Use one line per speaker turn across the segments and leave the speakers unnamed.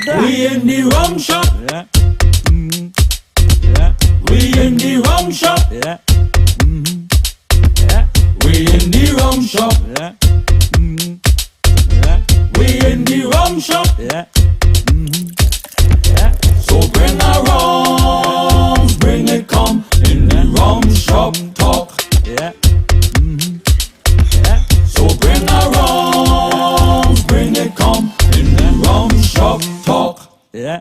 We in the rum shop.
Yeah. Yeah.
We in the rum shop.
Yeah.
Yeah. We in the rum shop.
Yeah. Yeah.
We in the rum shop.
Yeah.
Yeah. So bring a rum, bring it come in the rum shop talk.
Yeah.
Yeah. So bring a rum, bring it come in the rum shop talk.
Yeah.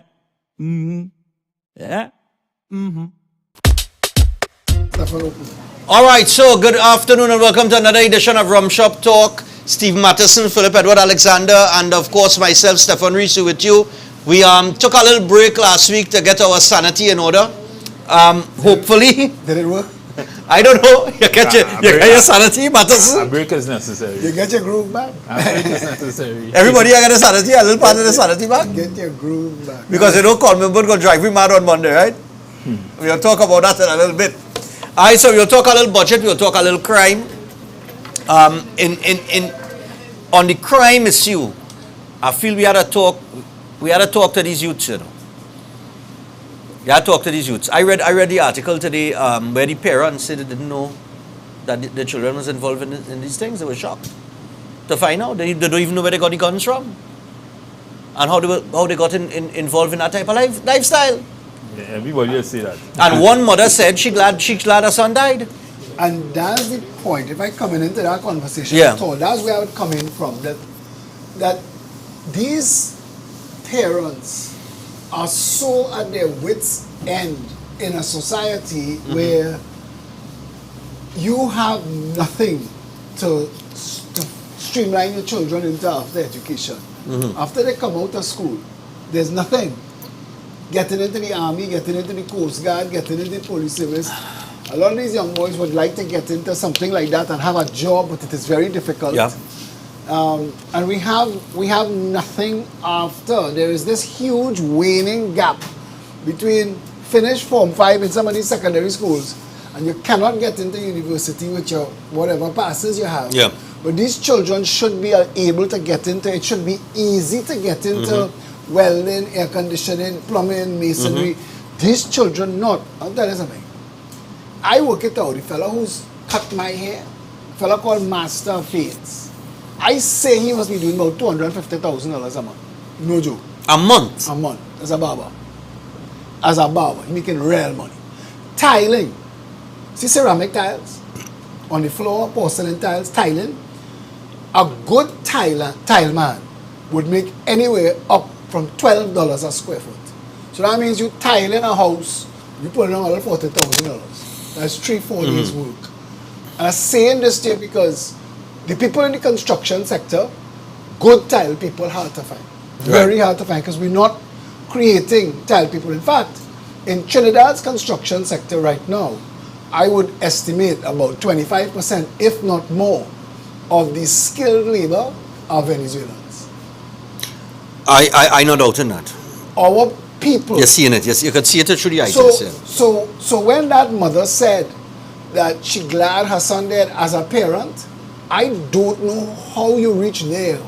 Yeah.
All right, so good afternoon and welcome to another edition of Rum Shop Talk. Steve Matteson, Phillip, Edward Alexander, and of course myself, Stephan Reis, with you. We took a little break last week to get our sanity in order. Hopefully.
Did it work?
I don't know. You get your sanity, Matteson?
A break is necessary.
You get your groove back?
A break is necessary.
Everybody you get a sanity, a little part of the sanity back?
Get your groove back.
Because you know, Colman going to drive me mad on Monday, right? We'll talk about that in a little bit. All right, so we'll talk a little budget, we'll talk a little crime. On the crime issue, I feel we had to talk to these youths, you know. We had to talk to these youths. I read the article today where the parents said they didn't know that the children was involved in these things. They were shocked to find out. They don't even know where they got the guns from. And how they got involved in that type of lifestyle.
Yeah, everybody will say that.
And one mother said she glad her son died.
And that's the point. If I come into that conversation
Yeah.
at all, that's where I would come in from. That these parents are so at their wits' end in a society where you have nothing to streamline your children into after education. After they come out of school, there's nothing. Getting into the army, getting into the Coast Guard, getting into the police service. A lot of these young boys would like to get into something like that and have a job, but it is very difficult.
Yeah.
And we have nothing after. There is this huge waning gap between finish Form 5 in some of these secondary schools and you cannot get into university with your whatever passes you have.
Yeah.
But these children should be able to get into, it should be easy to get into welding, air conditioning, plumbing, masonry. These children not. I'll tell you something. I work it out. The fella who's cut my hair, a fella called Master of Fades. I say he must be doing about $250,000 a month. No joke.
A month?
A month as a barber. As a barber. He making real money. Tiling. See ceramic tiles on the floor, porcelain tiles, tiling. A good tile man would make anywhere up from $12 a square foot. So that means you tile in a house, you put in another $40,000. That's 3-4 days work. And I'm saying this to you because the people in the construction sector, good tile people, hard to find. Very hard to find because we're not creating tile people. In fact, in Trinidad's construction sector right now, I would estimate about 25%, if not more, of the skilled labor are Venezuelans.
I no doubt in that.
Our people.
You're seeing it, yes. You can see it through the eyes.
So when that mother said that she glad her son dead as a parent, I don't know how you reach there.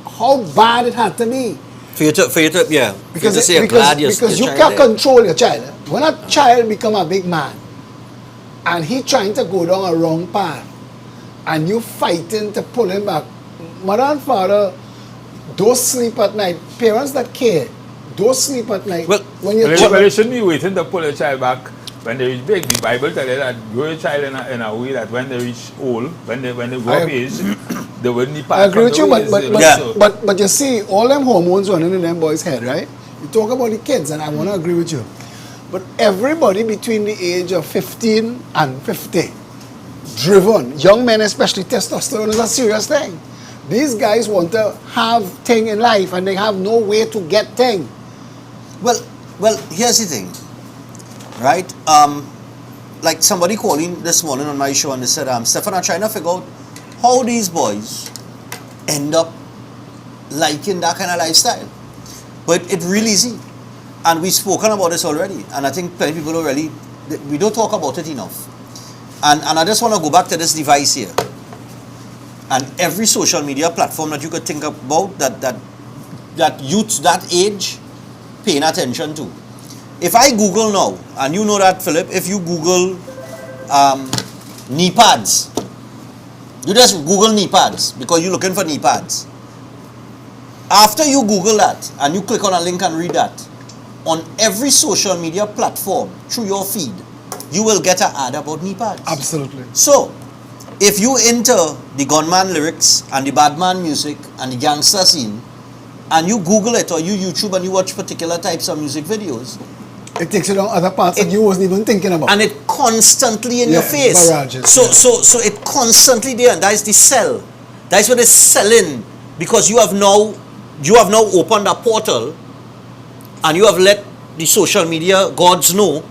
How bad it had to be.
For you to yeah. Because you
can't control your child. When a child become a big man and he trying to go down a wrong path and you fighting to pull him back, mother and father don't sleep at night. Parents that care don't sleep at night.
Well, you shouldn't be waiting to pull a child back when they reach big. The Bible tells you that grow a child in a way that when they reach old, when they go of age, they wouldn't be
I agree with you, but you see, all them hormones running in them boys' head, right? You talk about the kids, and I want to agree with you. But everybody between the age of 15 and 50, driven, young men especially, testosterone is a serious thing. These guys want to have thing in life, and they have no way to get thing.
Well, here's the thing, right? Like somebody calling this morning on my show and they said, Stephan, I'm trying to figure out how these boys end up liking that kind of lifestyle. But it's really easy. And we've spoken about this already. And I think many people already, we don't talk about it enough. And I just want to go back to this device here. And every social media platform that you could think about that that youths that age paying attention to. If I Google now, and you know that, Philip, if you Google knee pads, you just Google knee pads because you're looking for knee pads. After you Google that and you click on a link and read that, on every social media platform through your feed, you will get an ad about knee pads.
Absolutely.
So, if you enter the gunman lyrics and the badman music and the gangster scene, and you Google it or you YouTube and you watch particular types of music videos,
it takes you down other parts that you wasn't even thinking about.
and it constantly in your face.
Barrages,
So it constantly there, and that is the sell. That is what is selling, because you have now opened a portal, and you have let the social media gods know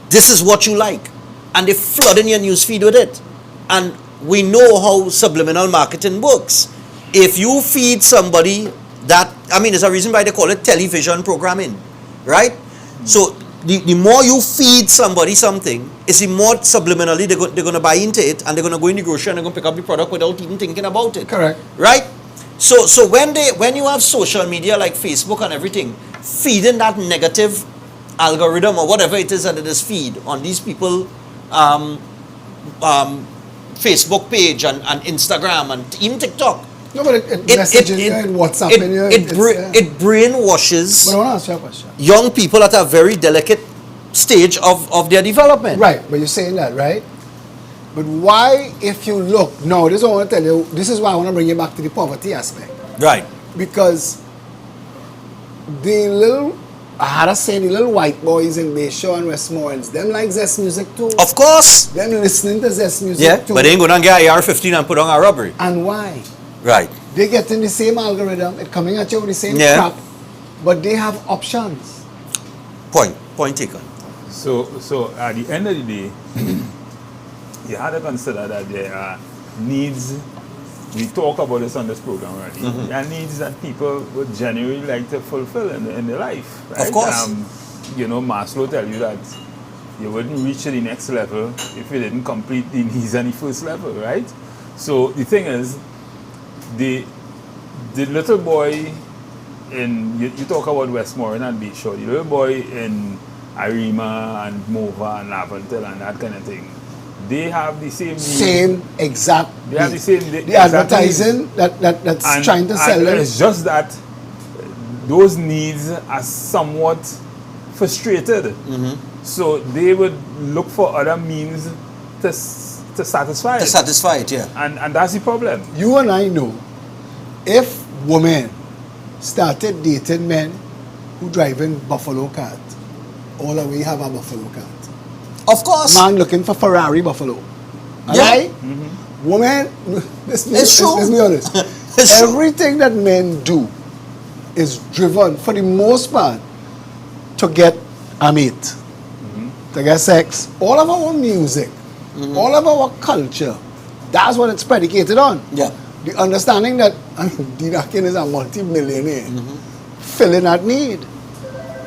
this is what you like, and they flood in your newsfeed with it. And we know how subliminal marketing works. If you feed somebody that, I mean, there's a reason why they call it television programming, right? So the more you feed somebody something, is the more subliminally they're going to buy into it, and they're going to go in the grocery and they're going to pick up the product without even thinking about it.
Correct.
Right? So when you have social media like Facebook and everything feeding that negative algorithm or whatever it is that it is feed on these people Facebook page and Instagram and even TikTok.
No, but it messaging you and WhatsApp in you.
It brainwashes
But I want to ask you a question.
young people at a very delicate stage of their development.
Right, but you're saying that, right? But why, if you look, no, this is what I want to tell you, this is why I want to bring you back to the poverty aspect.
Right.
Because the little, I had to say, the little white boys in Bayshore and Westmoreland, them like Zest music too.
Of course.
Them listening to Zest music
Yeah,
too.
but they ain't going to get a AR-15 and put on a robbery.
And why?
Right.
They get in the same algorithm, it coming at you with the same
Yeah.
crap, but they have options.
Point taken.
So at the end of the day, you have to consider that there are needs. We talk about this on this program already.
Mm-hmm.
There are needs that people would genuinely like to fulfill in their life. Right?
Of course.
Maslow tell you that you wouldn't reach to the next level if you didn't complete the needs on the first level, right? So the thing is, the little boy in, you talk about Westmoreland and Bayshore, the little boy in Arima and Mova and Laventel and that kind of thing, they have the same needs.
Same exact.
They have the same.
The advertising that's trying to sell it.
It's just that those needs are somewhat frustrated.
Mm-hmm.
So they would look for other means to satisfy
To
it.
satisfy it, yeah.
And that's the problem.
You and I know, if women started dating men who driving Buffalo cart, all the way have a Buffalo cart.
Of course.
Man looking for Ferrari Buffalo.
Yeah.
Right?
Mm-hmm.
Women,
It's true.
let's be honest.
It's true.
Everything that men do is driven, for the most part, to get a mate, to get sex. All of our music, all of our culture, that's what it's predicated on.
Yeah.
The understanding that Dinakin is a multi-millionaire filling that need.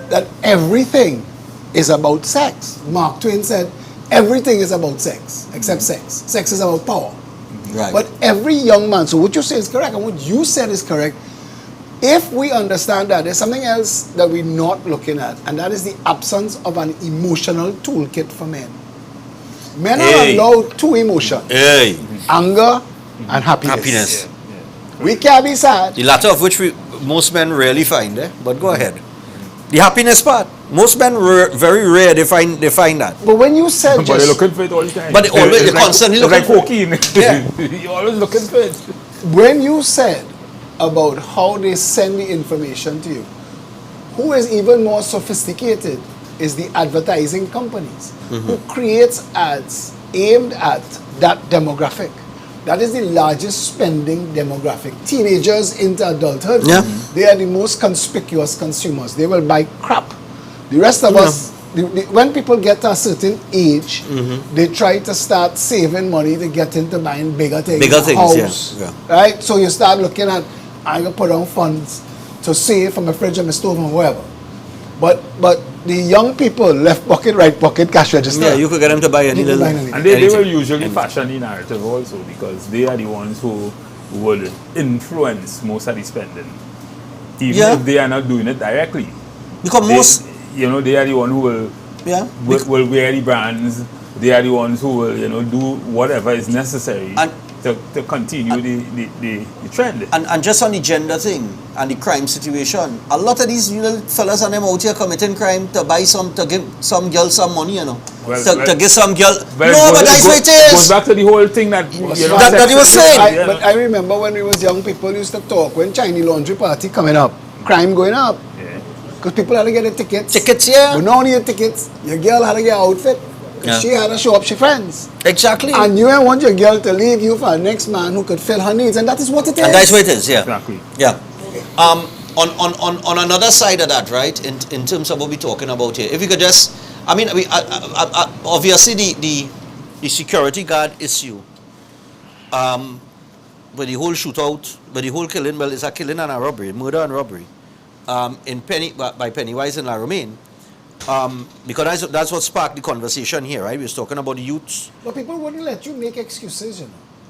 That everything is about sex. Mark Twain said, everything is about sex, except sex. Sex is about power.
Right.
But every young man, so what you say is correct, and what you said is correct. If we understand that, there's something else that we're not looking at, and that is the absence of an emotional toolkit for men. Men
Hey.
are allowed two emotions,
Hey.
anger and happiness.
Happiness.
We can't be sad.
The latter of which most men rarely find, but go ahead. The happiness part. Most men, very rare, they find that.
But when you said
But they're
just,
looking for it all the time.
But they always-
It's
they're constantly
it's like
looking
cocaine.
Yeah.
You're always looking for it.
when you said about how they send the information to you, who is even more sophisticated is the advertising companies who creates ads aimed at that demographic. That is the largest spending demographic. Teenagers into adulthood,
Yeah.
they are the most conspicuous consumers. They will buy crap. The rest of us, when people get to a certain age, they try to start saving money to get into buying bigger things.
Bigger
a
things,
house,
yeah.
right? So you start looking at, I'm going to put on funds to save for my fridge and my stove and whatever. But the young people, left pocket, right pocket, cash register.
Yeah, you could get them to buy any
You can
little.
buy anything.
And they will
anything.
usually fashion the narrative also, because they are the ones who will influence most of the spending. even
Yeah.
if they are not doing it directly.
Because most,
They are the one who will
yeah,
will wear the brands. They are the ones who will, do whatever is necessary
And-
to continue the trend.
and just on the gender thing and the crime situation, a lot of these fellas and them out here committing crime to give some girl some money, to get some girl. But that's what it
Goes
is.
back to the whole thing that
that you were saying.
But I remember when we was young, people used to talk when Chinese laundry party coming up, crime going up.
Yeah.
Because people had to get the tickets.
Tickets, yeah.
But not only the tickets, your girl had to get an outfit. Because
Yeah.
she had to show up she friends.
Exactly.
And you ain't want your girl to leave you for a next man who could fill her needs. And that is what it is.
And that's what it is, yeah.
Exactly.
Yeah. On another side of that, right, in terms of what we're talking about here, if you could just, obviously the security guard issue, with the whole shootout, with the whole killing, well, it's a killing and a robbery, murder and robbery, by Pennywise and La Romaine, because that's what sparked the conversation here, right? We was talking about the youths.
But people wouldn't let you make excuses,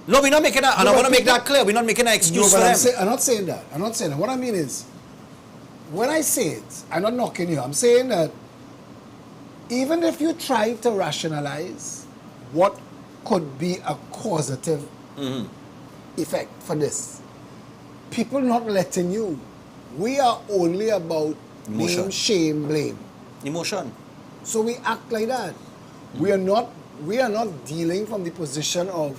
No, we're not making that, and
No,
I
but
want to make
people-
that clear. We're not making an excuse
No,
for
but
them.
I'm not saying that. I'm not saying that. What I mean is, when I say it, I'm not knocking you. I'm saying that even if you try to rationalize what could be a causative effect for this, people not letting you. We are only about
Emotion.
blame, shame, blame.
Emotion.
So we act like that. We are not dealing from the position of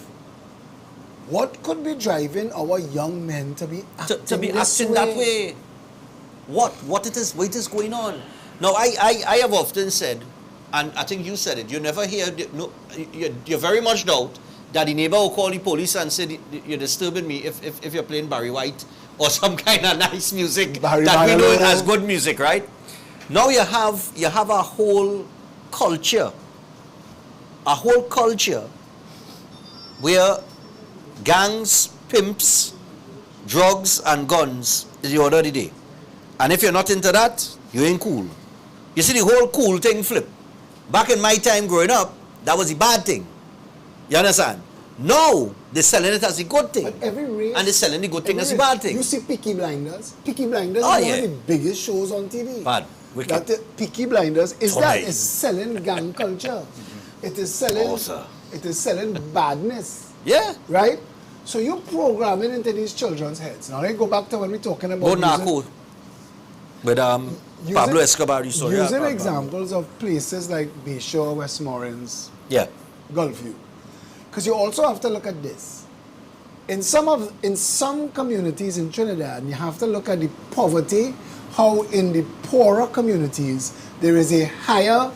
what could be driving our young men to be acting,
to be
this
acting that way. What it is going on. Now I have often said, and I think you said it, you never hear, you very much doubt that the neighbor will call the police and say you're disturbing me if you're playing Barry White or some kind of nice music
Barry
that we know
Manilow.
as good music, right? Now you have a whole culture where gangs, pimps, drugs and guns is the order of the day. And if you're not into that, you ain't cool. You see the whole cool thing flip. Back in my time growing up, that was the bad thing. You understand? Now, they're selling it as a good thing.
But every race,
And they're selling the good thing
every
as a
race-
bad thing.
You see Peaky Blinders. Peaky Blinders
Oh,
is
yeah.
one of the biggest shows on TV.
Bad. Wicked.
That the Peaky Blinders is
Oh,
that
yeah.
is selling gang culture. It is selling.
Oh, sir.
It is selling badness.
Yeah.
Right? So you're programming into these children's heads. Now let's go back to when we're talking about
Go narco. With Pablo Escobar, you saw
using examples of places like Bayshore, Westmoreland,
Yeah.
Gulfview. Because you also have to look at this. In some communities in Trinidad, you have to look at the poverty, how in the poorer communities there is a higher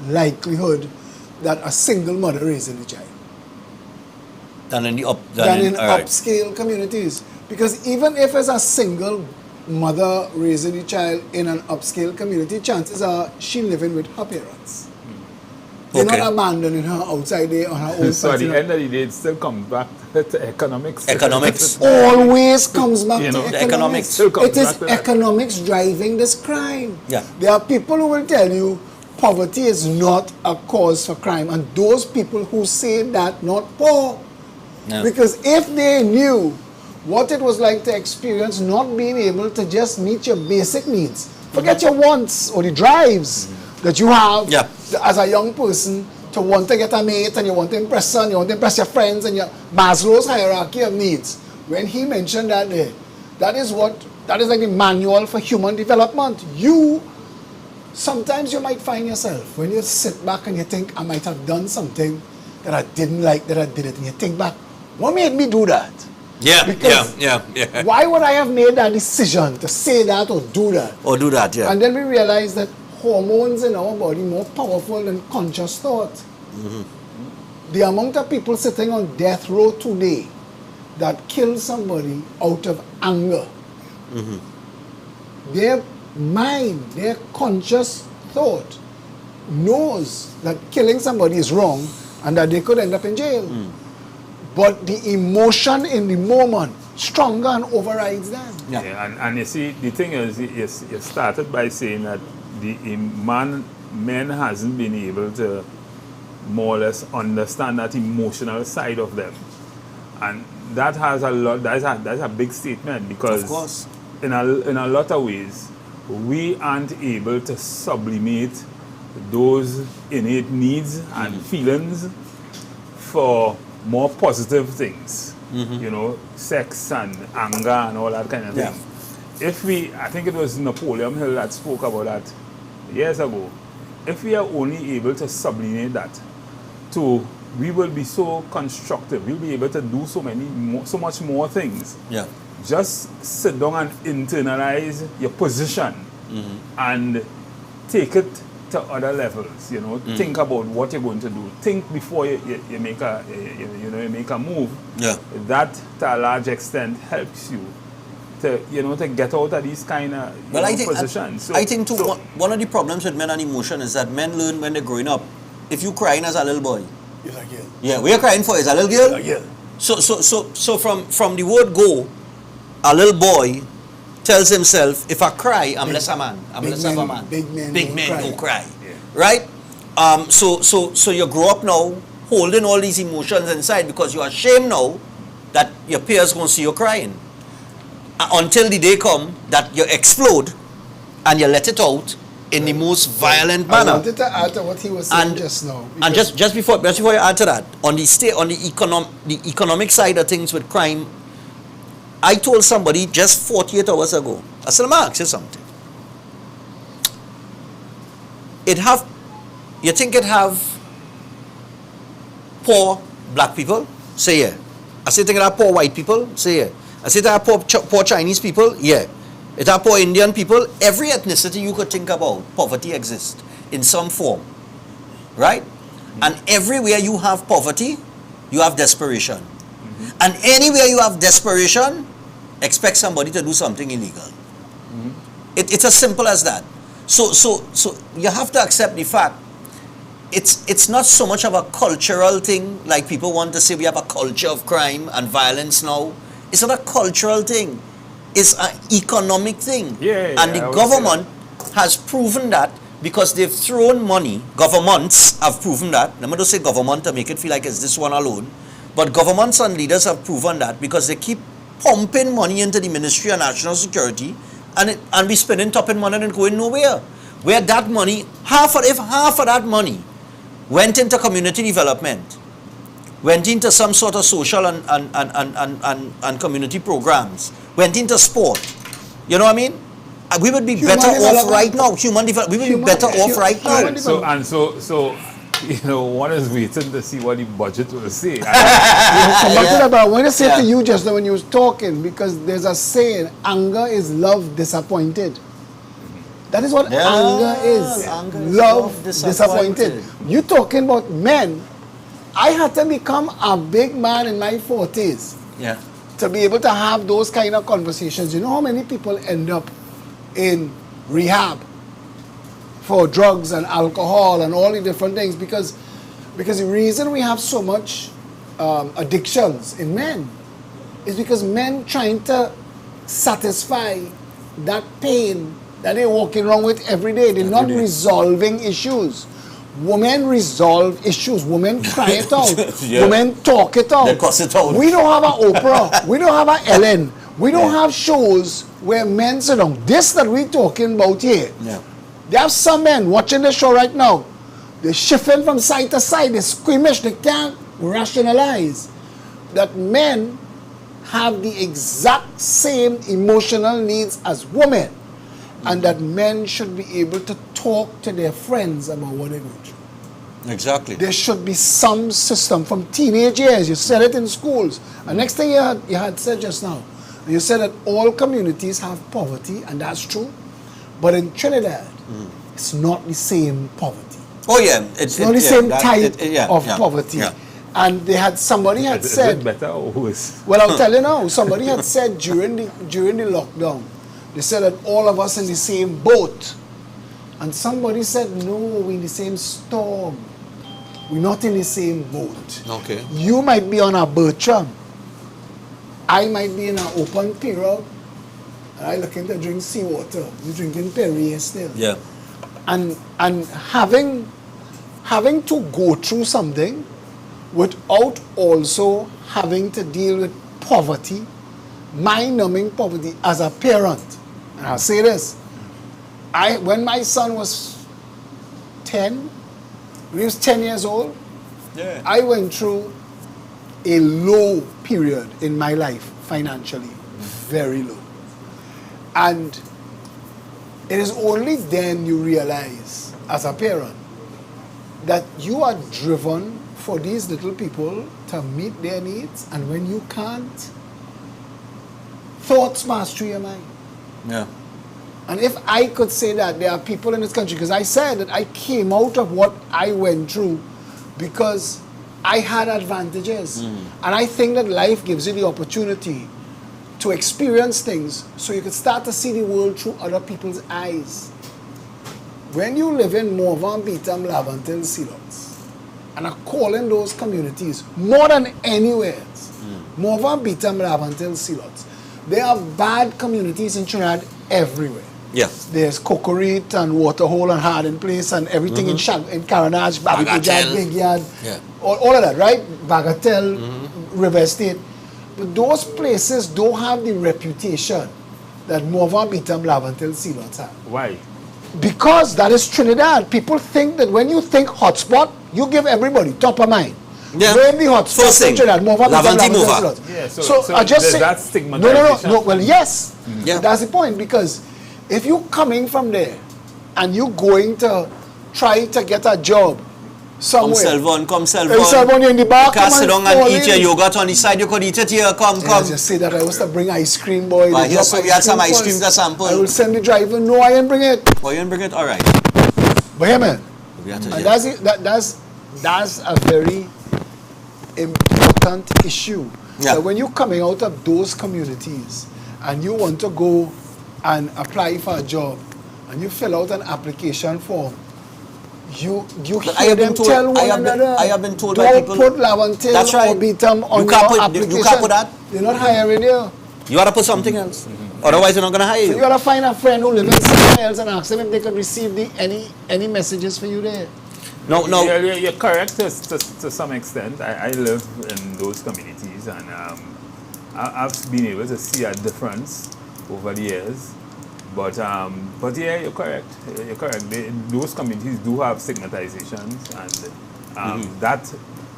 likelihood that a single mother raising a child
Than in
than upscale communities. Because even if it's a single mother raising a child in an upscale community, chances are she living with her parents. They're
Okay.
not abandoning her outside there on her own.
So at the
you know.
end of the day, it still comes back to economics.
Economics.
Always comes back
You
to
know,
the economics.
Still comes
It is
back to that.
economics driving this crime.
Yeah.
There are people who will tell you poverty is not a cause for crime, and those people who say that not poor.
Yeah.
Because if they knew what it was like to experience not being able to just meet your basic needs, forget your wants or the drives that you have
Yeah.
as a young person to want to get a mate and you want to impress her and you want to impress your friends and your Maslow's hierarchy of needs. When he mentioned that there, that is like the manual for human development. Sometimes you might find yourself when you sit back and you think, I might have done something that I didn't like that I did it, and you think back, what made me do that?
Yeah.
Because
Yeah.
why would I have made that decision to say that or do that?
Or do that, yeah.
And then we realize that hormones in our body more powerful than conscious thought. The amount of people sitting on death row today that kill somebody out of anger, their mind, their conscious thought knows that killing somebody is wrong and that they could end up in jail. But the emotion in the moment stronger and overrides them.
Yeah.
Yeah, and you see, the thing is, you started by saying that men hasn't been able to more or less understand that emotional side of them, and that has a lot. That's a big statement because
Of course.
in a lot of ways, we aren't able to sublimate those innate needs and feelings for more positive things. You know, sex and anger and all that kind of
Yeah.
thing. I think it was Napoleon Hill that spoke about that years ago. If we are only able to sublimate that we will be so constructive. We'll be able to do so much more things.
Yeah.
Just sit down and internalize your position and take it to other levels. You know, think about what you're going to do. Think before you make you make a move.
Yeah.
That to a large extent helps you to get out of these kind of positions.
I think one of the problems with men and emotion is that men learn when they're growing up. If you crying as a little boy,
You're like, yeah.
yeah, what you're crying for is a little girl.
Yeah.
So from the word go, a little boy tells himself, if I cry, I'm less a man. I'm less of a man.
Big men
don't cry. Right? So you grow up now holding all these emotions inside because you're ashamed now that your peers gonna see you crying. Until the day come that you explode and you let it out in the most violent manner.
I wanted to add to what he was saying just now.
And just before you add to that, on the economic side of things with crime, I told somebody just 48 hours ago, I said, I'm gonna ask you something. You think it have poor black people? Say yeah. I say think it have poor white people? Say yeah. I say it have poor Chinese people? Yeah. It have poor Indian people? Every ethnicity you could think about, poverty exists in some form. Right? And everywhere you have poverty, you have desperation. And anywhere you have desperation, expect somebody to do something illegal. It's as simple as that. So you have to accept the fact it's not so much of a cultural thing, like people want to say we have a culture of crime and violence now. It's not a cultural thing. It's an economic thing. And the government has proven that because they've thrown money. Governments have proven that. Let me not say government to make it feel like it's this one alone. But governments and leaders have proven that because they keep pumping money into the Ministry of National Security and we spending topping money and going nowhere. Where that money, if half of that money went into community development, went into some sort of social and community programs, went into sport, you know what I mean? We would be better off right now. We would be better off right now.
So you know, one is waiting to see what the budget will say.
About when I said to you just now when you was talking, because there's a saying, anger is love disappointed. That is what anger is. Love disappointed. You talking about men. I had to become a big man in my 40s to be able to have those kind of conversations. You know how many people end up in rehab for drugs and alcohol and all the different things because the reason we have so much addictions in men is because men trying to satisfy that pain that they're walking around with every day. They're not resolving issues. Women resolve issues. Women cry it out. Women talk it out.
They cuss it out.
We don't have an Oprah. We don't have an Ellen. We don't have shows where men sit down. This that we're talking about here. There are some men watching the show right now. They're shifting from side to side. They're squeamish. They can't rationalize that men have the exact same emotional needs as women. And that men should be able to talk to their friends about what they're going through.
Exactly.
There should be some system from teenage years. You said it in schools. And next thing you had said just now, you said that all communities have poverty, and that's true. But in Trinidad, it's not the same poverty.
Oh yeah,
it's not the same type of poverty. And somebody had said,
is it better or worse?
Well, I'll tell you now. Somebody had said during the lockdown, they said that all of us in the same boat. And somebody said, no, we're in the same storm. We're not in the same boat.
Okay.
You might be on a Bertram. I might be in an open period. And I looking to drink seawater. You're drinking Perrier still.
Yeah.
And having to go through something without also having to deal with poverty mind-numbing poverty as a parent. And I'll say this. When my son was 10, when he was 10 years old,
Yeah.
I went through a low period in my life financially, very low. And it is only then you realize, as a parent, that you are driven for these little people to meet their needs, and when you can't, thoughts pass through your mind.
Yeah.
And if I could say that there are people in this country, because I said that I came out of what I went through because I had advantages. And I think that life gives you the opportunity to experience things so you can start to see the world through other people's eyes. When you live in Morvan, Beetham, Lavantil, Silots, and are calling those communities more than anywhere else, Morvan, Beetham, Lavantil, Silots, there are bad communities in Trinidad everywhere.
Yeah.
There's Cocorite and Waterhole and Hardin Place and everything in Caranage,
Bagatelle.
Big Yard,
Yeah.
all of that, right? Bagatelle, River Estate. But those places don't have the reputation that Morvan, Beetham, Lavantil, Silots have.
Why?
Because that is Trinidad. People think that when you think hotspot, you give everybody top of mind.
Yeah.
Name the hotspot
First thing,
in Trinidad, Morvan, Beetham,
Lavantil,
Lavantil,
Mova.
Silots.
Yeah,
So I just
there's
say,
that stigmatization.
no. Well, yes,
Yeah.
that's the point. Because if you coming from there and you going to try to get a job
Come
somewhere,
Selvon, come
in
Selvon.
Selvon, you're in the bar,
You can
come
sit
and
down and
fall
eat your
in.
yogurt on the side. You could eat it here. Come.
Yeah, just say that I was to bring ice cream, boy.
But
They
here's
drop
we had some ice
first.
cream to sample.
I will send the driver. No, I ain't bring it.
Oh, you didn't bring it? All right.
But yeah, man.
We had to,
And
yeah.
that's a very important issue.
Yeah.
That when you're coming out of those communities and you want to go and apply for a job and you fill out an application form, you
But I
hear
have been
them
told-
tell one
I have been-
another,
I have been told by
don't
people-
put Lavantil
That's right.
or Beetham on
You can't
your
put- you
application.
can't put that.
They're not hiring you.
You got to put something else. Otherwise, they're not going to hire
So you
you.
gotta find a friend who lives in somewhere else and ask them if they could receive any messages for you there.
No.
You're correct to some extent. I live in those communities, and I've been able to see a difference over the years. But yeah, you're correct. You're correct. Those communities do have stigmatizations, and that,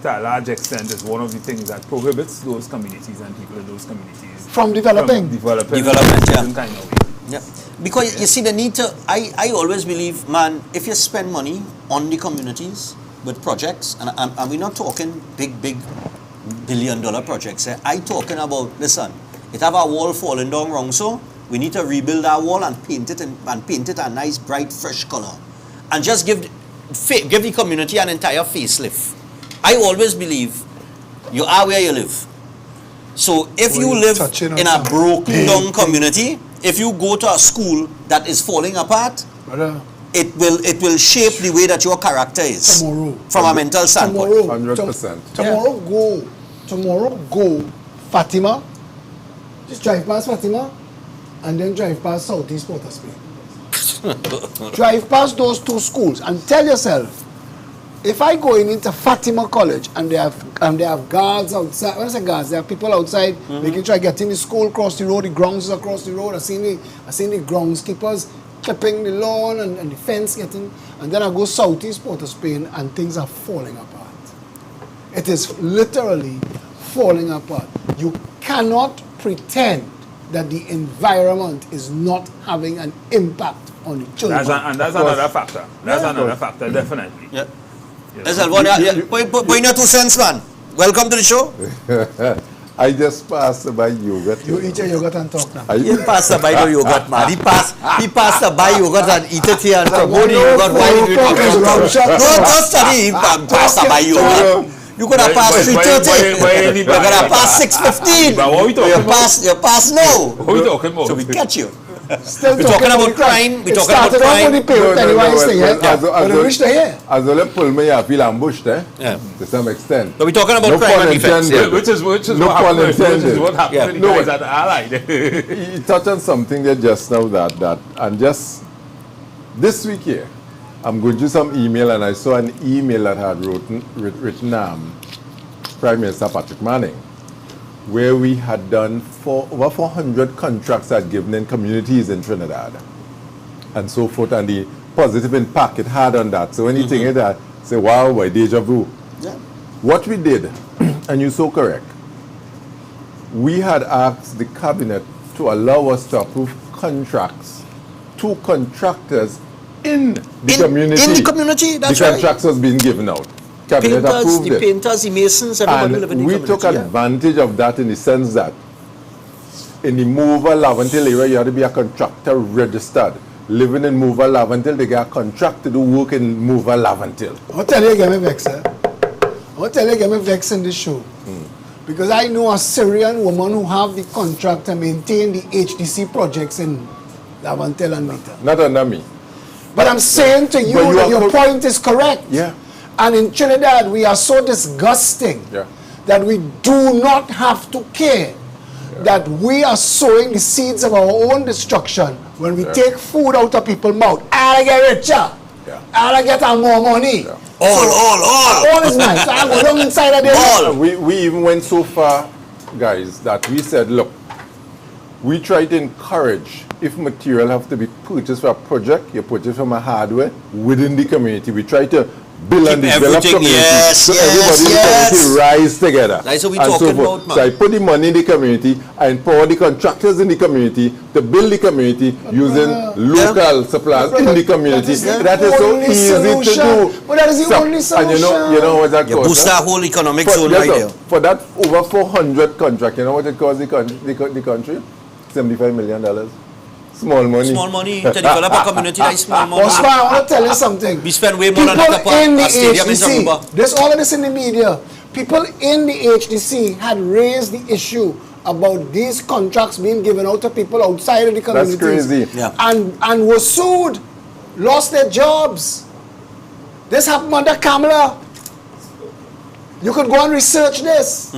to a large extent, is one of the things that prohibits those communities and people in those communities
From developing.
development,
yeah.
in kind of way.
Yeah. Because you see the need to, I always believe, man, if you spend money on the communities with projects, and we're not talking big billion-dollar projects. I talking about, listen, it have a wall falling down wrong, so we need to rebuild our wall and paint it a nice, bright, fresh color. And just give the community an entire facelift. I always believe you are where you live. So if
Well,
you
you're
live
touching on
in a
some
broken down
big
community, if you go to a school that is falling apart,
Brother,
it will shape the way that your character is
tomorrow.
from a mental standpoint.
100%.
Tomorrow go Fatima. Just drive past Fatima and then drive past Southeast Port of Spain. Drive past those two schools and tell yourself, if I go into Fatima College and they have guards outside, when I say guards, there are people outside making try getting the school across the road, the grounds is across the road. I seen the groundskeepers clipping the lawn and the fence getting, and then I go Southeast Port of Spain and things are falling apart. It is literally falling apart. You cannot pretend that the environment is not having an impact on the children.
That's another factor. That's another factor, definitely.
Yeah.
Yeah.
Yes, Alvon, put your 2 cents, man. Welcome to the show.
I just passed by yogurt.
You eat your yogurt and talk now.
He passed by the yogurt, man. He passed by yogurt and eat it here and promote the yogurt while you talk. Don't study him and pass by yogurt. You could have passed 3:30. You could have passed 6:15.
But what we talking about?
You pass now.
What we talking about?
So we catch you.
Still
We're talking about crime. We're
It
talking about
started off
crime.
with the parent anyway, you say, yeah? But it reached here.
As well pull me, I feel ambushed,
Yeah.
to some extent.
So we're talking about
No
crime
pun
and defense.
intended.
Which is
No
what
pun
happened. Which is
intended.
what happened
Yeah.
to the
No,
guys at Allied.
You touched on something there just now that and just this week here, I'm going through some email and I saw an email that had written Prime Minister Patrick Manning, where we had done over 400 contracts had given in communities in Trinidad and so forth, and the positive impact it had on that. So when you think of that, say, wow, why deja vu?
Yeah.
What we did, and you're so correct, we had asked the cabinet to allow us to approve contracts to contractors in the community.
In the community, that's
the
right.
contracts was being given out. Cabinet
Painters,
approved
the
it.
painters, the masons, everybody live in
And
the
we
community.
took
yeah.
advantage of that in the sense that in the Mover Lavantil area, you had to be a contractor registered. Living in Mover Lavantil, they get a contract to do work in Mover Lavantil.
I'll tell you, get me vexed, eh? I'll tell you, get me vexed in this show. Because I know a Syrian woman who have the contract to maintain the HDC projects in Lavantil and Mita.
Not under me.
But I'm saying to you
But you
that
are
your point is correct.
Yeah.
And in Trinidad, we are so disgusting
Yeah.
that we do not have to care that we are sowing the seeds of our own destruction when we take food out of people's mouth. I get richer.
Yeah.
I get more money.
Yeah.
All.
All is nice. So I go down inside of there.
All.
We even went so far, guys, that we said, look, we try to encourage, if material have to be purchased for a project, you purchase from a hardware within the community. We try to build and
Keep
develop
everything,
community
yes,
so
yes,
everybody in the
yes.
community rise together.
That's what we
and
talking
so forth.
about, man.
So I put the money in the community, I empower the contractors in the community to build the community using local suppliers in the community. That is so
only
easy
solution.
to do.
But that is the only
And you know what that
You
costs?
boost
huh?
that whole economic
For,
zone
yes,
right
sir.
there.
For that over 400 contract, you know what it cost the country? $75 million. Small money.
Small money to develop a community that is small money.
Osman, I want to tell you something.
We spend way more than
People
that
in the
a stadium in
HDC,
Aruba.
there's all of this in the media. People in the HDC had raised the issue about these contracts being given out to people outside of the
That's
communities.
crazy.
Yeah.
And were sued, lost their jobs. This happened under Kamala. You could go and research this.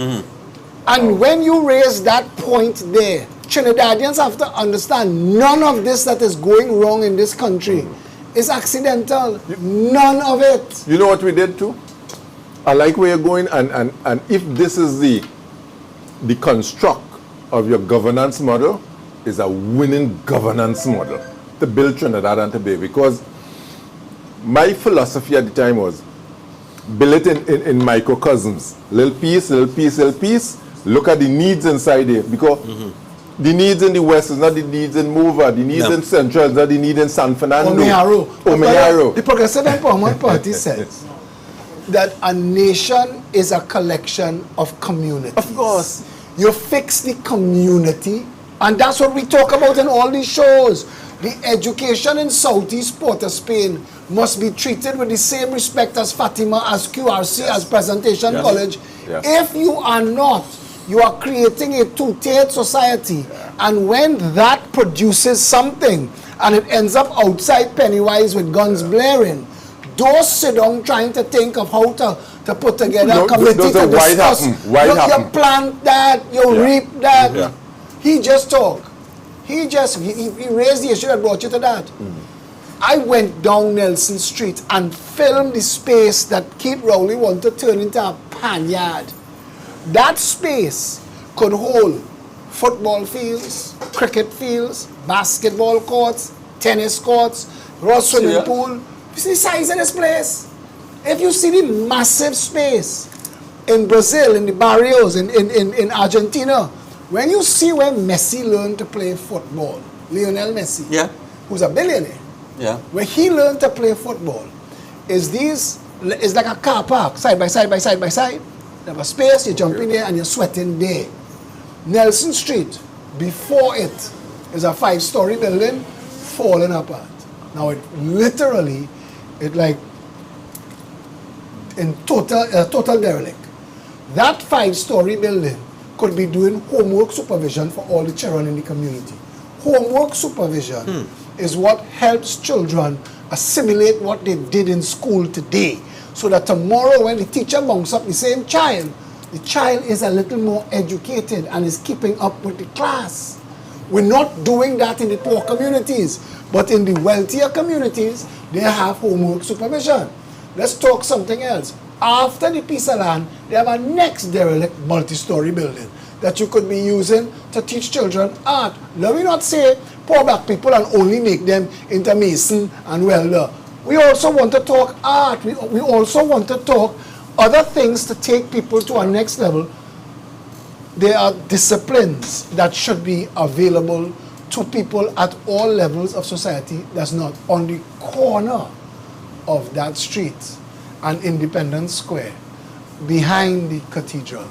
And when you raise that point there, Trinidadians have to understand none of this that is going wrong in this country is accidental. None of it.
You know what we did too? I like where you're going, and if this is the construct of your governance model, is a winning governance model to build Trinidad and Tobago. Because my philosophy at the time was build it in microcosms. Little piece, little piece, little piece. Look at the needs inside there. Because the needs in the West is not the needs in Mover. The needs in Central is not the need in San Fernando. Omearo.
The Progressive Empowerment Party says that a nation is a collection of communities.
Of course.
You fix the community, and that's what we talk about in all these shows. The education in Southeast Port of Spain must be treated with the same respect as Fatima, as QRC, as Presentation College.
Yes.
If you are not, you are creating a two-tiered society. And when that produces something, and it ends up outside Pennywise with guns blaring, those sit down trying to think of how to put together a committee
those
to
are why
discuss.
happen. Why
Look,
happen.
you plant that, you
Yeah.
reap that.
Yeah.
He just talk. He raised the issue that brought you to that. I went down Nelson Street and filmed the space that Keith Rowley wanted to turn into a panyard. That space could hold football fields, cricket fields, basketball courts, tennis courts, raw swimming pool. You see the size of this place? If you see the massive space in Brazil, in the barrios, in Argentina, when you see where Messi learned to play football, Lionel Messi, who's a billionaire, where he learned to play football, is like a car park, side by side by side by side. You have a space, you jump in there and you're sweating there. Nelson Street, before it, is a 5-story building falling apart. Now it literally, in total derelict. That 5-story building could be doing homework supervision for all the children in the community. Homework supervision is what helps children assimilate what they did in school today, so that tomorrow when the teacher mounts up the same child, the child is a little more educated and is keeping up with the class. We're not doing that in the poor communities, but in the wealthier communities, they have homework supervision. Let's talk something else. After the piece of land, they have a next derelict multi-story building. that you could be using to teach children art. Let me not say poor black people and only make them into mason and welder. We also want to talk art. We also want to talk other things to take people to a next level. There are disciplines that should be available to people at all levels of society. That's not on the corner of that street and Independence Square behind the cathedral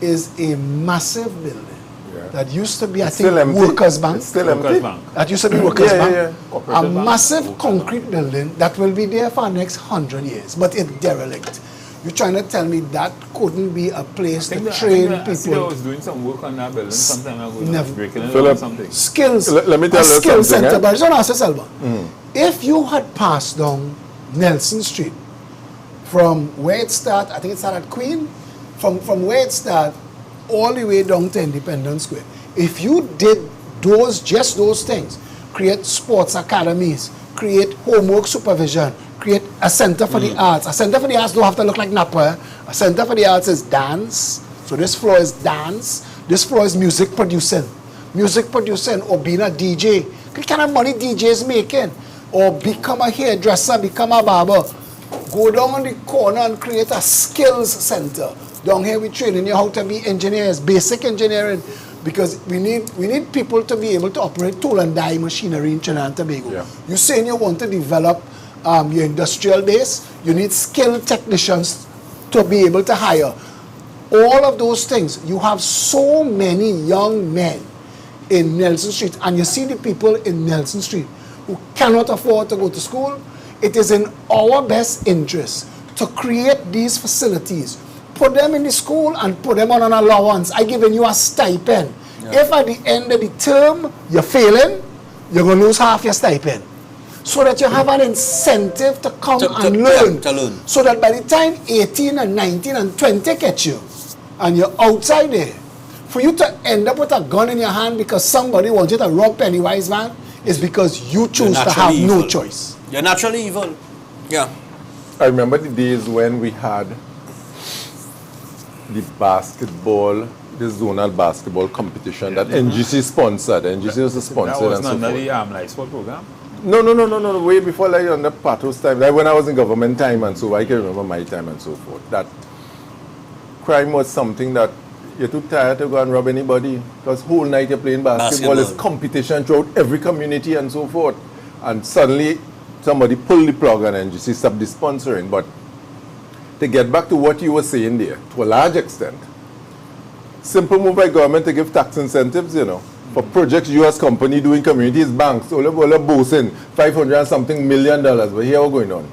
is a massive building that used to be, I think, Workers' Bank.
It's still empty.
That used to be Workers' Bank.
Yeah.
A massive concrete building that will be there for the next 100 years, but it's derelict. You're trying to tell me that couldn't be a place to train
I see I
people?
was doing some work on that building sometime ago.
Never.
Breaking it
Phillip,
or something.
Skills.
Let me tell
a
you
skill
something,
center.
eh?
But I just want to ask you, Selma, if you had passed down Nelson Street from where it started, I think it started at Queen, from where it started all the way down to Independence Square, if you did just those things, create sports academies, create homework supervision, create a center for the arts. A center for the arts don't have to look like Napa. A center for the arts is dance. So this floor is dance. This floor is music producing. Music producing or being a DJ. What kind of money DJ is making? Or become a hairdresser, become a barber. Go down on the corner and create a skills center. Down here we training you how to be engineers, basic engineering. Because we need people to be able to operate tool and die machinery in Trinidad and Tobago.
Yeah.
You're saying you want to develop your industrial base, you need skilled technicians to be able to hire. All of those things. You have so many young men in Nelson Street, and you see the people in Nelson Street who cannot afford to go to school. It is in our best interest to create these facilities, put them in the school and put them on an allowance. I giving you a stipend. Yeah. If at the end of the term you're failing, you're going to lose half your stipend. So that you have an incentive to come and learn.
To learn.
So that by the time 18 and 19 and 20 catch you, and you're outside there, for you to end up with a gun in your hand because somebody wants you to rob Pennywise, man, is because you choose to have no choice.
You're naturally evil. Yeah.
I remember the days when we had the zonal basketball competition that NGC sponsored. NGC was the sponsor.
That was
and so
not
forth.
the like sport program.
No. Way before, like on the Pato's time, like when I was in government time and so I can remember my time and so forth. That crime was something that you're too tired to go and rob anybody because whole night you're playing basketball. There's competition throughout every community and so forth. And suddenly somebody pulled the plug and NGC stopped the sponsoring. But to get back to what you were saying there, to a large extent, simple move by government to give tax incentives, for projects you as company doing communities, banks, all of boasting $500 and something million. But here what's going on?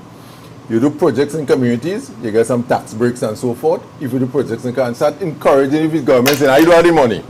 You do projects in communities, you get some tax breaks and so forth. If you do projects in communities, start encouraging if it's government saying, I don't have the money.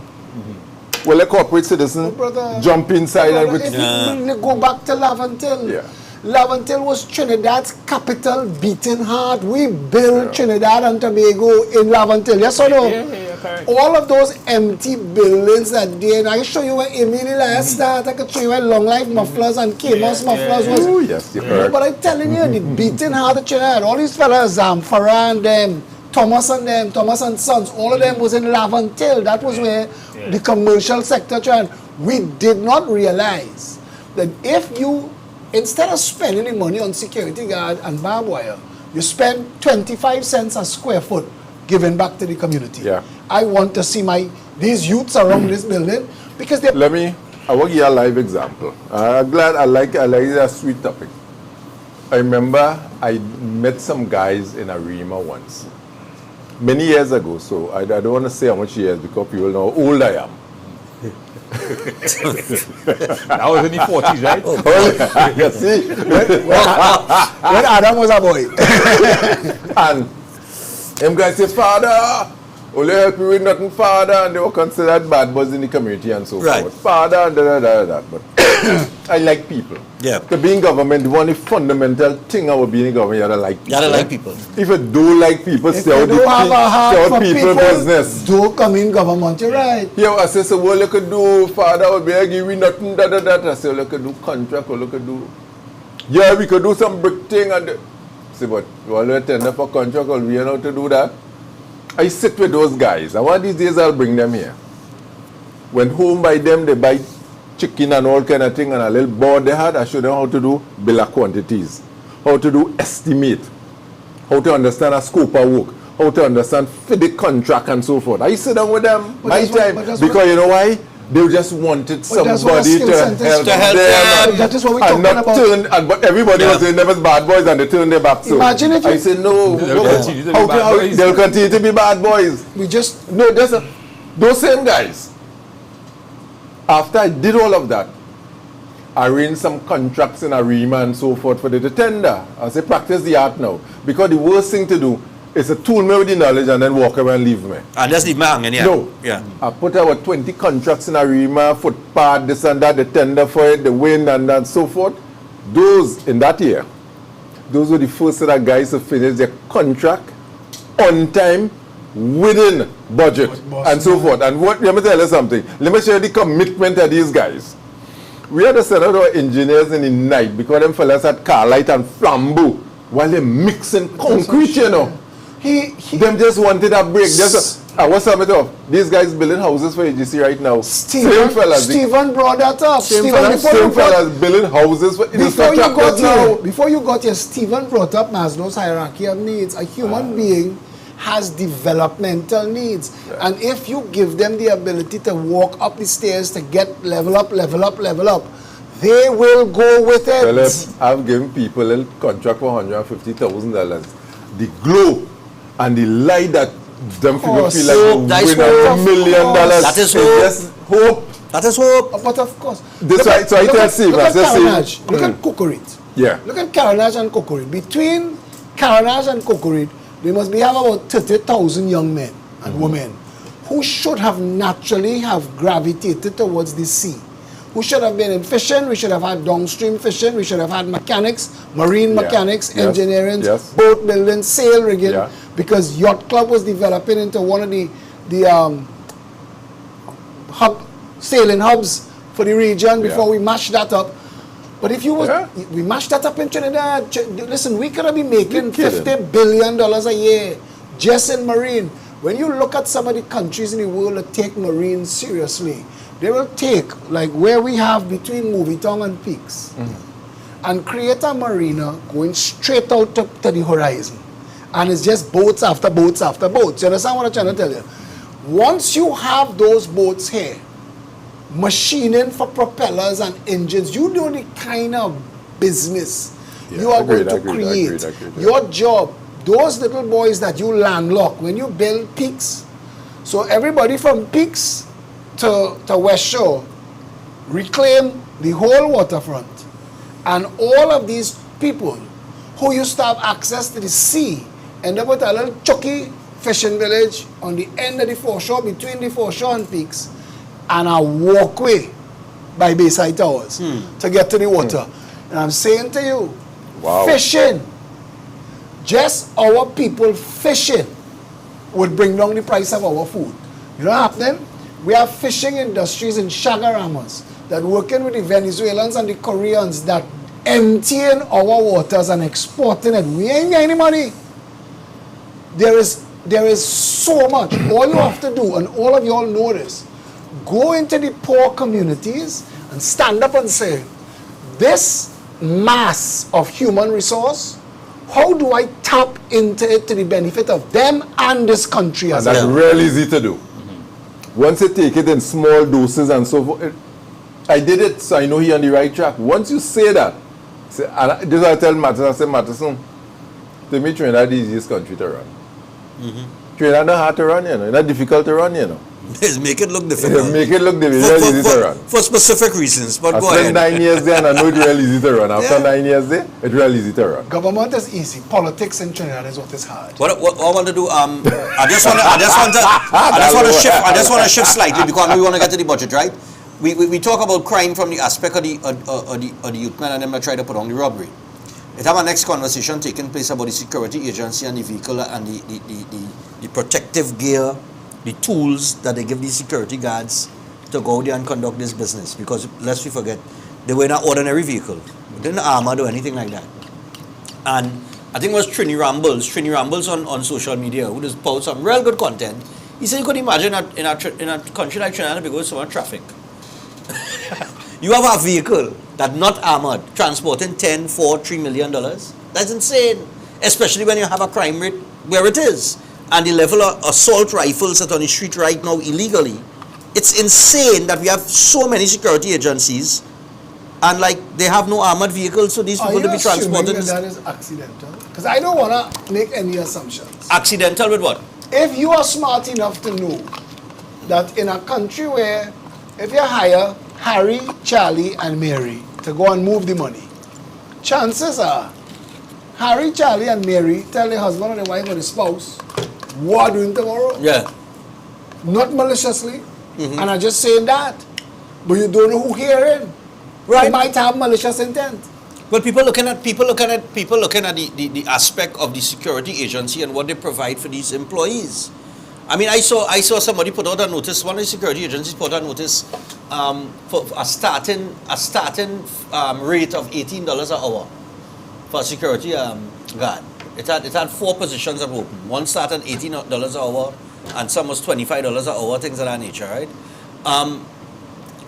Well, let corporate citizens jump inside and
if you go back to Lavantil. Lavantil was Trinidad's capital beating heart. We built Trinidad and Tobago in Lavantil. Yes or no?
Yeah, correct.
All of those empty buildings that day, and I show you where Emily last started. I can show you where Long Life Mufflers and K-Moss Mufflers was.
Oh, yes, you're correct.
But I'm telling you, the beating heart of Trinidad, all these fellas, Farah and them, Thomas and Sons, all of them was in Lavantil. That was where the commercial sector tried. We did not realize that if you, instead of spending the money on security guard and barbed wire, you spend 25 cents a square foot giving back to the community.
Yeah.
I want to see these youths around this building because they.
I will give you a live example. I'm glad I like that sweet topic. I remember I met some guys in Arima once, many years ago. So I don't want to say how much years because people know how old I am.
That was in the 40s, right?
You see?
When Adam was a boy.
And them guys say, Father, only help you with nothing, Father, and they were considered bad boys in the community and so forth. Father, and da. But I like people.
Yeah.
To be in government, the one fundamental thing about being in government, you gotta like people.
You gotta like people.
If you don't like people,
If you don't have a heart for people,
business.
don't come in government, you're right.
Yeah, I say, so what you could do, Father, would be give me nothing, da. I say, you could do contract, or you could do. Yeah, we could do some brick thing and. Say, but you all tender for contract, or we know how to do that. I sit with those guys, and one of these days I'll bring them here. When home by them, they buy chicken and all kind of thing, and a little board they had, I show them how to do bill of quantities, how to do estimate, how to understand a scope of work, how to understand FIDIC contract and so forth. I sit down with them,
But
my
that's what-
time,
but that's
because you know why? They just wanted
But that's what
somebody
skill
to
centers
help
do.
To help
them.
them.
That is what we're
And
talking
not
about.
turn, and, but everybody
Yeah.
was saying them as bad boys and they turned their back. So
Imagine if you-
I said, no,
They'll
what-
continue to be
how
bad
how-
boys.
they'll continue to be bad boys.
We just
No, those same guys. After I did all of that, I arranged some contracts in Arima and so forth for the tender. I say, practice the art now. Because the worst thing to do is to tool me with the knowledge and then walk away and leave me.
And just leave me hanging, yeah.
No.
Yeah.
I put about 20 contracts in Arima, footpath, this and that, the tender for it, the wind and so forth. Those, in that year, those were the first set of guys to finish their contract on time, within budget,
Boss
and so
man.
forth. And what, let me tell you something. Let me show you the commitment of these guys. We had to send out our engineers in the night because them fellas had car light and flambeau while they're mixing concrete, you know.
he
Them just wanted a break. Just, what's up with up? These guys building houses for AGC right now. Same fellas.
Stephan brought that up.
Same
Stephan,
fellas,
before you
same
got-
fellas building houses for
Before you got
infrastructures now.
here, before you got here, Stephan brought up Maslow's hierarchy of needs. A human being has developmental needs, and if you give them the ability to walk up the stairs to get level up, they will go with it.
Phillip, I've given people a contract for $150,000. The glow and the light that them people
course.
feel like
Hope,
they
that is
win
hope.
$1 million.
That is
It's
hope.
just hope.
That is hope.
But of course,
This
look
why-
at-
so I
look
tell
at-
Steve,
look
I
at
said, Steve,
Carnage, look at Cocorit.
Yeah.
Look at Carnage and Cocorit. Between Carnage and Cocorit, there must be have about 30,000 young men and women who should have naturally have gravitated towards the sea. Who should have been in fishing, we should have had downstream fishing, we should have had mechanics, marine
Yeah.
mechanics,
Yes.
engineering,
Yes.
boat building, sail rigging,
Yeah.
because Yacht Club was developing into one of the sailing hubs for the region before
Yeah.
we mashed that up. But if you was,
Yeah.
we mashed that up in Trinidad. Listen, we could have been making
You're kidding.
$50 billion a year just in marine. When you look at some of the countries in the world that take marine seriously, they will take, like where we have between Movitown and Peaks, and create a marina going straight out to the horizon. And it's just boats after boats after boats. You understand what I'm trying to tell you? Once you have those boats here, machining for propellers and engines, you know the kind of business
Yeah,
you are
agreed,
going to
agreed,
create.
agreed, yeah.
Your job, those little boys that you landlock when you build Peaks. So everybody from Peaks to West Shore reclaim the whole waterfront. And all of these people who used to have access to the sea end up with a little chucky fishing village on the end of the foreshore, between the foreshore and Peaks, and a walkway by Bayside Towers to get to the water. And I'm saying to you,
Wow.
fishing, just our people fishing would bring down the price of our food. You know what happening? We have fishing industries in Shagaramas that working with the Venezuelans and the Koreans that emptying our waters and exporting it. We ain't getting any money. There is so much. All you have to do, and all of you all know this, go into the poor communities and stand up and say, this mass of human resource, how do I tap into it to the benefit of them and this country
And
as
that's
well?
real easy to do. Once you take it in small doses and so forth, I did it, so I know he on the right track. Once you say that, and this I tell Matterson, I say, Matterson, to me Trinidad is the easiest country to run. Trinidad not hard to run, you know, it's not difficult to run, you know.
It's make it look
It
difficult.
make it look difficult, easy to run.
For specific reasons, but
I
go
spent
ahead.
9 years there and I know it's real easy to run. After
Yeah.
9 years there, it's real easy to run.
Government is easy. Politics in Trinidad is what is hard.
What I want to do, I just want to shift slightly because I know we want to get to the budget, right? We talk about crime from the aspect of the youth men, and then I try to put on the robbery. It have our next conversation taking place about the security agency and the vehicle and the protective gear, the tools that they give these security guards to go out there and conduct this business. Because lest we forget, they were in an ordinary vehicle, they didn't armor or anything like that. And I think it was Trini Rambles on social media, who just posts some real good content. He said you could imagine that in a country like Trinidad and Tobago with so much traffic. You have a vehicle that's not armored, transporting $3 million. That's insane. Especially when you have a crime rate where it is. And the level of assault rifles that are on the street right now illegally. It's insane that we have so many security agencies and like they have no armored vehicles, so these people to be transported.
That is accidental? Because I don't want to make any assumptions.
Accidental with what?
If you are smart enough to know that in a country where if you hire Harry, Charlie, and Mary to go and move the money, chances are Harry, Charlie, and Mary tell the husband or the wife or the spouse what doing tomorrow.
Yeah.
Not maliciously, and I'm just saying that, but you don't know who hearing.
Right.
They might have malicious intent.
Well, people looking at the aspect of the security agency and what they provide for these employees. I mean, I saw somebody put out a notice. One of the security agencies put out a notice for a starting rate of $18 an hour for a security guard. It had 4 positions that were open. One started $18 an hour, and some was $25 an hour, things of that nature, right?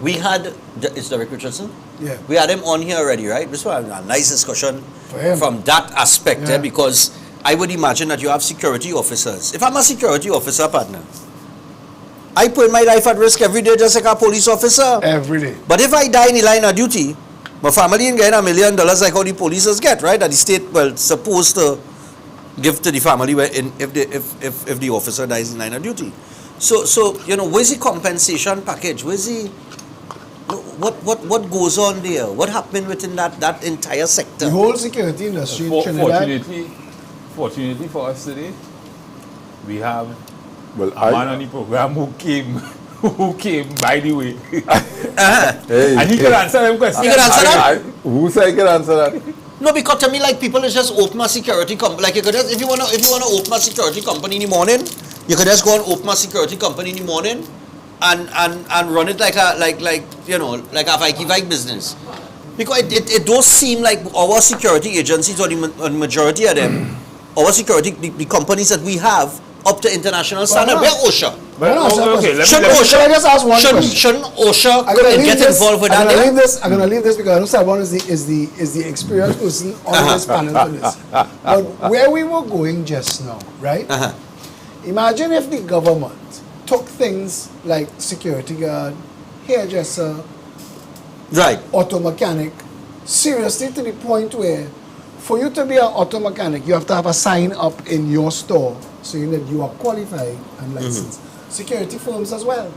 We had, is Derek Richardson?
Yeah.
We had him on here already, right? This was a nice discussion
For him.
from that aspect,
Yeah.
because I would imagine that you have security officers. If I'm a security officer, partner, I put my life at risk every day just like a police officer.
Every day.
But if I die in the line of duty, my family ain't getting $1 million like how the police get, right? That the state, well, supposed to give to the family if the officer dies in line of duty. So you know, where's the compensation package? Where's the what goes on there? What happened within that entire sector?
The whole security industry in Trinidad.
Fortunately for us today, we have
Well,
a man on the program who came by the way.
Hey,
And he can answer them questions.
You can answer that?
Who said I can answer that?
No, because to me, like, people is just open a security company. Like, you could just, if you wanna open a security company in the morning, you could just go and open a security company in the morning, and run it like you know, like a Vike business. Because it does seem like our security agencies, or the majority of them, our security, the companies that we have, up to international standard.
no.
We're OSHA. Shouldn't OSHA get involved with that?
I'm gonna leave this because I know Stephan is the experienced person on this panel for this. But where we were going just now, right? Imagine if the government took things like security guard, hairdresser,
Right.
auto mechanic seriously to the point where for you to be an auto mechanic, you have to have a sign up in your store saying that you are qualified and licensed. Security firms as well.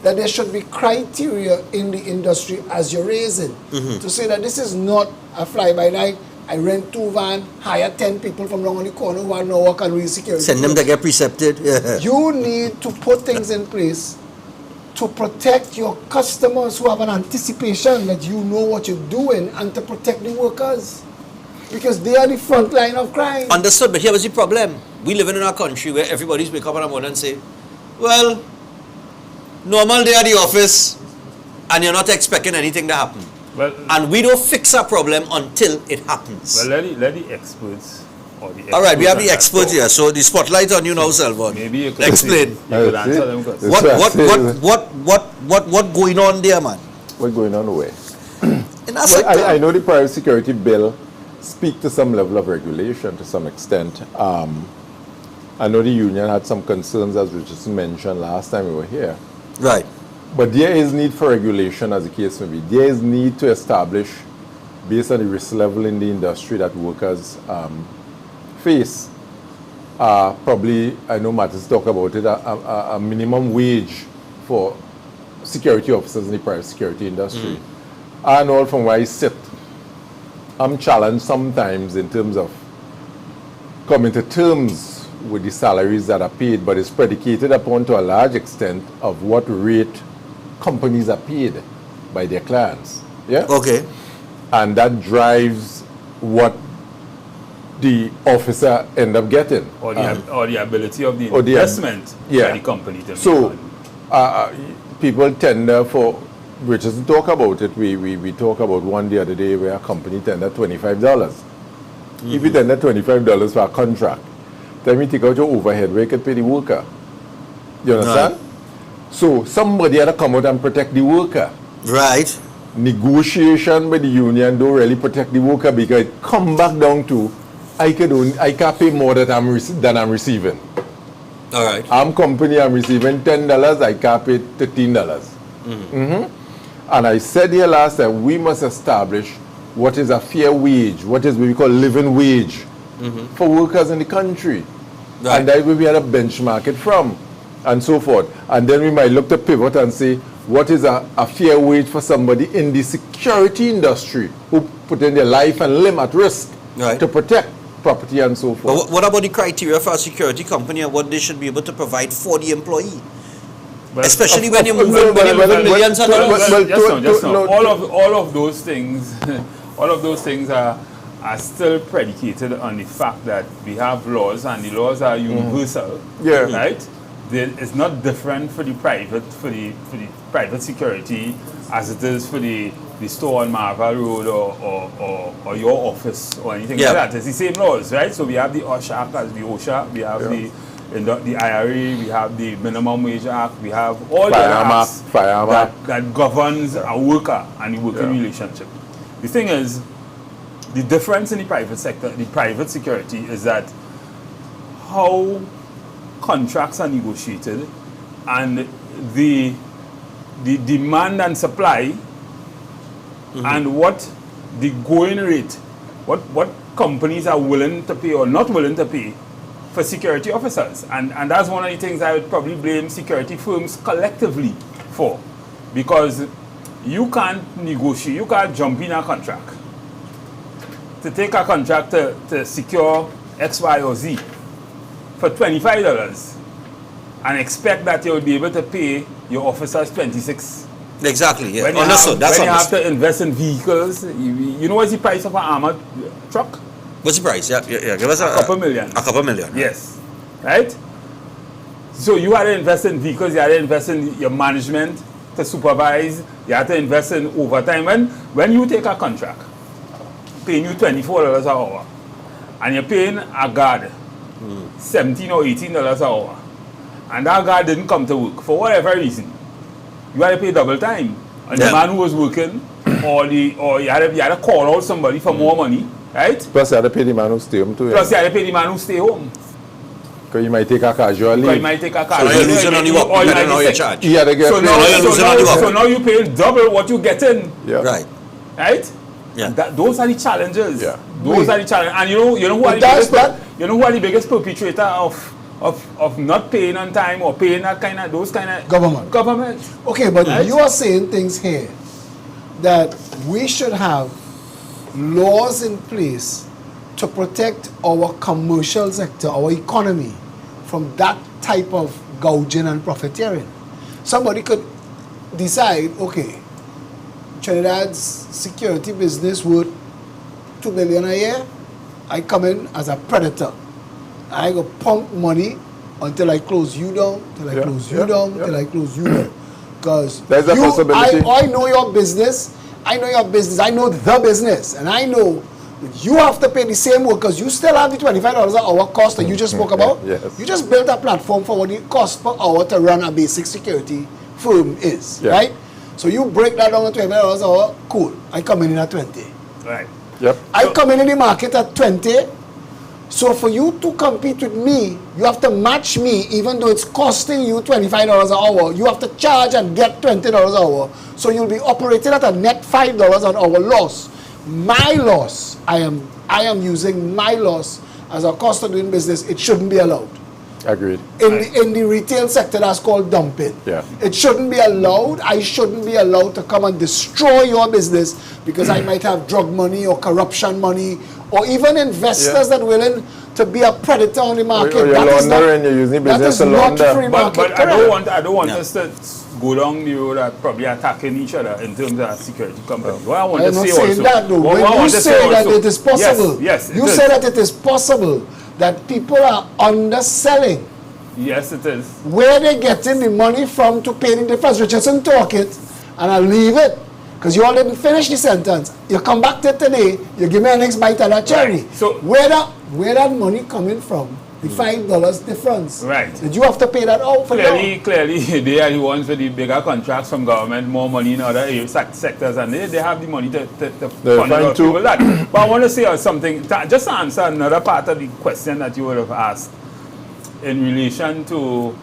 That there should be criteria in the industry as you're raising to say that this is not a fly-by-night. I rent 2 vans, hire 10 people from down on the corner who are now work and read security.
Send them to get precepted. Yeah.
You need to put things in place to protect your customers who have an anticipation that you know what you're doing, and to protect the workers. Because they are the front line of crime.
Understood, but here was the problem. We live in a country where everybody's wake up in the morning and say, well, normal day at the office, and you're not expecting anything to happen.
Well,
And we don't fix a problem until it happens.
well, let the experts. Or the
All right, we have the
on that
expert
talk.
here, so the spotlight on you now, Selvon.
Maybe you could
Explain.
You could answer them questions.
What going on there, man?
What's going on where?
In that
Well,
sector.
I know the private security bill speak to some level of regulation to some extent. I know the union had some concerns, as Richardson mentioned last time we were here.
Right.
But there is need for regulation, as the case may be. There is need to establish, based on the risk level in the industry that workers face, probably, I know Mattis talk about it, a minimum wage for security officers in the private security industry. And all from where I sit, I'm challenged sometimes in terms of coming to terms with the salaries that are paid, but it's predicated upon, to a large extent, of what rate companies are paid by their clients. Yeah?
Okay.
And that drives what the officer end up getting.
Or the ability of the
or the-
investment
yeah.
by the company to
So,
make money.
people tender for, which is talk about it, we talk about one the other day where a company tender $25. If you tender $25 for a contract, then we take out your overhead where you can pay the worker. You understand? So somebody had to come out and protect the worker.
Right.
Negotiation with the union don't really protect the worker because it come back down to I can't pay more than I'm receiving.
All right.
I'm company, I'm receiving $10, I can't pay $13. And I said here last time, we must establish what is a fair wage, what is what we call living wage for workers in the country.
Right.
And that way we had a benchmark it from, and so forth. And then we might look to pivot and say, what is a fair wage for somebody in the security industry who put in their life and limb at risk to protect property and so forth.
But what about the criteria for a security company and what they should be able to provide for the employee?
But
especially when you're moving millions and dollars.
All of those things, all of those things are still predicated on the fact that we have laws and the laws are universal. Right? It's not different for the private security as it is for the store on Marvel Road or your office or anything like that. It's the same laws, right? So we have the OSHA Act as the OSHA, we have the IRA, we have the Minimum Wage Act, we have all the acts that governs a worker and the working relationship. The thing is, the difference in the private sector, the private security, is that how contracts are negotiated and the demand and supply and what the going rate, what companies are willing to pay or not willing to pay for security officers. And that's one of the things I would probably blame security firms collectively for. Because you can't negotiate, you can't jump in a contract to take a contract to secure X, Y, or Z for $25 and expect that you'll be able to pay your officers $26.
Exactly, yeah.
When you have to invest in vehicles, you know what's the price of an armored truck?
What's the price? Yeah. Give us
a couple million.
A couple million.
Yes. Right? So you had to invest in vehicles, you had to invest in your management to supervise, you had to invest in overtime. When you take a contract, paying you $24 an hour, and you're paying a guard $17 or $18 an hour, and that guard didn't come to work for whatever reason, you had to pay double time. And the man who was working, or you had to call out somebody for more money, right?
Plus you had to pay the man who stay home too.
Plus you had to pay the man who stay home.
Because you might take a casual leave.
So
you're losing on the work, you don't know your charge.
So now you're paying double what you're getting.
Yeah.
Right.
Right?
Yeah.
Those are the challenges.
Yeah.
Those are the challenges. And you know who are the biggest perpetrator of not paying on time or paying those kind of government.
Okay, but you are saying things here that we should have laws in place to protect our commercial sector, our economy, from that type of gouging and profiteering. Somebody could decide, okay, Trinidad's security business worth $2 billion a year. I come in as a predator. I go pump money until I close you down, till I close you down, till I close you down. Because
there's a possibility.
I know your business. I know your business. I know the business, and I know that you have to pay the same work because you still have the $25 an hour cost that you just spoke about.
Yes.
You just built a platform for what the cost per hour to run a basic security firm is, right? So you break that down to $25 an hour. Cool. I come in at 20.
Right.
Yep.
I come in the market at 20. So for you to compete with me, you have to match me, even though it's costing you $25 an hour. You have to charge and get $20 an hour. So you'll be operating at a net $5 an hour loss. My loss, I am using my loss as a cost of doing business. It shouldn't be allowed.
Agreed.
In the retail sector, that's called dumping.
Yeah.
It shouldn't be allowed. I shouldn't be allowed to come and destroy your business because I might have drug money or corruption money or even investors that are willing to be a predator on the market.
Or you're laundering, you're using business to launder.
But I don't want us to go down the road at probably attacking each other in terms of a security company. What I want to say also.
That, though. When you say that it is possible,
yes,
you say that it is possible that people are underselling.
Yes, it is.
Where they getting the money from to pay the difference? Richardson talk it, and I leave it. Because you already finished the sentence. You come back to it today, you give me a next bite of that cherry.
Right. So
where that money coming from? The $5 difference.
Right.
Did you have to pay that out for
clearly, they are the ones with the bigger contracts from government, more money in other sectors, and they have the money to fund out people that. But I want to say something, just to answer another part of the question that you would have asked in relation to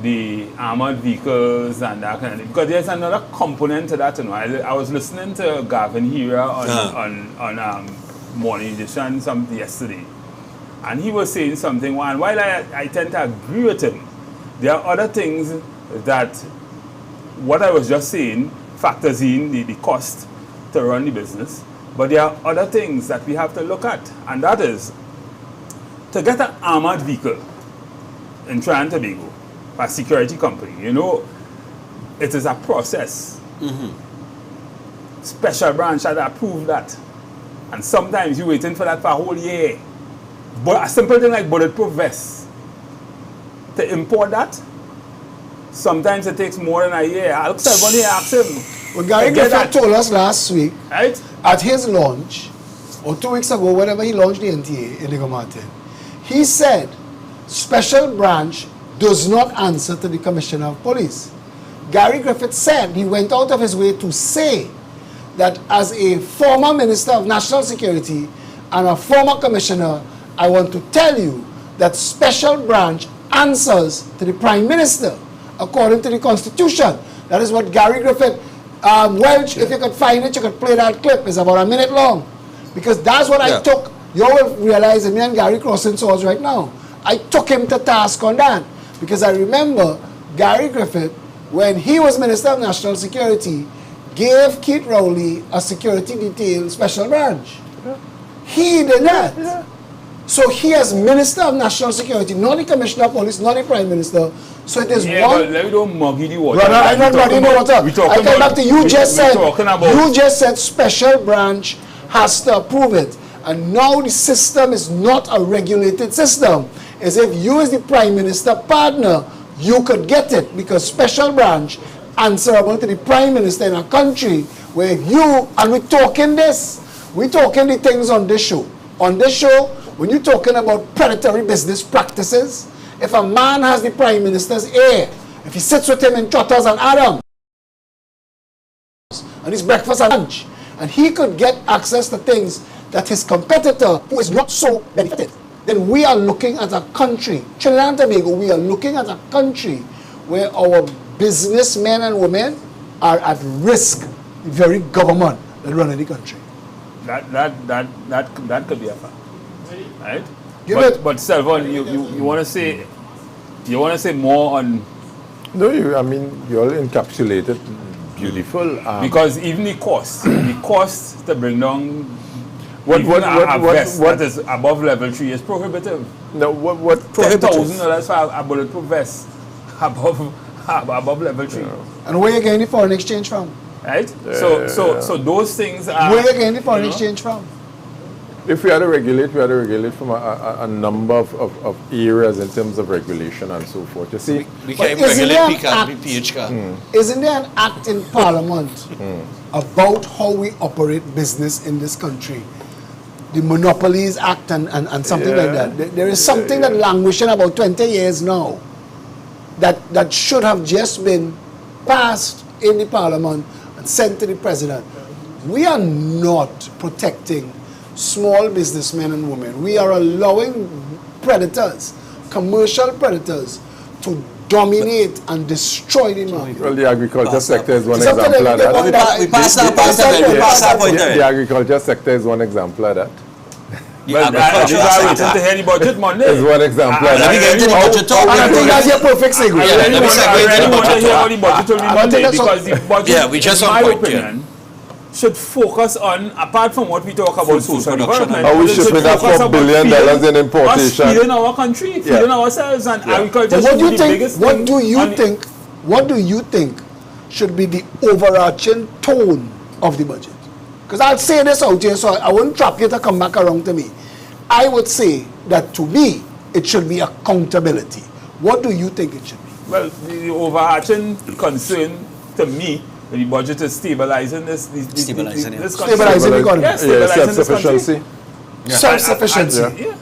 the armored vehicles and that kind of thing. Because there's another component to that. You know, I was listening to Gavin Hira on Morning Edition yesterday. And he was saying something, and while I tend to agree with him, there are other things that what I was just saying factors in the cost to run the business. But there are other things that we have to look at, and that is to get an armored vehicle in Trinidad and Tobago, a security company, you know, it is a process. Special branch had approved that. And sometimes you're waiting for that for a whole year. But a simple thing like bulletproof vests, to import that, sometimes it takes more than a year. I'll someone here ask him.
Well, Gary Griffith told us last week,
right,
at his launch, or 2 weeks ago, whenever he launched the NTA in Lego Martin, he said, special branch does not answer to the Commissioner of Police. Gary Griffith said, he went out of his way to say that as a former Minister of National Security and a former Commissioner, I want to tell you that special branch answers to the Prime Minister according to the Constitution. That is what Gary Griffith, Welch, if you could find it, you could play that clip. It's about a minute long. Because that's what I took. You will realize that me and Gary crossing swords right now. I took him to task on that. Because I remember Gary Griffith, when he was Minister of National Security, gave Keith Rowley a security detail special branch. He did that. So he as Minister of National Security, not the Commissioner of Police, not the Prime Minister. So it is one.
But let me don't muggy the water.
Brother, I'm not mugging the water. I come back to you. You just said special branch has to approve it, and now the system is not a regulated system. As if you as the Prime Minister partner, you could get it because special branch answerable to the Prime Minister in a country where you, and we're talking the things on this show. On this show, when you're talking about predatory business practices, if a man has the Prime Minister's ear, if he sits with him in Trotters and Adams, and his breakfast and lunch, and he could get access to things that his competitor, who is not so benefited, then we are looking at a country, Trinidad and Tobago, we are looking at a country where our businessmen and women are at risk, the very government that runs the country.
That could be a fact, right? But Stephan, you want to say more on?
No, you all encapsulated beautiful.
Because even the cost to bring down what that is above level 3 is prohibitive.
No, what
$10,000 for a bulletproof vest above level 3.
Yeah.
And where you getting the foreign exchange from?
Right? So those things are.
Where you getting the foreign exchange from?
If we had to regulate, from a number of areas in terms of regulation and so forth. You see,
we can regulate PHK.
Isn't there an act in Parliament about how we operate business in this country? The Monopolies Act and something like that. There is something that languishing about 20 years now that should have just been passed in the Parliament and sent to the President. We are not protecting small businessmen and women. We are allowing predators, commercial predators, to dominate and destroy the market.
Well, the agriculture sector is one example of that.
We pass that point.
The agriculture sector is one example of that.
Well, that's why we tend to hear the budget Monday.
Is one example of that.
Let me get into the budget talk.
And I think that's your perfect segue.
I really want to hear what the budget will be Monday, because the budget, in my opinion, should focus on, apart from what we talk about social development,
we should put that $4 billion in importation.
Us feeding our country, feeding ourselves, and agriculture should be the biggest thing.
What do you think should be the overarching tone of the budget? Because I'll say this out here, so I won't trap you to come back around to me. I would say that to me, it should be accountability. What do you think it should be?
Well, the overarching concern to me the budget is stabilizing this
Stabilizing, yeah.
this country.
Stabilizing the economy.
Yeah, stabilizing this country.
self-sufficiency.
Self-sufficiency.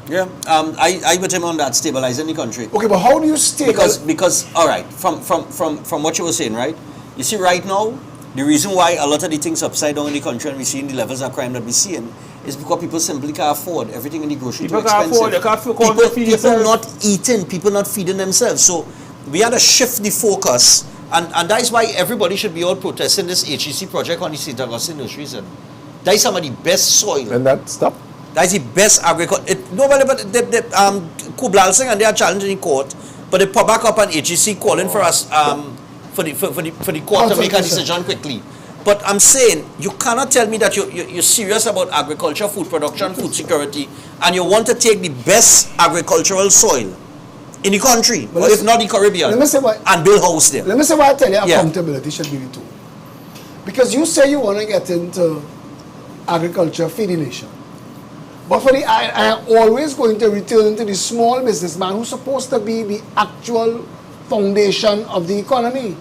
Yeah.
I with him on that, stabilizing the country.
Okay, but how do you stabilize?
Because all right, from what you were saying, right? You see, right now, the reason why a lot of the things upside down in the country and we're seeing the levels of crime that we're seeing is because people simply can't afford everything in the grocery too
People can't
expensive.
afford, they can't afford to feed
People
themselves.
not eating, people not feeding themselves. So we had to shift the focus, and that is why everybody should be out protesting this HEC project on the St. Augustine nurseries. And that is some of the best soil.
And that stop.
That is the best agriculture. Nobody but Kublal Singh and they are challenging in court, but they pop back up on HEC calling for us for the court to make a decision quickly. But I'm saying you cannot tell me that you're serious about agriculture, food production, food security, and you want to take the best agricultural soil in the country, or if not the Caribbean,
let me say why,
and build house there.
Let me say why I tell you
Yeah.
accountability should be the tool. Because you say you want to get into agriculture, feed the nation. But for the, I am always going to return to the small businessman who's supposed to be the actual foundation of the economy.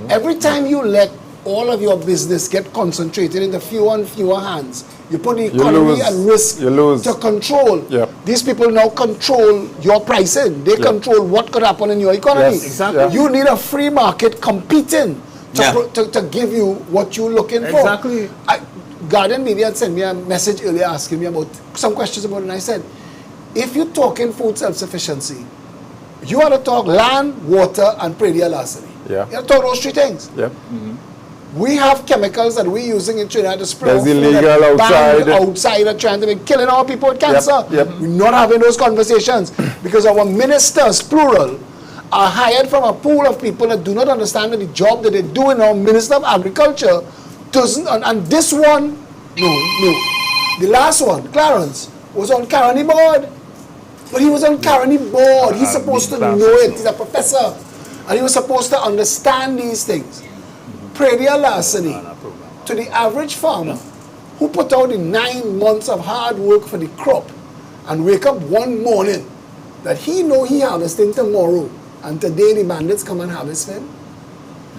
Every time you let all of your business get concentrated into fewer and fewer hands, you put the economy
lose.
at risk
You lose.
to control.
Yep.
These people now control your pricing. They control what could happen in your economy.
Yes,
exactly.
yeah.
You need a free market competing to,
Yeah.
to give you what you're looking for.
Exactly.
Guardian Media had sent me a message earlier asking me about some questions about it, and I said, if you're talking food self-sufficiency, you ought to talk land, water, and predial larceny.
Yeah.
You ought to talk those three things.
Yep.
We have chemicals that we're using in Trinidad to spray
There's
our food
illegal
that
outside.
banned outside are trying to be killing our people with cancer.
yep.
We're not having those conversations because our ministers, plural, are hired from a pool of people that do not understand that the job that they do in our Minister of Agriculture doesn't, and this one, no. The last one, Clarence, was on Caroni board. But he was on Caroni board. He's supposed to know it. He's a professor. And he was supposed to understand these things. Predial larceny to the average farmer who put out the 9 months of hard work for the crop and wake up one morning that he know he harvesting tomorrow and today the bandits come and harvest him.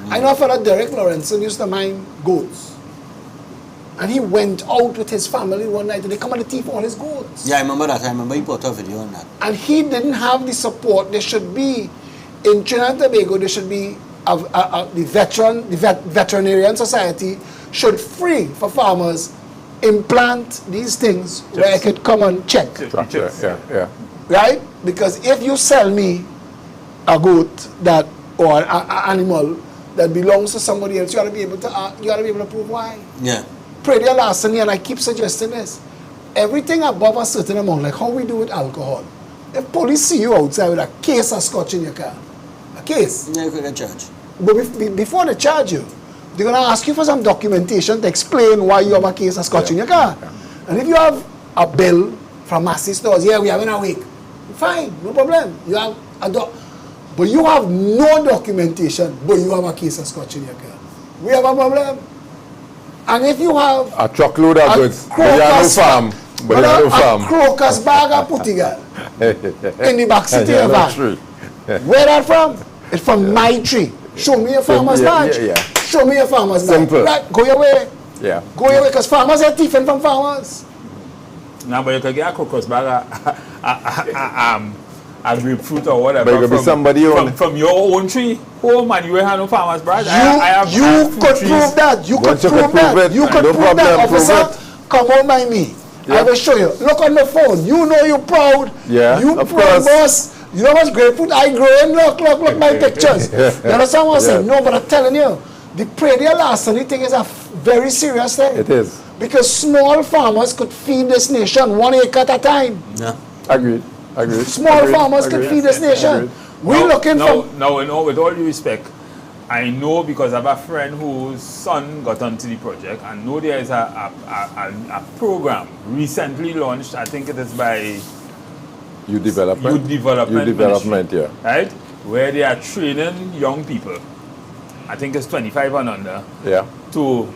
I know a fellow Derek Lawrenson used to mine goats. And he went out with his family one night and they come and thief all his goats.
Yeah, I remember that. I remember you put a video on that.
And he didn't have the support. There should be, in Trinidad and Tobago, there should be the veterinarian society should free for farmers implant these things where I could come and check.
Yeah.
Right? Because if you sell me a goat that or an animal that belongs to somebody else, you gotta be able to prove why.
Yeah.
Predial larceny, and I keep suggesting this. Everything above a certain amount, like how we do with alcohol. If police see you outside with a case of scotch in your car, a case,
Yeah, you could get charged.
but before they charge you, they're gonna ask you for some documentation to explain why you have a case of scotch in your car. And if you have a bill from Massey Stores, yeah, we have in a week, fine, no problem. You have but you have no documentation, but you have a case of scotch in your car. We have a problem. And if you have
A truckload of goods. But you have no
crocus
farm. But you have no
a
farm.
crocus bag of puttigal in the back seat of your van.
True.
Where that from? It's from my tree. Show me a farmer's badge.
Yeah.
Show me a farmer's badge.
Simple.
Right, go your way.
Yeah.
Go your way, because farmers are thieving from farmers.
Now, but you can get a crocus bag a grapefruit or whatever.
But it could be somebody
from your own tree. Oh man, you have no farmer's bride.
You could prove that. You could
Once you
prove
could prove
that.
it,
You could
no
prove
problem,
that.
prove
Officer, come on by me. I
Yeah.
Yeah.
will show you. Look on the phone. You know you're proud.
Yeah,
You
of
proud,
course.
boss. You know what's grapefruit I growing? Look my pictures. You understand what I'm saying? No, but I'm telling you, the predial larceny thing is a very serious thing.
It is.
Because small farmers could feed this nation 1 acre at a time.
Yeah.
Agreed.
Small farmers could feed this nation.
Agreed.
We're looking for...
No, with all due respect, I know because I have a friend whose son got onto the project, and know there is a program recently launched. I think it is by
Youth development.
Youth Development
Ministry, yeah.
right? Where they are training young people, I think it's 25 and under,
Yeah.
to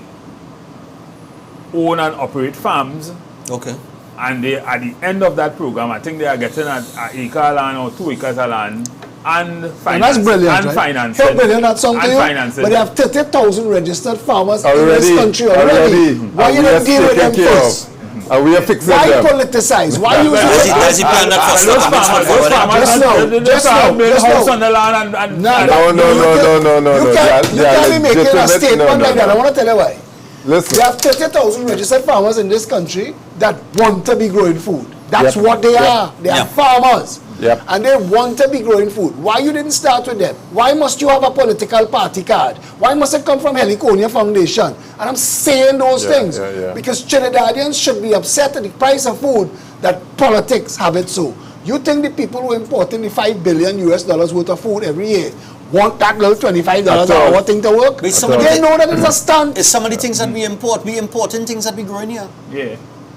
own and operate farms.
Okay.
And they, at the end of that program, I think they are getting an acre of land or 2 acres of land and
And
finance,
that's brilliant,
and
right?
financing.
How brilliant that sound to
And
you?
financing.
But they have 30,000 registered farmers in
Already,
this country already. Why
and
you
we
don't
are
deal with them
taken care
first?
of. And we are fixing
Why
them.
politicize? Why use
Does he plan that for
Those
stuff?
farmers, those farmers,
Just now,
they
just now,
build
just
house
now.
on the land and
No.
You
They are
can't be making a
legitimate.
statement like that. I want to tell you why.
Listen.
There are 30,000 registered farmers in this country that want to be growing food. That's
Yep.
what they
Yep.
are. They are
Yep.
farmers.
Yep.
And they want to be growing food. Why you didn't start with them? Why must you have a political party card? Why must it come from Heliconia Foundation? And I'm saying those things because Trinidadians should be upset at the price of food that politics have it so. You think the people who are importing the $5 billion worth of food every year want that little $25 an hour thing to work?
But some of
They
the-
know that it's a stunt.
It's some of the things that we importing things that we grow in here.
yeah.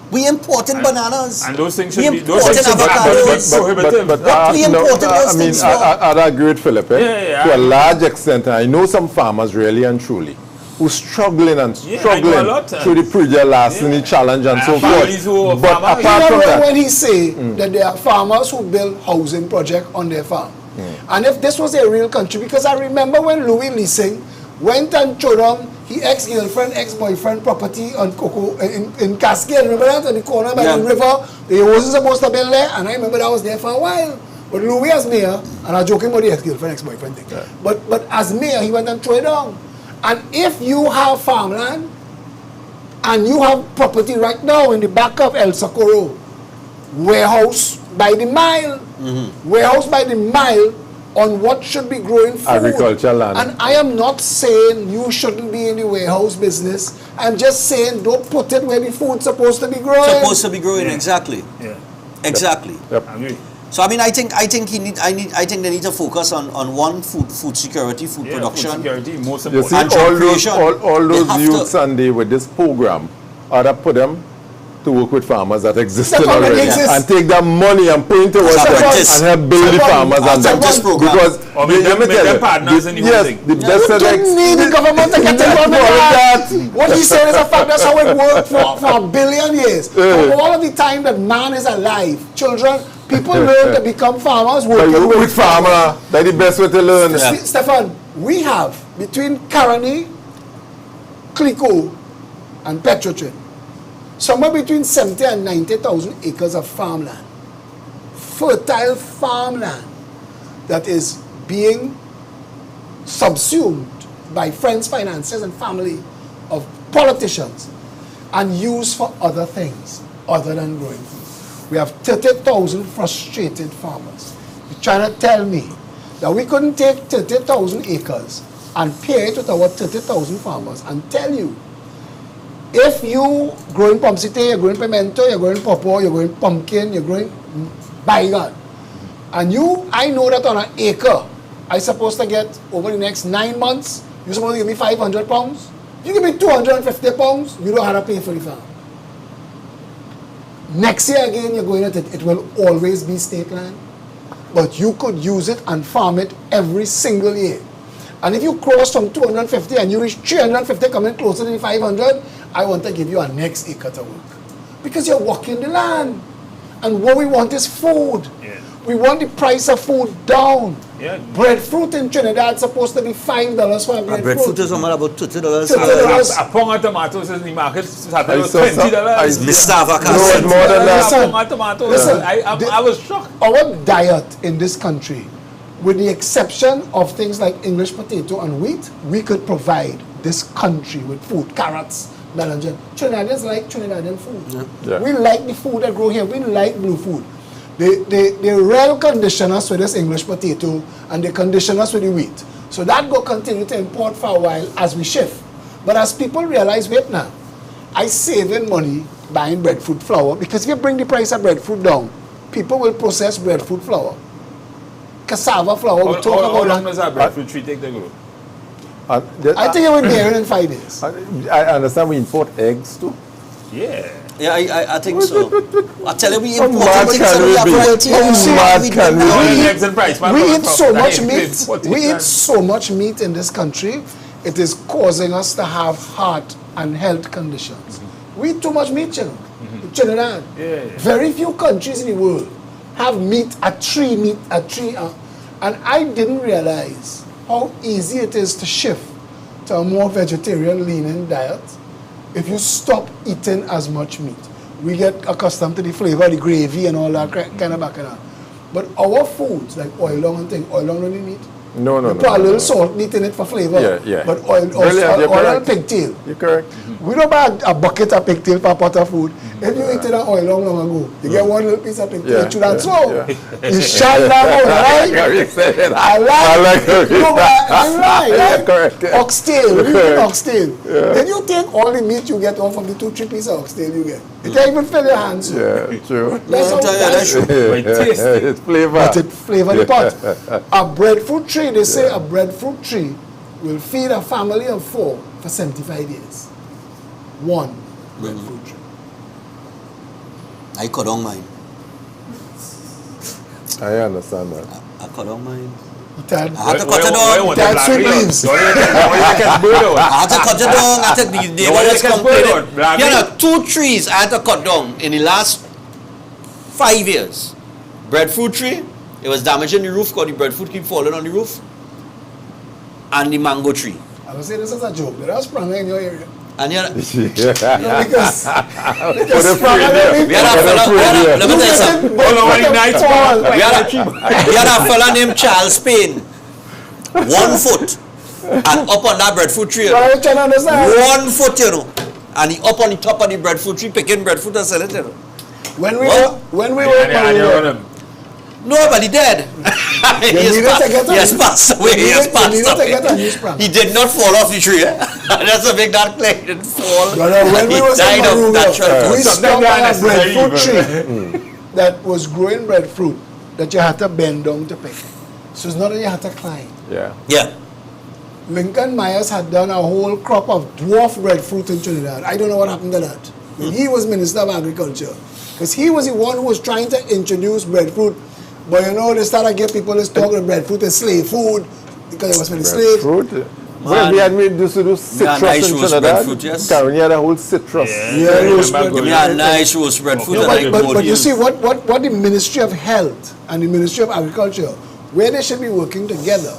We importing bananas.
And those things
We
should be
importing
avocados.
avocados.
Prohibitive.
we importing those
I mean,
things for?
I agree with Philip.
Yeah.
To a large extent, I know some farmers really and truly who struggling and
Yeah, I know a
struggling
lot.
through the Prudia Larceny challenge and
I
so
have families who are
forth. But
farmers.
apart
You
from
know
that,
when he say that there are farmers who build housing project on their farm. And if this was a real country, because I remember when Louis Leasing went and showed them his ex-girlfriend, ex-boyfriend property on Coco in Cascade. Remember that on the corner by the river? They wasn't supposed to build there, and I remember that was there for a while. But Louis as mayor, and I'm joking about the ex-girlfriend, ex-boyfriend thing. But as mayor, he went and threw it down. And if you have farmland and you have property right now in the back of El Socorro, warehouse by the mile, warehouse by the mile on what should be growing food.
Agricultural land.
And I am not saying you shouldn't be in the warehouse business. I'm just saying don't put it where the food's supposed to be growing.
Supposed to be growing, exactly.
Yeah.
Exactly.
Yep.
I agree.
So I mean, I think they need to focus on one food security, food
Yeah,
production.
food security, most
you see,
important.
And job creation.
all
They
those
have
youth
to-
Sunday with this program, other put them to work with farmers that existed
That already
already
exists.
and take that money and put into what
apprentice.
and help build the farmers and them.
Apprentice program.
Because
Or make them-
let me
make
tell
them
you,
partners in the whole
yes,
thing.
the best
You don't need the government to get involved in that. What he said is a fact. That's how it worked for a billion years. For all of the time that man is alive, children, people learn to become farmers
But
working
you with farmer, that's the best way to learn.
Yeah.
Stephan, we have between Caroni, Clico, and Petrotrin, somewhere between 70 and 90,000 acres of farmland, fertile farmland that is being subsumed by friends, financiers, and family of politicians and used for other things other than growing food. We have 30,000 frustrated farmers. You're trying to tell me that we couldn't take 30,000 acres and pair it with our 30,000 farmers and tell you if you growing pomsite, you're growing pimento, you're growing pawpaw, you're growing pumpkin, you're growing bygone, and I know that on an acre, I'm supposed to get over the next 9 months, you're supposed to give me 500 pounds. You give me 250 pounds, you don't have to pay for the farm. Next year again, you're going at it, it will always be state land, but you could use it and farm it every single year. And if you cross from 250 and you reach 350 coming closer to the 500, I want to give you a next acre to work. Because you're working the land. And what we want is food.
Yeah.
We want the price of food down.
Yeah.
Breadfruit in Trinidad is supposed to be $5 for a breadfruit.
Breadfruit is somewhere about $30.
$30.
A pound of tomatoes in the market started
I
with
saw some-
$20.
Mr.
No,
Avocado.
more than that.
Listen,
A pound of tomatoes.
listen,
I was shocked.
Our diet in this country, with the exception of things like English potato and wheat, we could provide this country with food, carrots, melons. Trinidadians like Trinidadian food.
Yeah.
We like the food that grow here. We like blue food. They rel condition us with this English potato and they condition us with the wheat. So that go continue to import for a while as we shift. But as people realize, wait now, I saving money buying breadfruit flour because if you bring the price of breadfruit down, people will process breadfruit flour. Cassava flour, we'll talk
How long
about
does
that.
that breadfruit tree take to grow?
I think it will be there in 5 days.
I understand we import eggs too.
Yeah.
Yeah, I think so. I tell you, we
How
import
mad
things
can
and
we
we have
be?
variety.
How mad
We
can we
don't
be?
know.
Eggs and price, man.
We eat so much
Hey,
meat.
40
We eat
grand.
so much meat in this country. It is causing us to have heart and health conditions. We eat too much meat, you know. In Trinidad.
Yeah.
Very few countries in the world have meat, a tree meat, And I didn't realize how easy it is to shift to a more vegetarian leaning diet if you stop eating as much meat. We get accustomed to the flavor, the gravy and all that kind of back and that. But our foods, like oil long and thing, oil long don't need meat.
No.
You put a little salt meat in it for flavor.
Yeah.
But oil
Brilliant, you're
and
correct.
pigtail.
You're correct.
We don't buy a bucket of pigtail per pot of food. If you eat it an oil long ago, you get one little piece of pigtail,
Yeah,
chew that slow.
yeah.
You shine that out, right? I like
it.
No, but I'm right,
Yeah,
right?
correct, yeah.
Oxtail, we eat
Correct.
oxtail. Then you take all the meat you get off from the 2-3 pieces of oxtail you get. It can't even fill your hands.
Yeah, true.
That's how that's
But taste.
It's flavor.
but it flavor the pot. A breadfruit tree, they say a breadfruit tree will feed a family of 4 for 75 years. One breadfruit tree.
I cut down mine.
I understand that.
I cut down mine.
That,
I had to cut it down.
That's sweet leaves.
I had to cut it down. I had to, the neighbors complaining. Yeah, 2 trees I had to cut down in the last 5 years. Breadfruit tree, it was damaging the roof because the breadfruit keep falling on the roof. And the mango tree.
I was saying this is a joke, but that's sprung in your area.
And yeah,
No, because
Put a free there.
we had a fella, let me tell you something. We had a fella named Charles Payne. 1 foot. And up on that breadfruit tree.
I'm trying to understand.
1 foot, you know. And he up on the top of the breadfruit tree, picking breadfruit and selling it, you know.
When we
What?
were Maruga,
No, but he dead. he has passed away. He has passed away. He did not fall off the tree. That's a big dark clay. He didn't fall.
Brother, when
he
we was in
died of natural
Maruga, we
causes.
stopped by a breadfruit tree that was growing breadfruit that you had to bend down to pick. So it's not that you had to climb.
Yeah.
Yeah.
Lincoln Myers had done a whole crop of dwarf breadfruit in Trinidad. I don't know what happened to that. When he was Minister of Agriculture. Because he was the one who was trying to introduce breadfruit. But you know, they started getting people this talk that breadfruit is slave food because it was for the slaves.
Fruit. Well, we had made this citrus
nice
in
roast
Trinidad.
breadfruit, yes.
Karen, you had a whole citrus.
Yeah, roast breadfruit.
Give me a nice roast breadfruit
No,
that I
but
could
you
use.
see, what the Ministry of Health and the Ministry of Agriculture, where they should be working together,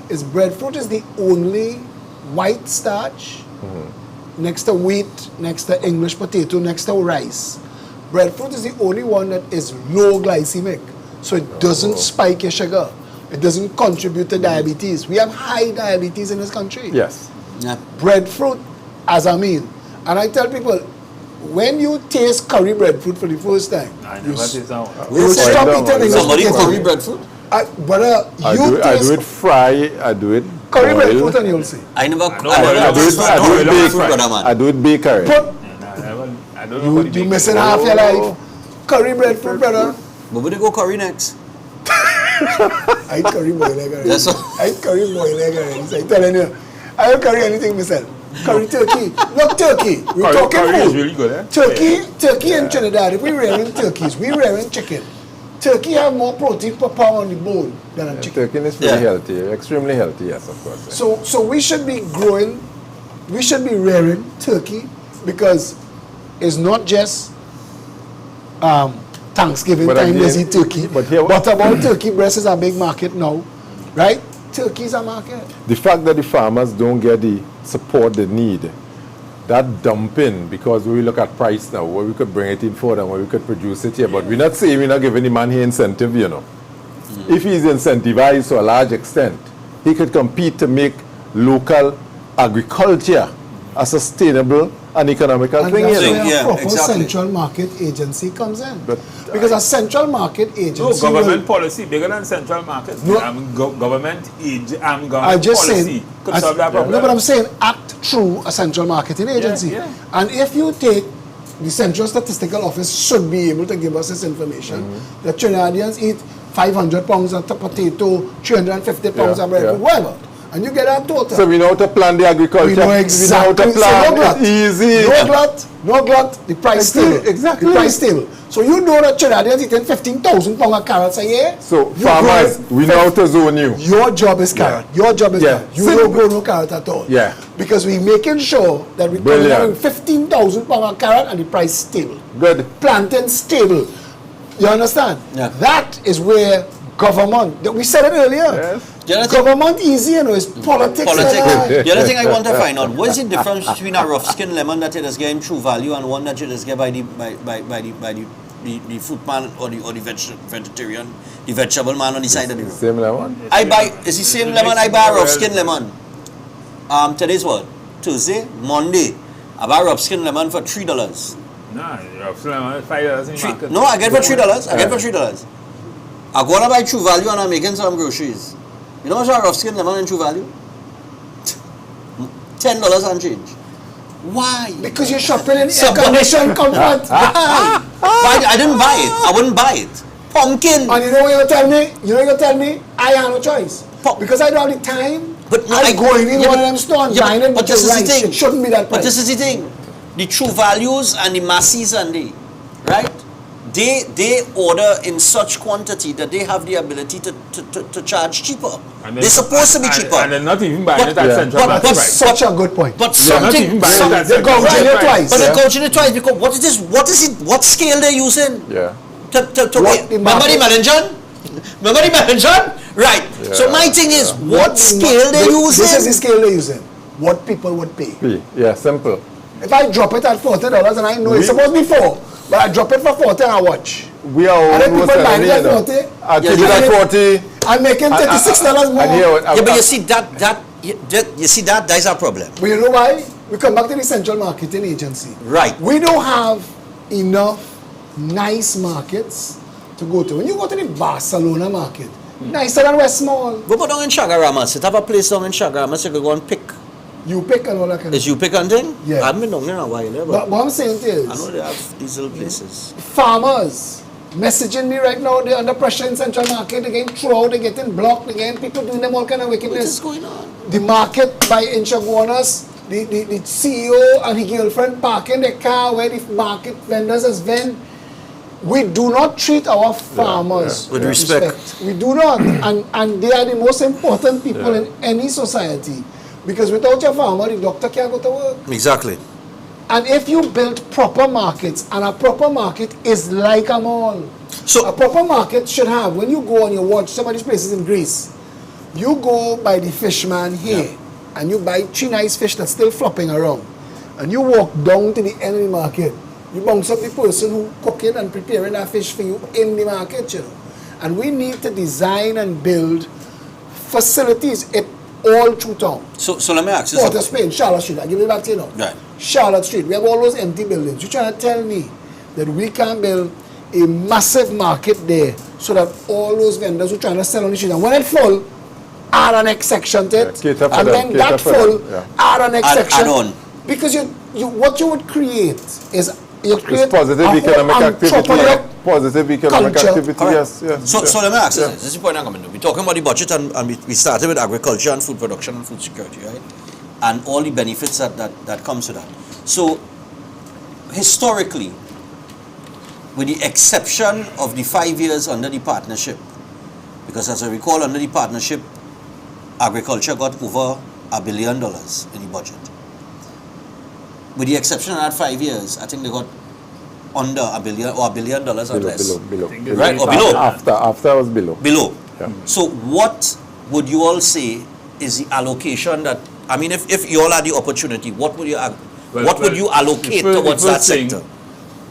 is breadfruit is the only white starch next to wheat, next to English potato, next to rice. Breadfruit is the only one that is low glycemic, so it doesn't spike your sugar. It doesn't contribute to diabetes. We have high diabetes in this country.
Yes.
Yeah.
Breadfruit as a meal. And I tell people, when you taste curry breadfruit for the first time,
I
you
never taste that one.
you stop
no,
eating English
Somebody
potato.
curry breadfruit?
Brother,
I
you
do it
taste
fry, I do it
curry
boil.
breadfruit and you'll see.
I never
I do it
breadfruit, brother,
bake.
man.
I do it bakery.
But
I don't know what
you missing half your life. Curry breadfruit, brother.
But where they go curry next?
I eat curry boiled egg already.
That's all.
I eat curry boiled egg already. So I'm telling you, I don't curry anything myself. Curry turkey. Not turkey. We're talking
curry
food.
is really good, eh?
Turkey in Trinidad, if we're rearing turkeys, we're rearing chicken. Turkey have more protein per pound on the bone than a chicken.
Turkey is very
Yeah.
healthy, extremely healthy, yes, of course.
So we should be growing, we should be rearing turkey because it's not just Thanksgiving
But
time
again-
there's eat turkey.
but here-
But about turkey breast is a big market now, right? Turkey is a market.
The fact that the farmers don't get the support they need, that dumping, because we look at price now, where we could bring it in further, where we could produce it here, but we're not saying we're not giving the man here incentive, you know. If he's incentivized to a large extent, he could compete to make local agriculture a sustainable and economical
And
thing,
that's
you
where
know.
Yeah,
a proper
exactly.
central market agency comes in.
But
because a central market agency
No, government
will,
policy bigger than central markets.
No.
Government
I just
policy
saying,
could solve that problem.
no, but I'm saying act through a central marketing agency.
yeah.
And if you take the Central Statistical Office should be able to give us this information that Trinidadians eat 500 pounds of potato, 350 pounds
Yeah,
of bread,
yeah.
whatever, and you get that total.
So we know how to plan the agriculture.
We know exactly.
We know how to plan.
So
It's easy.
no glut, the price
Exactly,
stable.
exactly.
The price stable. So you know that Trinidadians eating 15,000 pounds of carrots a year.
So
You
farmers,
grow-
we know how to zone you.
Your job is carrot. Your job is
Yeah.
carrot. You
Simple.
don't grow no carrot at all.
Yeah.
Because we're making sure that we're coming
Brilliant.
out with 15,000 pounds of carrot and the price stable.
Good.
Plantain stable. You understand?
Yeah.
That is where Government. We said it earlier.
Yes.
The other thing-
Government easy, it's politics.
Politics. The other thing I want to find out, what is the difference between a rough skin lemon that you just get in True Value and one that you just get by the fruit man or the vegetarian, the vegetable man on the side of the road?
Same lemon.
It's the same lemon, I buy a rough skin lemon. Today's what? Tuesday? Monday. I buy a rough skin lemon for $3.
Nah, rough skin lemon $5 in the market.
No, I get for $3. I get for $3. I go to buy True Value and I'm making some groceries. You know what's a rough skin lemon in True Value? $10 and change. Why?
Because you're shopping in air conditioned comfort.
I didn't buy it. I wouldn't buy it. Pumpkin.
And you know what you're telling me? I have no choice. Because I don't have the time.
But no,
I go in
yeah,
one of them stores and buying it,
but this is the
right.
thing.
It shouldn't be that price.
But this is the thing. The True Values and the Massey's and right? They order in such quantity that they have the ability to charge cheaper. They're supposed to be cheaper.
And they're not even buying
But-
it at Central
but-
Market
but-
price.
Such a good point.
But
They're not even buying it at
They're
Central
gouging
Market
it
price.
twice.
But they're coaching it twice because what is it? What scale they're using?
Yeah.
What the
Remember the
market-
Melanjon? Remember the Melanjon? Right. So my thing is, what scale they're using?
This is the scale they're using. What people would pay.
Yeah, simple.
If I drop it at $40 and I know it's supposed to be $4, but I drop it for $40 and I watch.
We are
And then
all
people buying it at 40.
I keep it
Yeah,
at 40.
I'm making $36 more.
And here,
Yeah, but you see that is our problem.
But you know why? We come back to the central marketing agency.
Right.
We don't have enough nice markets to go to. When you go to the Barcelona market, nicer than West Mall.
Go put down in Chagarama. Sit have a place down in Chagarama so you can go and pick.
You pick and all that kind of
Is you pick and thing?
Yeah.
I haven't been down there in a while, but
But what I'm saying
I know
is,
they have these little places.
farmers messaging me right now, they're under pressure in central market, they're getting thrown out, they're getting blocked, they're getting people doing them all kind of
What is
wickedness.
going on?
The market by Inchaguanas, the CEO and his girlfriend parking their car where the market vendors has vend. We do not treat our farmers
With respect.
We do not. And they are the most important people in any society. Because without your farmer, the doctor can't go to work.
Exactly.
And if you build proper markets, and a proper market is like a mall.
So-
a proper market should have, when you go and you watch some of these places in Greece, you go by the fishman here, and you buy 3 nice fish that's still flopping around. And you walk down to the end of the market. You bounce up the person who cooking and preparing that fish for you in the market, you know. And we need to design and build facilities all through town.
So let me ask you
Port of
something.
Spain, Charlotte Street, I give it back to you now.
Right.
Charlotte Street, we have all those empty buildings. You're trying to tell me that we can build a massive market there so that all those vendors who are trying to sell on the street, and when it's full, add an next section to it.
Yeah, cater for
and
them,
then
cater
that
for
full,
them, yeah.
add an next
Add-
section.
add on.
Because what you would create is you create
It's positive
a whole
economic activity.
entrepreneur
Positive economic
culture.
activity,
All right.
yes. yes
So
yes,
let me ask you
yeah.
this. This is the point I'm coming to. We're talking about the budget and we started with agriculture and food production and food security, right? And all the benefits that comes to that. So historically, with the exception of the 5 years under the partnership, because as I recall, under the partnership, agriculture got over $1 billion in the budget. With the exception of that 5 years, I think they got under $1 billion or $1 billion or less.
Below.
Right, or below.
After I was below.
Below.
Yeah.
So what would you all say is the allocation that, I mean, if you all had the opportunity, what would you allocate
the
towards that
first thing,
sector?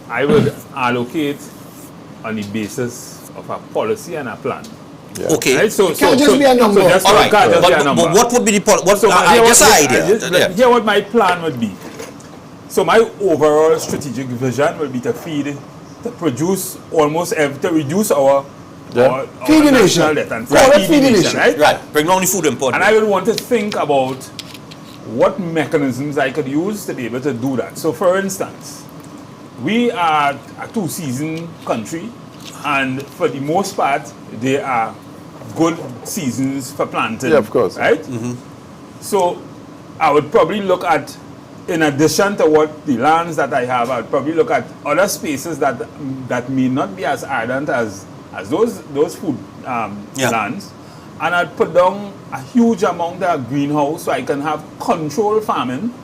I would allocate on the basis of a policy and a plan.
Yeah.
Okay.
Right? So,
It can't just be a number.
So just
All right.
can't just be a number.
But what would be the just an idea.
Here what my plan would be. So my overall strategic vision will be to produce almost to reduce our
Feed the nation.
national debt and
Call it
feed the
feed the
nation,
nation.
right?
Right. Bring down the food import.
And I would want to think about what mechanisms I could use to be able to do that. So for instance, we are a 2-season country, and for the most part, they are good seasons for planting.
Yeah, of course.
Right? So I would probably look at, in addition to what the lands that I have, I would probably look at other spaces that may not be as ardent as those food lands. And I'd put down a huge amount of greenhouse so I can have controlled farming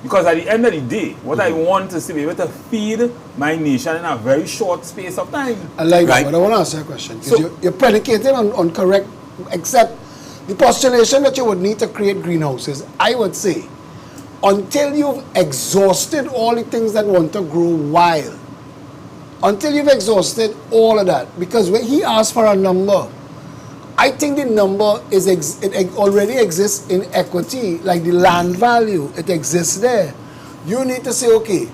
Because at the end of the day, what I want is to be able to feed my nation in a very short space of time.
I like
Right.
that, but I want to ask you a question. Because
So-
you're predicating on correct, except the postulation that you would need to create greenhouses. I would say, until you've exhausted all the things that want to grow wild, until you've exhausted all of that, because when he asked for a number, I think the number is it already exists in equity, like the land value, it exists there. You need to say, okay,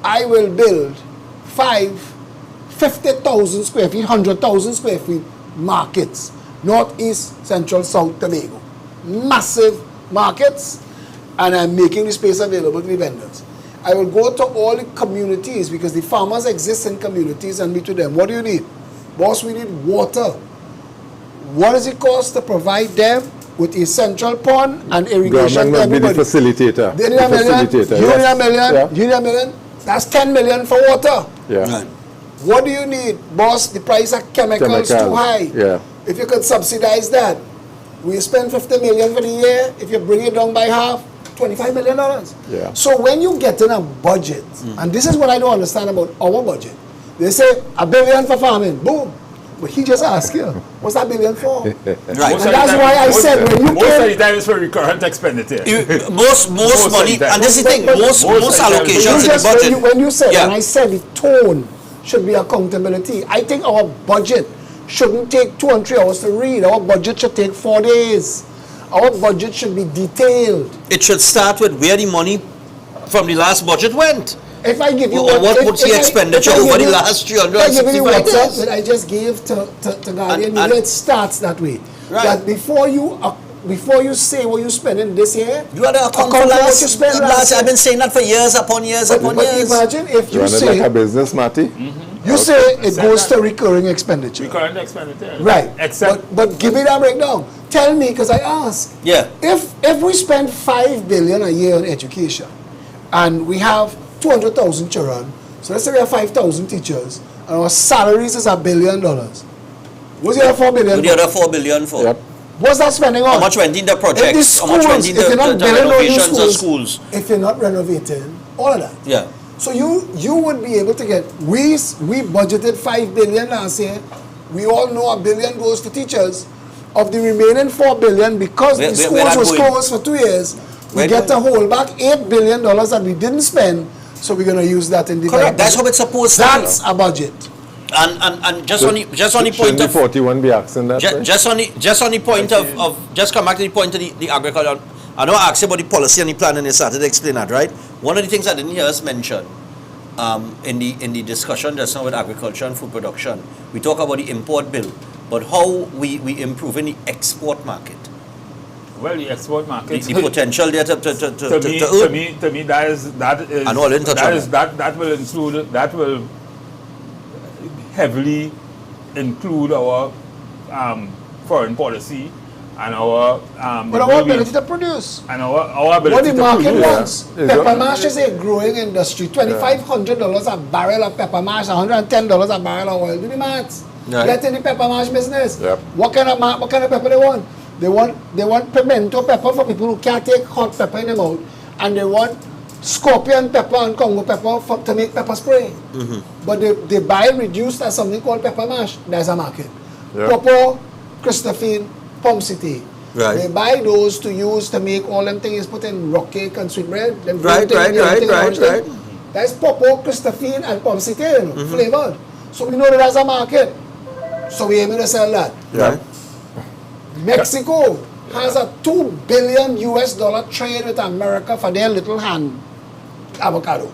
I will build 50,000 square feet, 100,000 square feet markets, northeast, central, south Tobago. Massive markets, and I'm making the space available to the vendors. I will go to all the communities because the farmers exist in communities and meet with them. What do you need? Boss, we need water. What does it cost to provide them with a central pond and irrigation
Government
to
must be the
everybody?
facilitator.
They need a million, you need a million,
Yeah.
you need a million. That's 10 million for water.
Yeah.
Right.
What do you need? Boss, the price of chemicals too high.
Yeah.
If you could subsidize that, we spend 50 million for the year. If you bring it down by half, $25 million.
Yeah.
So when you get in a budget, and this is what I don't understand about our budget, they say $1 billion for farming, boom. But he just asked you, what's that billion for?
Right.
And that's why I said when you
most of the
came,
time it's for recurrent expenditure.
Most
Most
money,
of the time.
and this is the thing, most
most of the time.
allocations
you
in the
just,
budget.
when you said,
Yeah.
and I said the tone should be accountability. I think our budget shouldn't take 2 and 3 hours to read. Our budget should take 4 days. Our budget should be detailed.
It should start with where the money from the last budget went.
If I give you
Or what would the expenditure over the last
if I give you
365
WhatsApp
days?
that I just gave to Guardian,
And-
it starts that way.
Right.
That before you say what you spending this year,
You had to account for
what
last,
you spent
last. I've
year.
been saying that for years upon years upon
But
years.
imagine if you
Run it
say
like a business, Matty.
you say it
Say
goes
that.
to recurring expenditure.
Recurrent expenditure.
Right.
Except
but give me that breakdown. Tell me, because I ask.
Yeah.
If we spend $5 billion a year on education, and we have 200,000 children, so let's say we have 5,000 teachers, and our salaries is $1 billion. What's the other $4 billion?
With the other 4 billion for.
Yep.
What's that spending on?
How much went in the
If the
projects? How much went
schools,
in
if you're not
the
building all new
renovations of schools?
if you're not renovating, all of that.
Yeah.
So you would be able to get, we budgeted $5 billion last year. We all know $1 billion goes to teachers. Of the remaining $4 billion, because
Where
the schools
that
was
going?
closed for 2 years, we
Where
get
that-
to hold back $8 billion that we didn't spend. So we're going to use that in the
Correct. That's how it's supposed to
That's a budget.
be. And just on the point
Shouldn't
of
the 41 be asking that? way?
just on the point of just come back to the point of the agriculture. I know I asked you about the policy and the plan, and you started to explain that, right? One of the things I didn't hear us mention in the discussion just now with agriculture and food production, we talk about the import bill, but how we improve in the export market,
well, the export market.
the potential there to
to
earn.
me, that is
And all in touch on
that will include that will heavily include our foreign policy and our
But our ability to produce.
and our ability
What the
to
market
produce.
wants.
Is
Pepper
that-
mash is a growing industry. $2,500 a barrel of pepper mash, $110 a barrel of oil. Do the maths.
Right.
Get in the pepper mash business.
Yep.
What kind of pepper they want? They want pimento pepper for people who can't take hot pepper in their mouth, and they want scorpion pepper and Congo pepper to make pepper spray. But they buy reduced as something called pepper mash. There's a market.
Yeah.
Popo, Christophine, Palm City.
Right.
They buy those to use to make all them things put in rock cake and sweet bread. Them
Right,
green thing,
right,
yellow
right,
thing,
right,
orange thing.
right.
That's Popo, Christophine, and Palm City, you know, flavored. So we know that there's a market. So we're able to sell that.
Yeah.
Mexico has a $2 billion trade with America for their little hand avocado.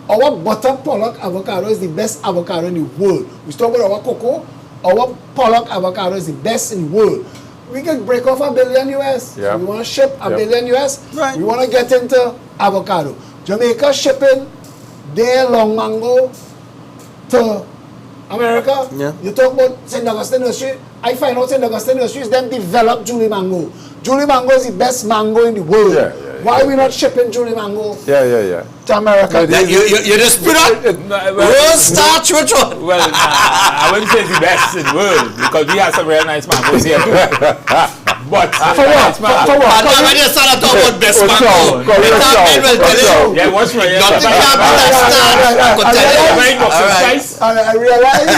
Our butter Pollock avocado is the best avocado in the world. We talk about our cocoa. Our Pollock avocado is the best in the world. We can break off $1 billion US.
Yeah.
We want to ship $1 billion US.
Right.
We want to get into avocado. Jamaica shipping their long mango to America.
Yeah.
You talk about St. Augustine Nursery. I find out St. Augustine Nursery is them developed Julie mango. Julie mango is the best mango in the world.
Yeah, yeah,
Why
yeah.
are we not shipping Julie mango?
Yeah.
to America.
You just put up rose starch, which one?
Well, I wouldn't say it's the best in the world because we have some real nice mangoes here too. But
For what? For what?
And when you start to talk about best mango,
Curry
the top men will tell you,
yeah, what's my
nothing can be that starch. I could tell you.
Very much
All right.
spice.
And I realize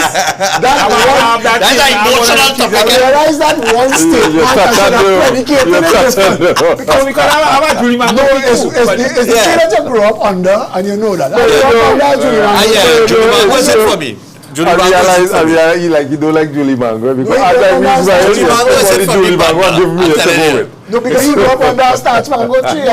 That's an emotional topic.
that one statement
You're
I should have predicated it.
Because we can have a Julie mango.
No, it's the
Yeah.
tree that you grew up under, and you know that. I grew up under Julie Mango.
Yeah, Julie Mango is it for me. Julie Mango is it for me.
I realize you don't like Julie Mango because
No,
as I
you don't
reach my
like
age,
Julie Mango is it
somebody
for me,
Julie Mango
but
give me
I'm
a to
telling
go
you.
with.
No, because you grew up under a starch mango tree.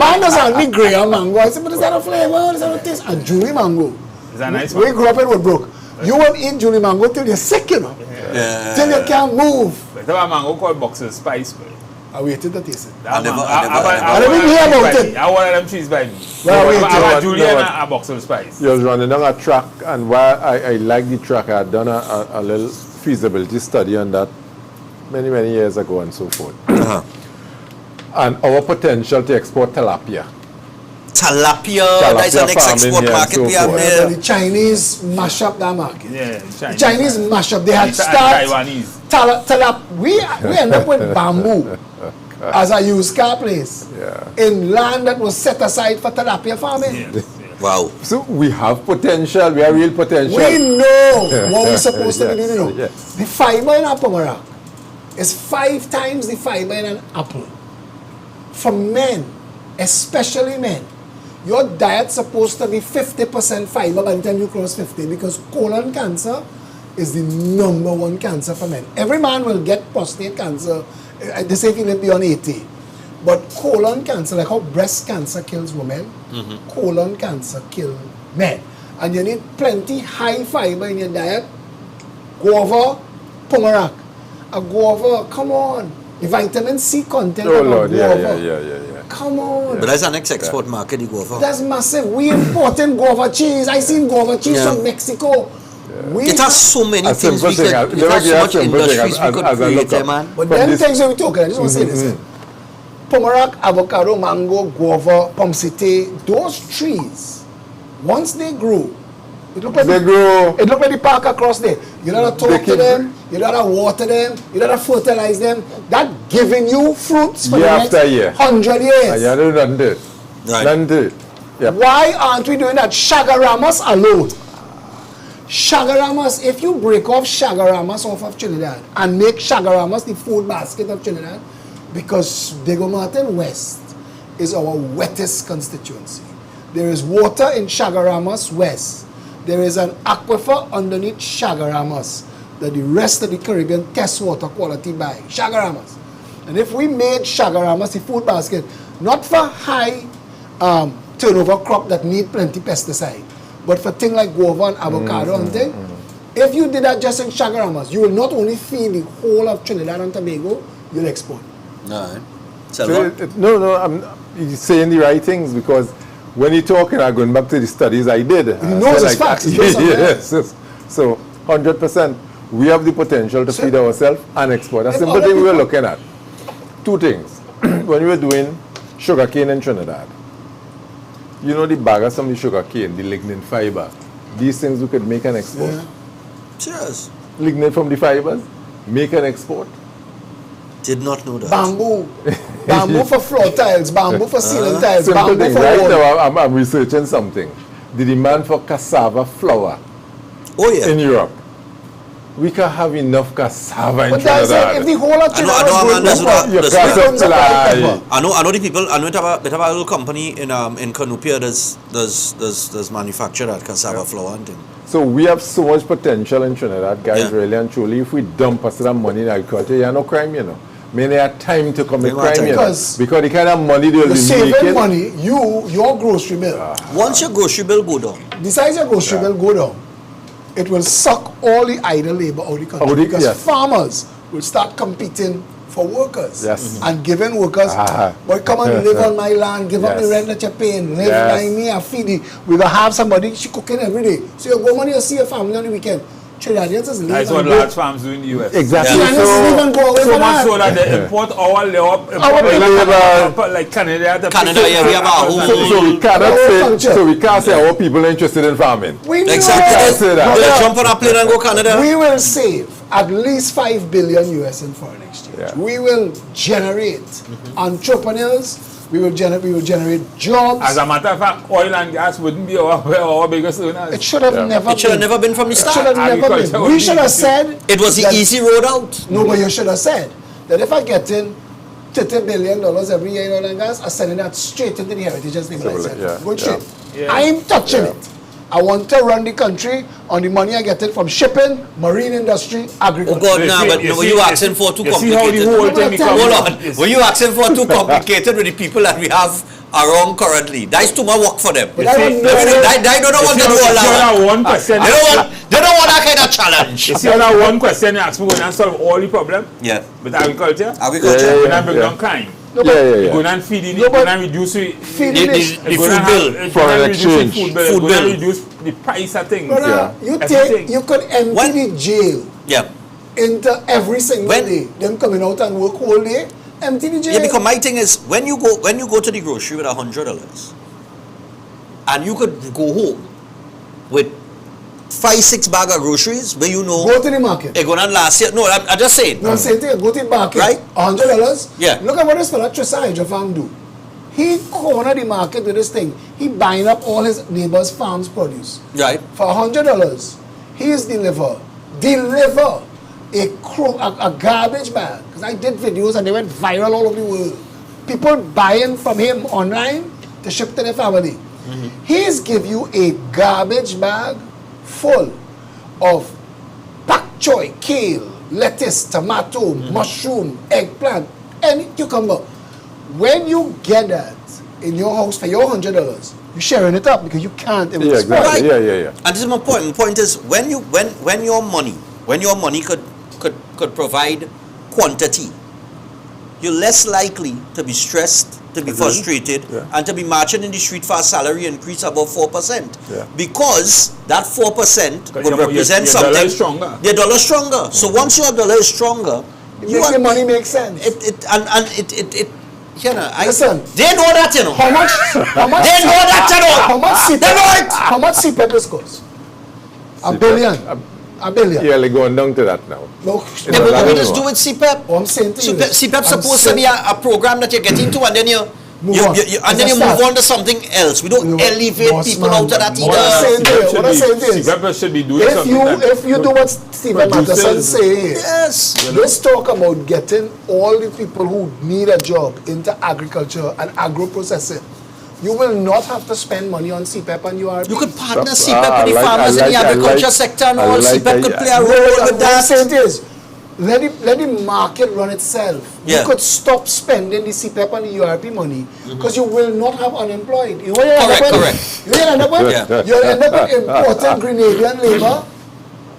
Mangoes are only grey on mango. I said, but is that a flavor? Is that a taste? And Julie Mango.
It's a nice
We
one.
grew up in Woodbrook. You won't eat Julie Mango till you're sick, you know.
Yeah.
Till you can't move.
But there was a mango called Boxer Spice. But
I waited to taste it.
that
I never-
mango-
I never-
I never even hear about it.
I want them trees by me.
Well, wait,
I
no,
want Julie and
no.
a Boxer Spice.
You was running on a track, and while I like the track, I had done a little feasibility study on that many years ago and so forth. And our potential to export tilapia.
Tilapia, that's the next
farming
export
here and
market
so
we have
forth.
But
there.
the Chinese mash up that market.
Yeah,
The Chinese mash up. They had start
Taiwanese.
we end up with bamboo as a used car place in land that was set aside for tilapia farming.
Yes, yes.
Wow.
So we have potential, we have real potential.
We know what we're supposed to be doing. You know.
Yes.
The fiber in apple is 5 times the fiber in an apple. For men, especially men, your diet's supposed to be 50% fiber by the time you cross 50 because colon cancer is the #1 cancer for men. Every man will get prostate cancer. They say if you live beyond 80. But colon cancer, like how breast cancer kills women, colon cancer kills men. And you need plenty high fiber in your diet. Guava, pomerac. A guava, come on. The vitamin C content
Oh
of a
Lord, yeah.
guava. Come on.
But that's our next export market, you go for.
That's massive. We importing guava cheese. I seen guava cheese
Yeah.
from Mexico. We
It has so many
A
things
simple
we
thing,
could, it has so much industries we could
as I
create
look
there,
up.
man.
But
From
them
this-
things that we talking, I just want to say this. Pomerac, avocado, mango, guava, pomsite, those trees, once they grow, it look like
They grow.
It look like the park across there. You gotta talk
They
to
keep-
them, you gotta water them, you gotta fertilize them. That giving you fruits for
Year
the
after
next
year.
100 years.
And you don't nothing to it.
Right.
Nothing to it. Yep.
Why aren't we doing that? Shagaramas alone. Shagaramas, if you break off Shagaramas off of Trinidad and make Shagaramas the food basket of Trinidad, because Diego Martin West is our wettest constituency. There is water in Shagaramas West. There is an aquifer underneath Shagaramas that the rest of the Caribbean test water quality by. Shagaramas. And if we made Shagaramas the food basket, not for high turnover crop that need plenty pesticide, but for things like guava and avocado and things, if you did that just in Shagaramas, you will not only feed the whole of Trinidad and Tobago, you'll export.
All right.
So
Selva?
no, you're saying the right things because when you're talking, I'm going back to the studies I did.
He knows his facts. He knows something else.
Yes. So 100%, we have the potential to feed ourselves and export. A
If
simple
other
thing we were
people-
looking at. 2 things. When we were doing sugarcane in Trinidad, you know the bag of some of the sugarcane, the lignin fiber. These things we could make and export.
Yeah.
Cheers.
Lignin from the fibers, make and export.
Did not know that.
Bamboo. Bamboo for floor tiles, bamboo for ceiling tiles,
Simple
bamboo
thing.
for
Right
wall.
now, I'm researching something. The demand for cassava flour
Oh, yeah.
in Europe. We can have enough cassava in
But that's it. If
Trinidad.
the whole of Trinidad
I know,
was
man,
growing
that's
pepper,
what-
You
that's
can't
what-
becomes a white
supply.
pepper.
I know the people. I know they have a little company in Canopia does manufacture that cassava flour and thing.
So we have so much potential in Trinidad, guys,
Yeah.
really and truly. If we dump us that money in agriculture, you have no crime, you know. Many have time to commit
They want
crime, you know.
Because
Because the kind of money they'll
You're
be
saving
making.
money, your grocery bill.
Once your grocery bill go down,
Besides your grocery bill go down, it will suck all the idle labor out of the country
Out the-
because
yes.
farmers will start competing for workers
Yes.
and giving workers, boy, come and live on my land, give up the
Yes.
rent that you're paying, live
Yes.
by me, I feed you. We will have somebody, she cooking every day. So you go money, you see your family on the weekend. Trinidadians is
That's what large farms do in the US.
Exactly.
Trinidadians doesn't even go away
So
from
much so
that.
that they import our like Canada.
Canada, yeah, we have our whole-
So we cannot
Our
say,
culture.
so we can't say our people are interested in farming.
We know
Exactly.
say that.
Will jump on a plane and go Canada?
we will save at least 5 billion US in foreign exchange.
Yeah.
We will generate entrepreneurs. We will generate jobs.
As a matter of fact, oil and gas wouldn't be our biggest earners.
It should have never
It should have
been.
never been from the
It should
start.
have never
Agriculture
been.
would
We
be
should have
easy.
said
It was the
that-
easy road out.
No, but you should have said that if I get in $30 billion every year in oil and gas, I'm sending that straight into the heritage and people like
Yeah,
Good
yeah.
shit.
Yeah.
I ain't touching
Yeah.
it. I want to run the country on the money I get it from shipping, marine industry,
Oh
agriculture.
God,
You
nah,
see-
but
you
were
see-
you
you
asking
see-
for too
you see how the
complicated?
whole thing becomes-
Hold on. Were you asking for too complicated with the people that we have around currently? That's too much work for them.
But
They
I
see-
don't know.
don't want to do all that.
1%.
They don't want that kind of challenge.
You see how that 1% you ask me when I solve all the problem
Yeah.
with agriculture?
Agriculture.
Yeah,
When I bring
yeah.
down crime.
No,
Yeah, yeah,
Go
yeah.
and feed it,
No,
go
but-
and reduce it.
Feed
The-
the nation.
the food bill.
Foreign exchange.
Food bill.
Food
Go
bill.
and reduce the price of things.
Brother,
Yeah.
you
Everything.
you could empty
When-
the jail
Yeah.
into every single
When-
day. Them coming out and work whole day, empty the jail.
Yeah, because my thing is when you go to the grocery with $100 and you could go home with 5-6 bag of groceries where you know
Go to the market.
it gonna last year. No, I'm just saying.
No, I'm saying to you, go to the market.
Right.
$100.
Yeah.
Look at what this fella Trissa Hydro Farm do. He corner the market with this thing. He buying up all his neighbors' farms' produce.
Right.
For $100, he is deliver a garbage bag. Because I did videos and they went viral all over the world. People buying from him online to ship to their family. He's give you a garbage bag full of pak choy, kale, lettuce, tomato, mushroom, eggplant, any cucumber. When you get that in your house for your $100, you're sharing it up because you can't. It will
Yeah,
spoil.
exactly.
Right.
Yeah.
And this is my point. My point is when your money could provide quantity, you're less likely to be stressed, to be frustrated,
Yeah.
and to be marching in the street for a salary increase above 4%.
Yeah.
Because that 4% would
your-
represent
your dollar
something.
is stronger.
Your dollar is stronger. So once your dollar is stronger,
You make your money make sense.
it you know,
Listen.
they know that, you know.
How much? How much?
They know that, you know.
How much
They know it.
How much CPEP is cost? A
CPEP.
billion. A billion.
Yeah, like going down to that now.
No.
Yeah, but what does do with CPEP?
Oh, I'm saying to you.
CPEP supposed to be a program that you get into and then you
Move on.
and then you
It's a
move
start.
on to something else. We don't
You know,
elevate
boss
people
man,
out of that
what I'm saying
either.
to you, what I'm saying is,
CPEP should be doing
if
something.
you do what Stephen
produces-
Matteson say,
Yes.
let's talk about getting all the people who need a job into agriculture and agro-processing. You will not have to spend money on CPEP and URP.
You could partner
That's-
CPEP
I
with the
like-
farmers
I
in the
like- I
agriculture
like-
sector and
I
all.
like-
CPEP could
I-
play a
No,
role with
what I'm
that.
saying is, let the market run itself.
Yeah.
You could stop spending the CPEP and the URP money because you will not have unemployed. You know what you end up
Correct,
with?
correct.
You know what you end up with?
Yeah.
You'll end up with importing Grenadian labor.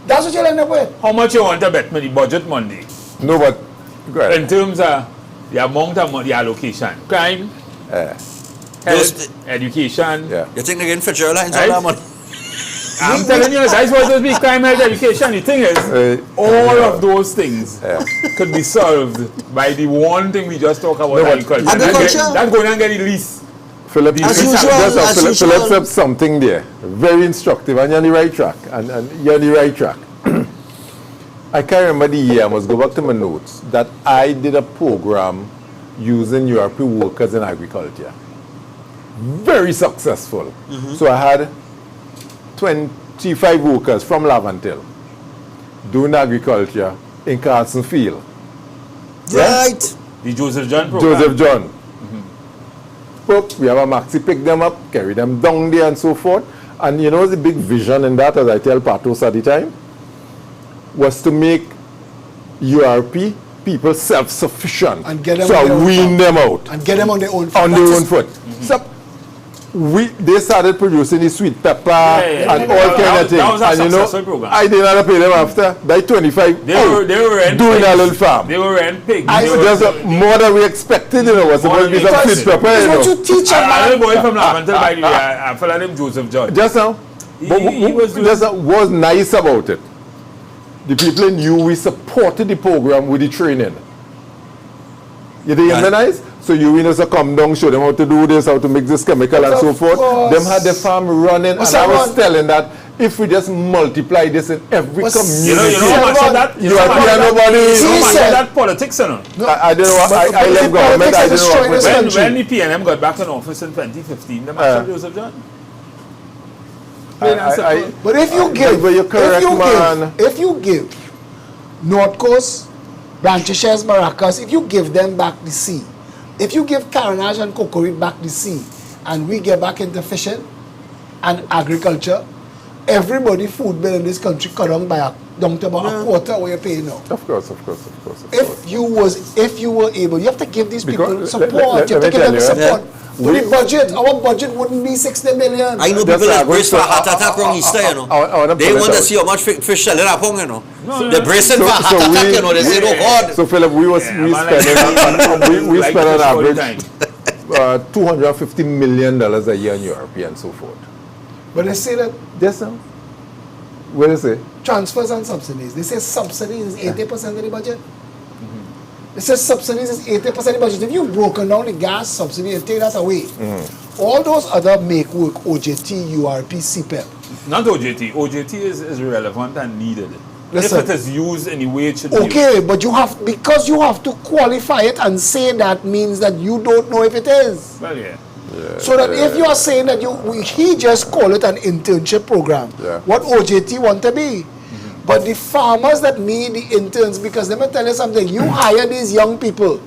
That's what you'll end up with.
How much you want to bet me the budget Monday?
No, but go ahead.
In terms of the amount of money, the allocation, crime, health,
Those-
education.
Yeah.
You think they're getting Fitzgerald and all
Right?
that money?
I'm telling you, that's what it be crime, health, education. The thing is, all of those things could be solved by the one thing we just talked about,
No, but-
agriculture.
Agriculture?
That's going to get the least.
Philip,
As
Philip-
usual,
just,
as
Philip,
usual.
Philip said something there, very instructive, and you're on the right track. And you're on the right track. I can't remember the year. I must go back to my notes that I did a program using European workers in agriculture. Very successful. So I had 25 workers from Lavantil doing agriculture in Carson Field.
Right.
The Joseph John program.
Joseph John. Book, we have a maxi pick them up, carry them down there and so forth. And you know the big vision in that, as I tell Patos at the time, was to make URP people self-sufficient.
And get them
so
on their own
wean them out
And get them on their own.
on
That
their
is-
own foot. So they started producing the sweet pepper
yeah.
and all
That
kind of
was-
things.
that was a
And you know,
successful program.
I didn't have to pay them after. By 25,
They were in
doing
pigs.
a little farm.
They were in pigs.
I-
They were-
Just more than we expected, you know, was supposed to be some
Because
sweet pepper,
It's
you
what
know.
you teach a
I
man.
boy from Lavantil, by the way, I follow him Joseph John.
Just now.
He-
But
he was doing-
just now, what's nice about it the people in we supported the program with the training. You didn't
Right.
realize? So you winners come down, show them how to do this, how to make this chemical and
Of
so forth.
course.
Them had the farm running,
What's
and I
that
was
one?
telling that if we just multiply this in every
What's-
community,
You know how much of that?
You are here, nobody.
You know how much
said-
of that politics, you know?
I don't know.
But-
I
but
left
the
government.
politics
I
are
didn't
destroying
know.
this
When,
country.
when the PNM got back in office in 2015, the Marshal Joseph John. Plain and simple.
But if you give,
but you're correct, man.
if you give North Coast, Branches, Maracas, if you give them back the sea, if you give Carenage and Cocorit back the sea, and we get back into fishing and agriculture, everybody food bill in this country cut down by down to about a quarter what you're paying now.
Of course.
If you were able, you have to give these people
Because-
support.
let
You have to
me
give them
tell you,
support.
we-
To the budget, our budget wouldn't be 60 million.
I know
That's
people
what I
that
was
brace for
saying.
heart attack wrong Easter, you know.
I wanna
They
pull it
want to
out.
see how much fish selling at home, you know.
No,
They're bracing for heart attack, you know. They say, oh God.
So Philip, we
Yeah, man,
spending we
like
spend on
fish all the
average
time.
$250 million a year in Europe and so forth.
But they say that
Yes, sir. What is it?
transfers and subsidies. They say subsidies is 80% of the budget. They say subsidies is 80% of the budget. If you've broken down the gas subsidy and take that away, all those other make work, OJT, URP, CPEP,
Not OJT. OJT is relevant and needed.
Listen.
If it is used in the way it should be used.
okay, but because you have to qualify it and say that means that you don't know if it is.
Well, yeah.
So that if you are saying that he just call it an internship program,
Yeah.
what OJT want to be. But the farmers that need the interns, because let me tell you something, you hire these young people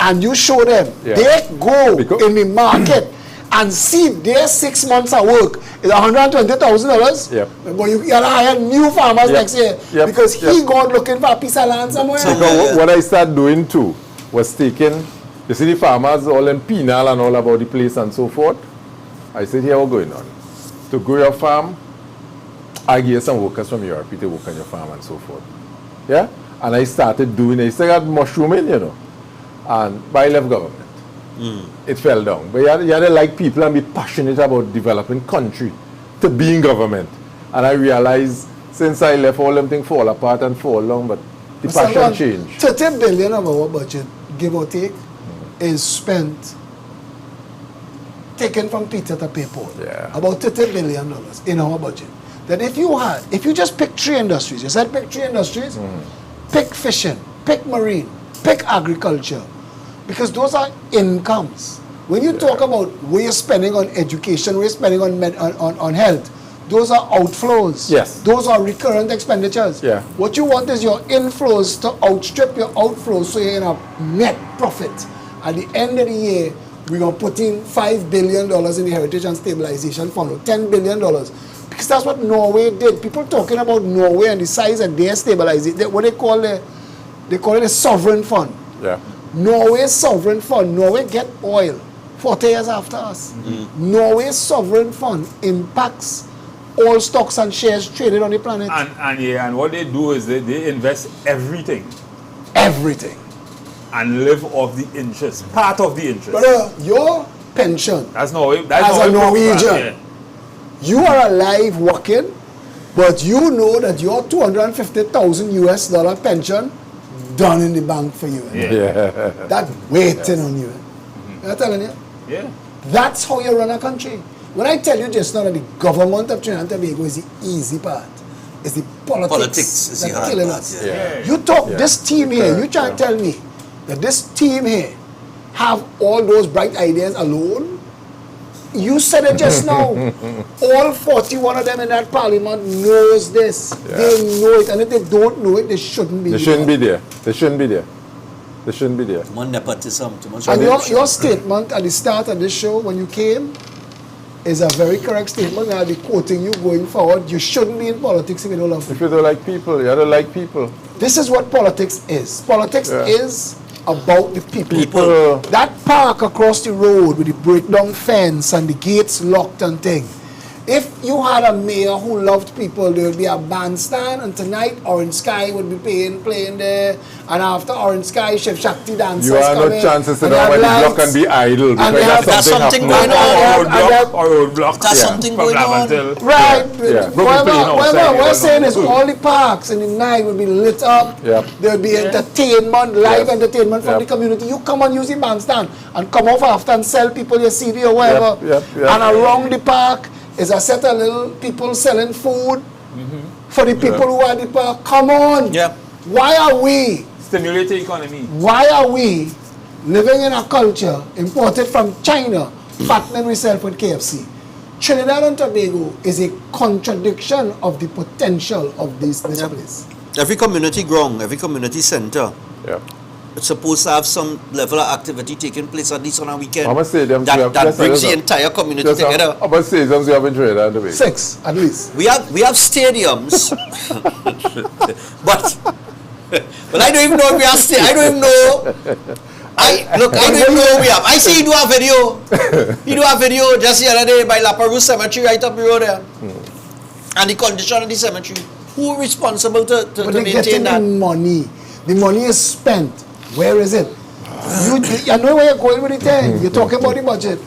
and you show them,
Yeah.
they go
Because-
in the market and see their 6 months of work is $120,000.
Yep.
But you gotta hire new farmers
Yep.
next year
Yep.
because he
Yep.
gone looking for a piece of land somewhere.
Because what I started doing too was taking, you see the farmers all in penal and all about the place and so forth. I said, here what's going on. To grow your farm, I get some workers from Europe to work on your farm and so forth. Yeah? And I started doing it. I started mushrooming, you know. And but I left government. It fell down. But you had to like people and be passionate about developing country to be in government. And I realized since I left, all them things fall apart and fall down, but the
Mr.
passion
Ron,
changed.
30 billion of our budget, give or take, is spent taken from Peter to pay Paul.
Yeah.
About $30 billion in our budget. That if you just pick three industries, you said pick three industries, pick fishing, pick marine, pick agriculture, because those are incomes. When you talk about where you're spending on education, where you're spending on health, those are outflows.
Yes.
Those are recurrent expenditures.
Yeah.
What you want is your inflows to outstrip your outflows, so you're in a net profit. At the end of the year, we're going to put in $5 billion in the Heritage and Stabilization Fund, or $10 billion. Because that's what Norway did. People talking about Norway and the size of their stabilization, what they call it a sovereign fund.
Yeah.
Norway's sovereign fund, Norway get oil 40 years after us. Norway's sovereign fund impacts all stocks and shares traded on the planet.
And what they do is they invest everything
Everything.
and live off the interest, part of the interest.
Brother, your pension,
That's Norway.
as a Norwegian,
Yeah.
you are alive working, but you know that your $250,000 US pension done in the bank for you.
Yeah.
That waiting on you. I'm telling you.
Yeah.
That's how you run a country. When I tell you just now that the government of Trinidad and Tobago is the easy part, it's the politics
is the
that's
hard
killing
part,
us.
yeah.
You talk
Yeah.
this team here, you try to tell me that this team here have all those bright ideas alone? You said it just now. All 41 of them in that parliament knows this.
Yeah.
They know it, and if they don't know it, they shouldn't be.
They shouldn't be there. They shouldn't be there. They shouldn't be there.
Too much nepotism, too much
And
corruption.
your statement at the start of this show when you came is a very correct statement, and I'll be quoting you going forward. You shouldn't be in politics if you don't love
If
people.
you don't like people, you don't like people.
This is what politics is. Politics
Yeah.
is about the people.
People.
That park across the road with the breakdown fence and the gates locked and thing If you had a mayor who loved people, there would be a bandstand, and tonight Orange Sky would be playing there, and after Orange Sky, Chef Shakti dancers
You have
come
no
in,
chance to sit
and they
down by
have
the block
lights.
and be idle because
they have-
That's something
happening.
going on.
Or roadblock.
That's
Yeah.
something
From
going on.
Laventille.
Right.
Yeah.
Whatever,
outside,
whatever
it
we're
was
saying is
good.
all the parks in the night will be lit up.
Yep.
There will be entertainment, live
Yes.
entertainment from
Yep.
the community. You come and use the bandstand and come off after and sell people your CD or whatever.
Yep, yep.
And around the park is a set of little people selling food for the people who are at the park. Come on.
Yeah.
Why are we
Stimulate the economy.
living in a culture imported from China, fattening ourselves with KFC? Trinidad and Tobago is a contradiction of the potential of this place.
Every community ground, every community center,
Yeah.
it's supposed to have some level of activity taking place at least on a weekend.
How much stadiums do you have?
That
Just
brings
say
the
that.
entire community
Just
together.
how about stadiums you have in Trinidad and Tobago?
6 at least.
We have stadiums, but I don't even know if we have I don't even know. I don't even know we have. I see you do a video. You do a video just the other day by La Perouse Cemetery right up the road there. And the condition of the cemetery. Who responsible to
But they're
maintain
getting
that?
the money. The money is spent. Where is it? You know where you're going with the thing. You're talking about the budget.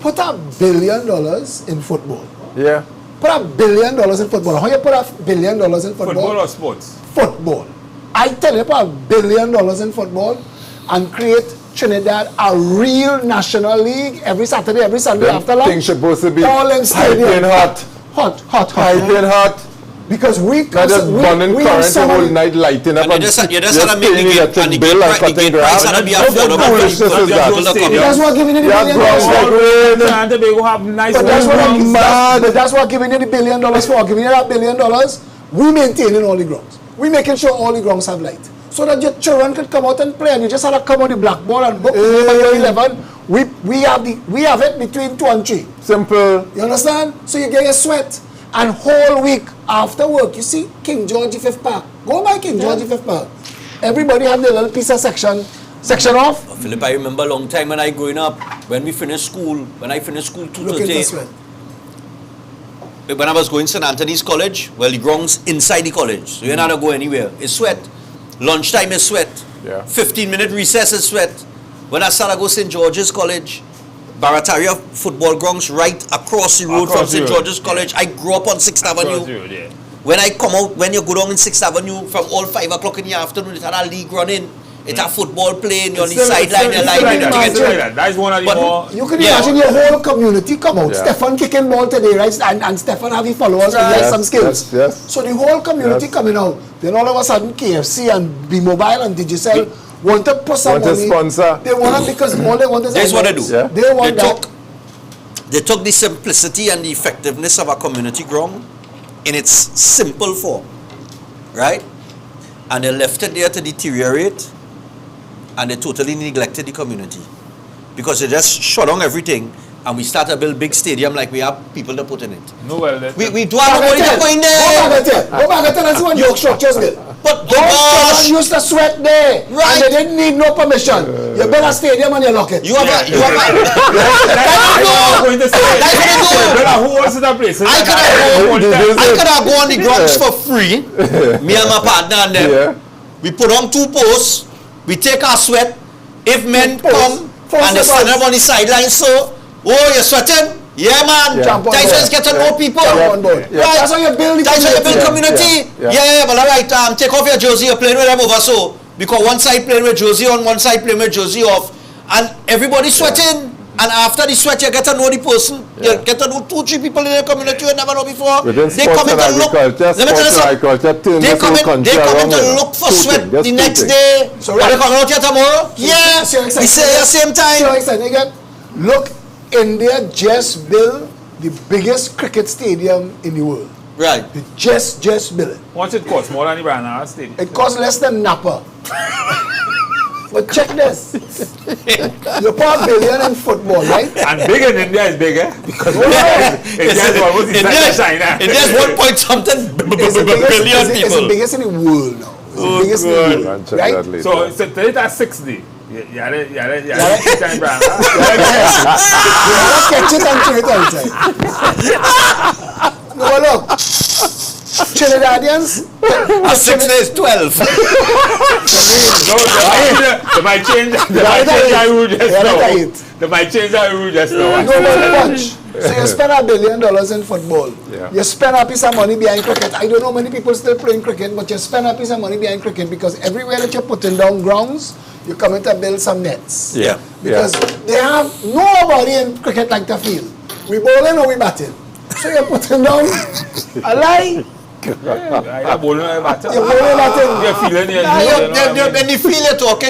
Put $1 billion in football.
Yeah.
Put $1 billion in football. How you put $1 billion in football?
Football or sports?
Football. I tell you, put $1 billion in football and create Trinidad a real national league every Saturday, every Sunday
Them
after lunch.
things supposed to be
all in stadium.
piping hot.
Hot.
Piping hot.
Because we
Not just burning
we
current
have
the whole
someone,
night lighting up
And you just had to make the
paying
gate,
electric
and the
bill
gate
and
pri- the
cutting
gate price
grass.
had to be
What
affordable for
foolishness
people
is that?
to come.
that's what giving you the $1 billion.
grounds like rain.
Trinidad and Tobago have nice
But that's what
grounds.
that's what giving you the $1 billion for. Giving you that $1 billion, we maintaining all the grounds. We making sure all the grounds have light. So that your children could come out and play, and you just have to come on the blackboard and book when you're 11. We have it between 2 and 3.
Simple.
You understand? So you get your sweat. And whole week after work, you see King George V Park. Go by King George V Park. Everybody have their little piece of section off.
Philip, I remember a long time when I growing up, when I finished school
Look at the
2:30,
sweat.
when I was going St. Anthony's College, well, the grounds inside the college, so you're not going to go anywhere. It's sweat. Lunchtime is sweat.
Yeah.
15-minute recess is sweat. When I started to go St. George's College, Barataria football grounds right across the road
Across
from
the
St.
road.
George's College. I grew up on 6th Avenue.
Across the road, yeah.
When I come out, when you go down in 6th Avenue from all 5 o'clock in the afternoon, it had a league running. It had football playing, you're on the sideline, you're
It's
like,
still like that. That is one of the
But-
more...
You can
Yeah.
imagine your whole community come out.
Yeah.
Stephan kicking ball today, right? And Stephan have his followers and
Right.
like some skills.
Yes.
So the whole community
Yes.
coming out. Then all of a sudden KFC and Be Mobile and Digicel want to put some
Want to
money.
sponsor.
They want it because all they want is
That's what they
eyeballs.
do.
Yeah.
They want that.
They took the simplicity and the effectiveness of a community ground in its simple form, right? And they left it there to deteriorate, and they totally neglected the community because they just shut down everything, and we start to build big stadium like we have people to put in it.
No, well, that,
We do have money to go in there,
Go back and tell us what York structures built.
but
Those
gosh,
children used to sweat there.
Right.
And they didn't need no permission. You build a stadium and you lock it.
you have a,
I was going to say,
That's what they do.
well, who else is that place?
I could have gone on the grounds for free, me and my partner and them.
Yeah.
We put on 2 posts, we take our sweat. If men
Posts.
come
Posts
and they
the
stand
posts.
up on the sideline, so, oh, you're sweating? Yeah, man.
Yeah.
Jump on
That's
board.
how you get to know people.
Jump on board.
Yeah.
Right.
That's how you build the
That's how you build
community.
community.
Yeah.
Yeah, but all right, take off your jersey, you're playing with them over so. Because one side playing with jersey on, one side playing with jersey off. And everybody's sweating. And after the sweat, you get to know the person.
Yeah.
You get to know 2, 3 people in the community you never know before.
Within
They
sports
come in
and
to look.
agriculture,
Let me tell you
sports and
something.
agriculture, turn
They
this
come
whole
in,
country
they come in
around
to
here.
look for
Two
sweat
things, just
the
two
next
things.
day.
So
Are
right-
they coming out here tomorrow? Yeah.
So
We say at the same time.
So excited. Again, look, India just built the biggest cricket stadium in the world.
Right.
They just built it.
What's it cost? More than the Banana Stadium.
It costs less than Napa. But check this. You put $1 billion in football, right?
And big in India is bigger because India is almost the size of China.
India's 1 point something
It's the biggest,
billion
it's the
people.
biggest in the world now. It's the biggest in the
Man,
world,
check
right?
that later.
So tell it at 60. Yeah, time brand.
Catch it and throw it outside. No, look. Trinidadians.
6 days, 12.
No, they might change that rule just now. They might change that rule just now.
No, but watch. So you spend $1 billion in football.
Yeah.
You spend a piece of money behind cricket. I don't know many people still playing cricket, but you spend a piece of money behind cricket because everywhere that you're putting down grounds, you're coming to build some nets.
Yeah.
Because they have nobody in cricket like the field. We bowling or we batting. So you're putting down a lie.
I'm bowling or batting.
You're bowling batting.
You're feeling it.
When you feel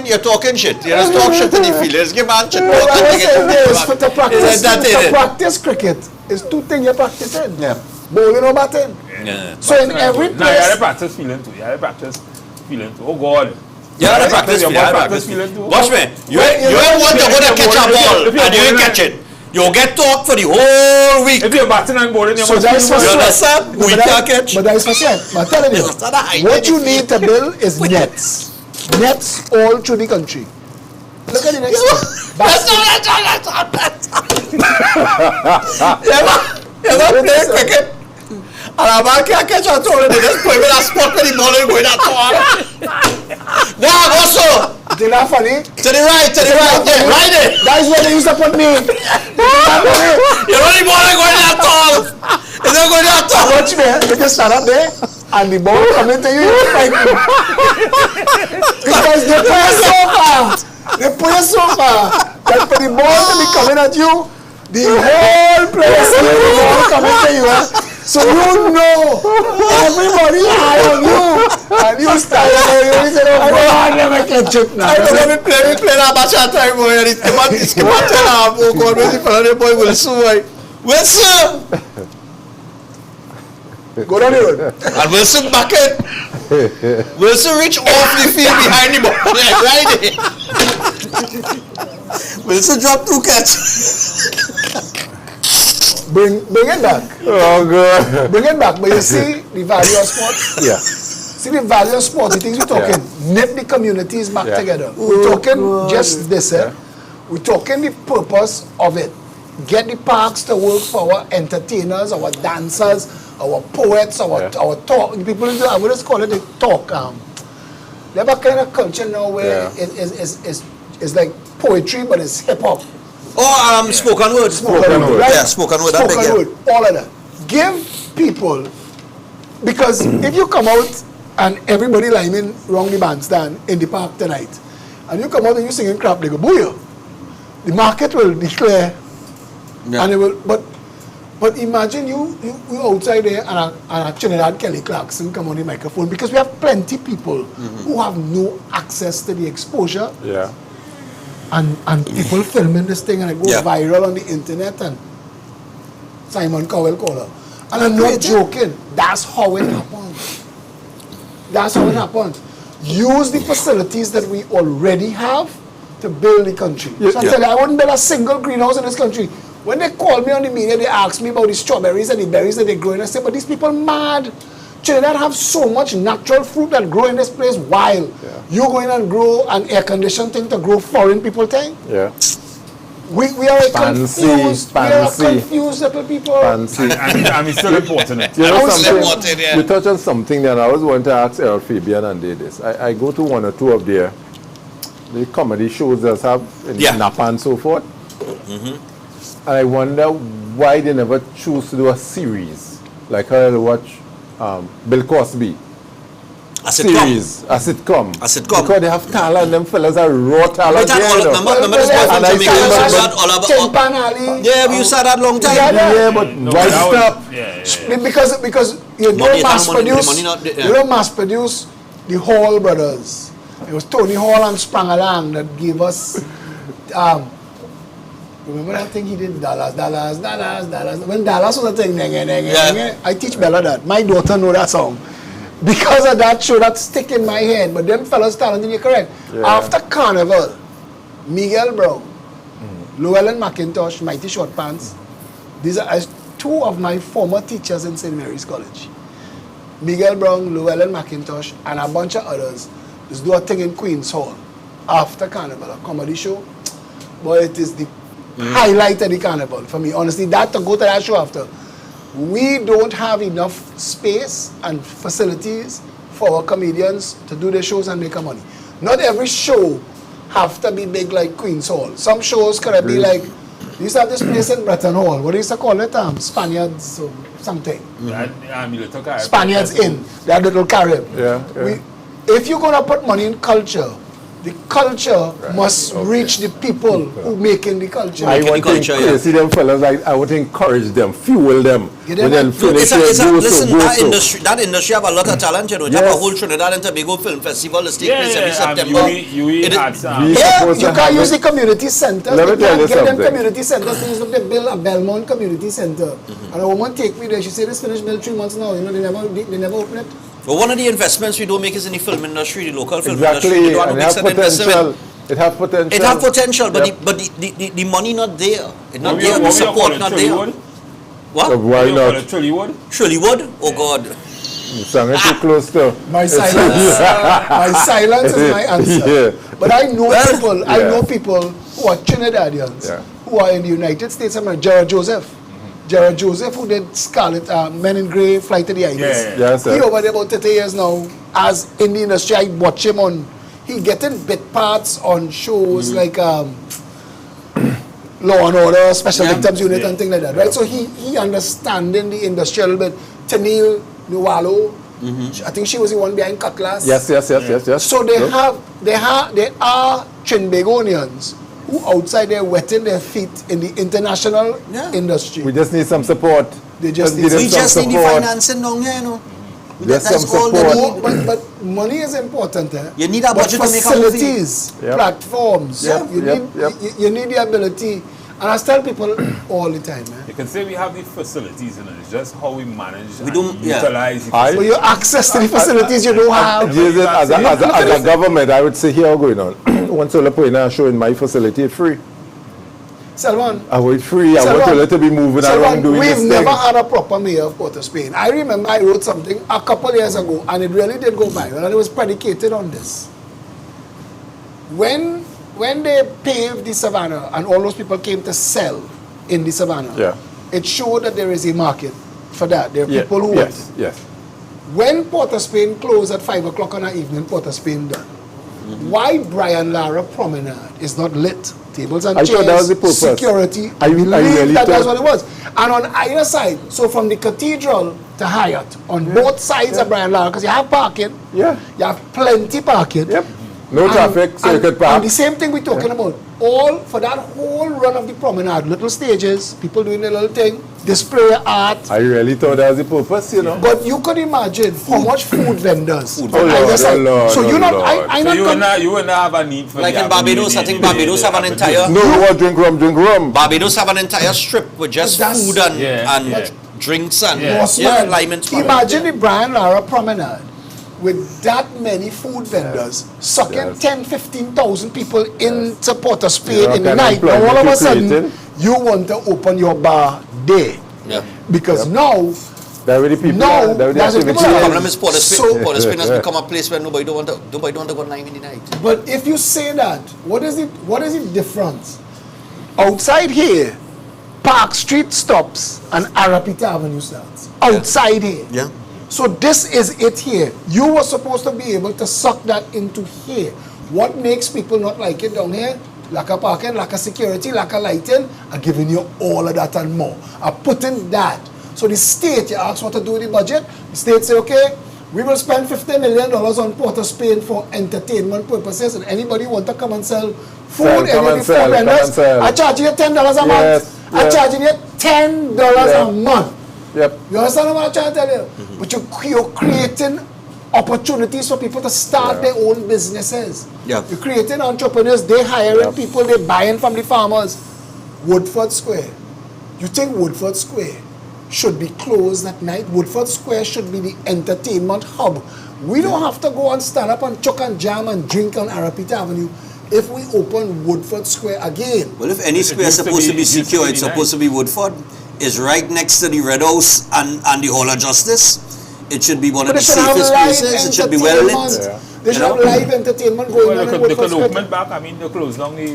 you're talking shit. You just talk shit and you feel it. Just give man shit.
What I'm saying is to practice cricket is 2 things you're practicing.
Yeah.
Bowling or batting.
Yeah.
So in every
No, you have to
place,
practice feeling too. Oh God.
You have to practice
feeling too.
Watch me. You ain't want to go to catch a ball and you ain't catch it. You'll get talk for the whole week.
If you're batting and bowling, you
so
must
that's for
feel
You
sure.
understand? We can't catch.
But that's for sure. But I'm telling you,
It's not a high
what you
energy.
need to build is nets. Nets all through the country. Look at the next one.
That's not. You ever play cricket? And a man can't catch a ball and they just put him in a spot where the ball is going at all. Now, also.
Isn't that funny?
To the right, there, right there.
That is where they used to put me.
You know the ball is going at all. It's not going at all.
Watch me. You just stand up there and the ball coming to you. You fight me. Because they put you so far. They put you so far that for the ball to be coming at you, the whole place see the ball coming to you. So you know everybody eye on you. And you stand there and you say, oh God, I never catch it now.
I know when we play that match at time, boy, and the man is coming to oh God, when the fellow boy will sue, boy. Wilson!
Go down the road.
And Wilson back it. Wilson reach off the field behind the ball. Yeah, right there. Wilson drop 2 catches.
Bring it back.
Oh, God.
Bring it back. But you see the value of sports?
Yeah.
See the value of sports, the things we're talking, knit the communities back
Yeah.
together. We're talking just this, we're talking the purpose of it. Get the parks to work for our entertainers, our dancers, our poets, our talk. People, I would just call it the talk. They have a kind of culture now where it's like poetry, but it's hip hop.
Oh, spoken word.
Spoken word, right?
Yeah, spoken word.
Spoken word, all of that. Give people, because if you come out and everybody lining around the bandstand in the park tonight, and you come out and you singing crap, they go, booyah. The market will declare, and it will, but imagine you outside there and a Trinidad Kelly Clarkson come on the microphone, because we have plenty people who have no access to the exposure.
Yeah.
And people filming this thing and it goes viral on the internet and Simon Cowell call her. And I'm not joking. That's how it happens. That's how it happens. Use the facilities that we already have to build the country. So I'm telling you, I wouldn't build a single greenhouse in this country. When they call me on the media, they ask me about the strawberries and the berries that they grow in. I say, but these people mad. Trinidad have so much natural fruit that grow in this place wild.
Yeah.
You go in and grow an air-conditioned thing to grow foreign people thing?
Yeah.
We are a
Fancy,
confused, we are a
fancy.
confused little people.
Fancy.
And it's still important.
You know
I was
something?
important, yeah.
You touch on something that I was wanting to ask Errol Fabian and did this. I go to 1 or 2 of the comedy shows that have in Napa and so forth. And I wonder why they never choose to do a series. Like how I watch Bill Cosby.
A sitcom.
A sitcom.
A sitcom.
Because they have talent, and them fellas are raw talent.
Remember this boy from
And I
Jamaica?
say,
used to that all about-
Timpan Ali.
Yeah, we used to that long time.
Yeah, but why stop?
Because you
Money,
don't mass
money,
produce.
money not- yeah.
You don't mass produce the Hall brothers. It was Tony Hall and Sprangalang that gave us. Remember that thing he did? Dallas. When Dallas was a thing, I teach Bella that. My daughter know that song. Because of that show, that stick in my head. But them fellas talented, you're correct.
Yeah.
After Carnival, Miguel Brown, Llewellyn McIntosh, Mighty Short Pants, these are 2 of my former teachers in St. Mary's College. Miguel Brown, Llewellyn McIntosh, and a bunch of others. Let's do a thing in Queen's Hall. after Carnival, a comedy show. But it is the highlight of the Carnival for me. Honestly, that to go to that show after. We don't have enough space and facilities for our comedians to do their shows and make a money. Not every show have to be big like Queen's Hall. Some shows could be like, we used to have this place in Breton Hall. What do you used to call it? Spaniards or something. Spaniards Inn. That little Carib.
Yeah.
If you're going to put money in culture, the culture must reach the people who making the culture.
I want to see them fellas, I would encourage them, fuel them.
Yeah,
Then finish
That industry have a lot of talent, you know. You have a whole Trinidad and Tobago Film Festival that takes place every September.
You can't use the community centers.
Let me tell you
get them
something.
community centers. They used to build a Belmont community center. And a woman take me there, she said, this finished built 3 months now. You know, they never open it.
Well, one of the investments we don't make is in the film industry, the local film
Exactly,
industry. We don't
and
make certain investment.
it have potential.
It have potential, but
Yep.
the money not there. It's not there. The support not there. What?
So why not?
Shirleywood? Oh God.
Sang it too close to.
My silence. My silence is my answer.
Yeah.
But I know people. I
Yeah.
know people who are Trinidadians
Yeah.
who are in the United States. Gerard Joseph. Gerard Joseph, who did Scarlet, Men in Grey, Flight to the Ibis.
Yes, sir.
He over there about 30 years now. As in the industry, I watch him on. He getting bit parts on shows like Law and Order, Special Victims Unit, and things like that. Right. So he understanding the industry a little bit. Tanil Nuwalo. I think she was the one behind Cutlass.
Yes.
So they are Trinbagonians who outside there wetting their feet in the international industry.
We just need some support.
They just
Let's
need
give them
We
some
just need the
support.
financing down here, you know.
Just
That's
some
all we
support.
need.
But money is important.
You need a
But
budget to make a movie.
facilities,
Yep.
platforms.
Yep,
You
yep,
need
yep.
you need the ability. And I tell people all the time,
You can say we have the facilities, and it's just how we manage
We don't- yeah.
utilize the
I-
for your access to the facilities you don't have.
Jesus, as a government, I would say here going on. Once solar point show in my facility, it's free.
Salman,
I want it free. I want to let it be moving around doing
we've
this thing.
never had a proper mayor of Port of Spain. I remember I wrote something a couple years ago, and it really did go viral, and it was predicated on this. When they paved the savannah, and all those people came to sell in the savannah, it showed that there is a market for that. There are people who want it.
Yes.
When Port of Spain closed at 5 o'clock on the evening, Port of Spain done. Why Brian Lara Promenade is not lit? Tables and
I
chairs,
thought that was the purpose.
security.
I
believe
really
that's
thought-
what it was. And on either side, so from the Cathedral to Hyatt, on both sides of Brian Lara, because you have parking, you have plenty parking.
Yep. No traffic, so you could park.
And the same thing we're talking about. All for that whole run of the promenade, little stages, people doing their little thing, display art.
I really thought that was the purpose, you know.
But you could imagine how much food vendors.
Oh, Lord,
so
oh,
you not,
Lord.
I
So
not
you would not have a need for
Like
the
in Barbados, I think Barbados have an entire...
No, you want drink rum.
Barbados have an entire strip with just
That's-
food and drinks and alignments. for it.
Imagine the Brian Lara Promenade with that many food vendors sucking 10, 15,000 people into Port of Spain in the night. Now all of a sudden, you want to open your bar there.
Yeah.
Because now,
That way the people,
No,
that way the
that's what
activity
people
The
are-
problem is Port of Spain.
So-
Port of Spain has become a place where nobody don't want to go live in the night.
but if you say that, what is the difference? Outside here, Park Street stops and Arapita Avenue starts. Outside here.
Yeah.
So this is it here. You were supposed to be able to suck that into here. What makes people not like it down here? Lack of parking, lack of security, lack of lighting, are giving you all of that and more. Are putting that. So the state, you ask what to do with the budget, the state say, okay, we will spend $50 million on Port of Spain for entertainment purposes, and anybody want to come and sell food, any of the food vendors, I charge you $10 a month. I'm charging you $10 a month.
Yep.
You understand what I'm trying to tell you? But you're creating opportunities for people to start their own businesses.
Yeah.
You're creating entrepreneurs, they're hiring people, they're buying from the farmers. Woodford Square. You think Woodford Square should be closed at night? Woodford Square should be the entertainment hub. We don't have to go and stand up and chuck and jam and drink on Arapita Avenue if we open Woodford Square again.
Well, if any square is
used to
supposed to
be-
be
it used to
secure,
be
it's supposed to be Woodford. It's right next to the Red House and the Hall of Justice. It should be one of
But
the
it should have
safest
live
places. It should be well lit.
entertainment. They should have live entertainment going
Well,
on
they
in
could
Woodford
open
Square.
it back. I mean, they closed down the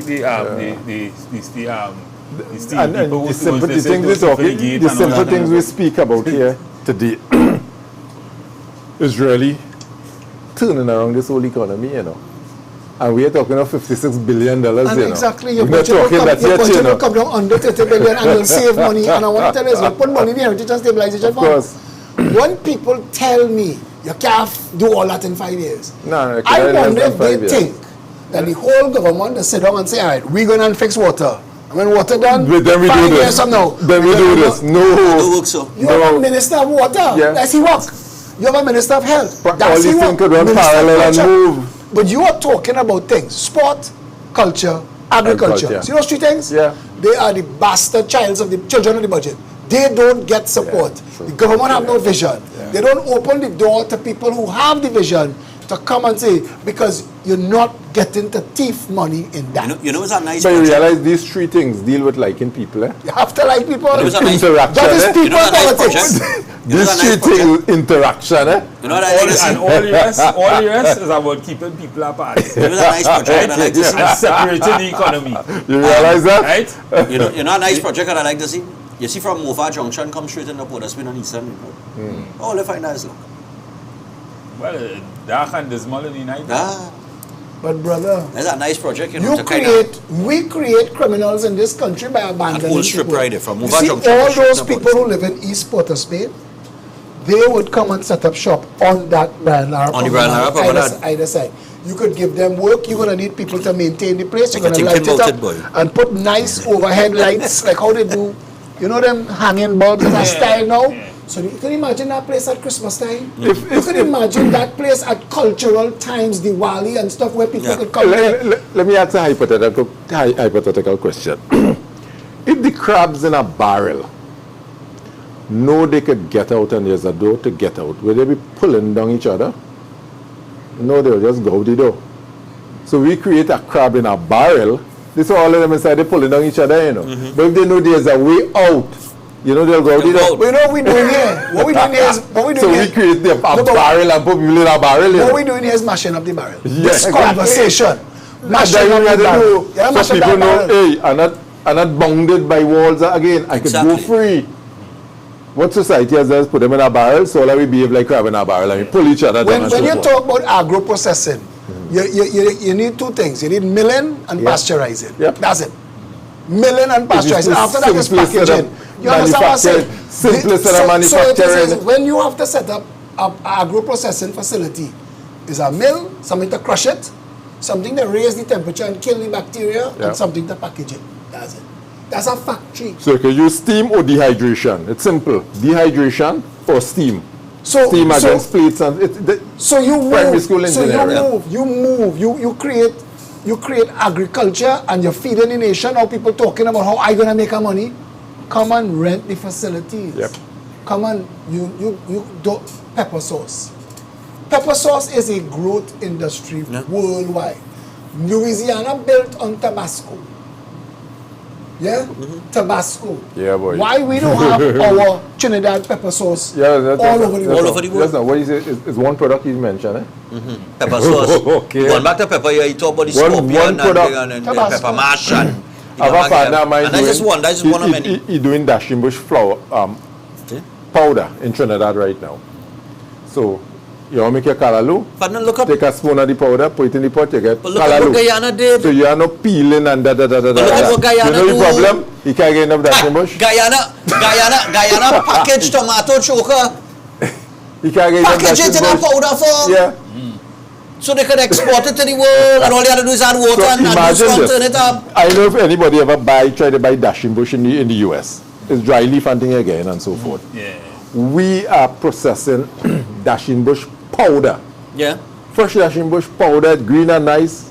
steel
And
people
the
who
simple
they
the
said
things we
those people
talking,
gate
the
and all
simple
that.
things we speak about here today is really turning around this whole economy, you know. And we are talking of $56 billion, you know.
And exactly, your
We're not
budget will
talking
come,
that
your
yet,
budget
you
will
know.
come down under 30 billion and you'll save money. And I want to tell you, you put money in the Heritage and Stabilization
Of
Fund.
course.
When people tell me you can't do all that in 5 years,
No, it
I
can't
wonder
last
if
than
they
5 years.
think that the whole government will sit down and say, all right, we're going to fix water. And when water done,
But then we
5
do
years
this.
from now,
Then we
we're
do
gonna
this.
Do
No.
work so.
You have a minister of water.
Yeah.
That's he work. You have a minister of health.
But
That's
all
he
these
work.
things could run
Minister of
parallel and
culture.
move.
But you are talking about things: sport, culture, agriculture.
Agriculture.
See those three things?
Yeah.
They are the bastard children of the budget. They don't get support.
true.
The government have no vision.
Yeah.
They don't open the door to people who have the vision to come and say, because you're not getting the thief money in that.
You know it's a nice
But you
project.
realize these three things deal with liking people, eh?
You have to like people.
It was a nice-
Interaction,
That is
eh?
people
You know what a nice
politics.
project? You know
These
what a
three
nice project?
things, interaction, eh?
You know what I like to see?
And all the rest is about keeping people apart.
It was a nice project and I like to see.
And separating the economy.
You realize that?
Right?
You know a nice project that I like to see? You see from Mofa Junction come straight in the Port of Spain and Eastern Road. All they find is look.
Well, dark and dismal in the night.
Ah,
But brother,
that's a nice project, you know, to
we create criminals in this country by abandoning
whole strip
people.
right there, from
You
Mova
see,
Junction
all
to straight
those
to Port
people
of
who live in East Port of Spain, they would come and set up shop on that Brian Lara
On the Brian Lara promenade.
either side. You could give them work. You're gonna need people to maintain the place. You're
Like a
gonna light
thinking
it
about
up
it, boy.
and put nice overhead lights like how they do. You know them hanging bulbs that are style now. So you can imagine that place at Christmas time. You can imagine that place at cultural times, Diwali and stuff where people
Yeah.
could come there.
Let me ask a hypothetical question. If the crabs in a barrel know they could get out and there's a door to get out, will they be pulling down each other? No, they'll just go out the door. So we create a crab in a barrel. This is all of them inside, they're pulling down each other, you know. But if they know there's a way out, you know, they'll go out the
They'll go
door.
out.
But you know what we're doing here? What we're doing here is,
So we create a
but-
barrel and put people in a barrel, you
what
know.
we're doing here is mashing up the barrel.
Yeah,
This
exactly.
conversation.
That's
Mashing
what
up
we
the
have to
barrel.
do.
Yeah,
So
mashing
people
that
know,
barrel.
hey, I'm not bounded by walls again. I could
Exactly.
go free. What society has done is put them in a barrel, so that we behave like crab in a barrel and we pull each other down
When
and so
you
forth.
talk about agro-processing, you need two things. You need milling and
Yeah.
pasteurizing.
Yep.
That's it. Milling and pasteurizing.
the
After that is
simplest set of
packaging. You understand what I'm saying?
manufacturing- simplest set of
So it is
manufacturing.
when you have to set up an agro-processing facility, is a mill, something to crush it, something to raise the temperature and kill the bacteria,
Yeah.
and something to package it. That's it. That's a factory.
So you can use steam or dehydration. It's simple. Dehydration or steam.
So,
Steam
so,
against plates and
so you
primary
move.
school
So
engineering.
you move. You create agriculture and you're feeding the nation. Now people talking about how I gonna make our money. Come and rent the facilities.
Yep.
Come on, you do pepper sauce. Pepper sauce is a growth industry worldwide. Louisiana built on Tabasco. Yeah? Tabasco.
Yeah, boy.
Why we don't have our Trinidad pepper sauce
Yeah, that's
all over the world?
All over the world.
That's not what you say. It's one product you mentioned, eh?
Pepper sauce.
Okay.
Going back to pepper, yeah, you talk about the
One
scorpion
product.
and
Tabasco.
pepper mash and
I have a partner of mine
and that's just one. That's just one of many.
He doing dashing bush flour powder in Trinidad right now. So you want to make your callaloo?
But now look up.
Take a spoon of the powder, put it in the pot, you get
But look at what
callaloo.
Guyana did.
So you are not peeling and da da da da da.
look at
da.
what Guyana
You know the
do.
problem? You can't get enough dashing bush.
Guyana packaged tomato choker,
You can't get enough
package it
dashing
in a
bush.
powder form,
Yeah.
so they could export it to the world, and all you have to do is add water
So
and just
imagine
turn
this.
it up.
I know if anybody ever try to buy dashing bush in the US, it's dry leaf and thing again and so forth.
Yeah.
We are processing dashing bush powder.
Yeah.
Fresh dashing bush powder, green and nice.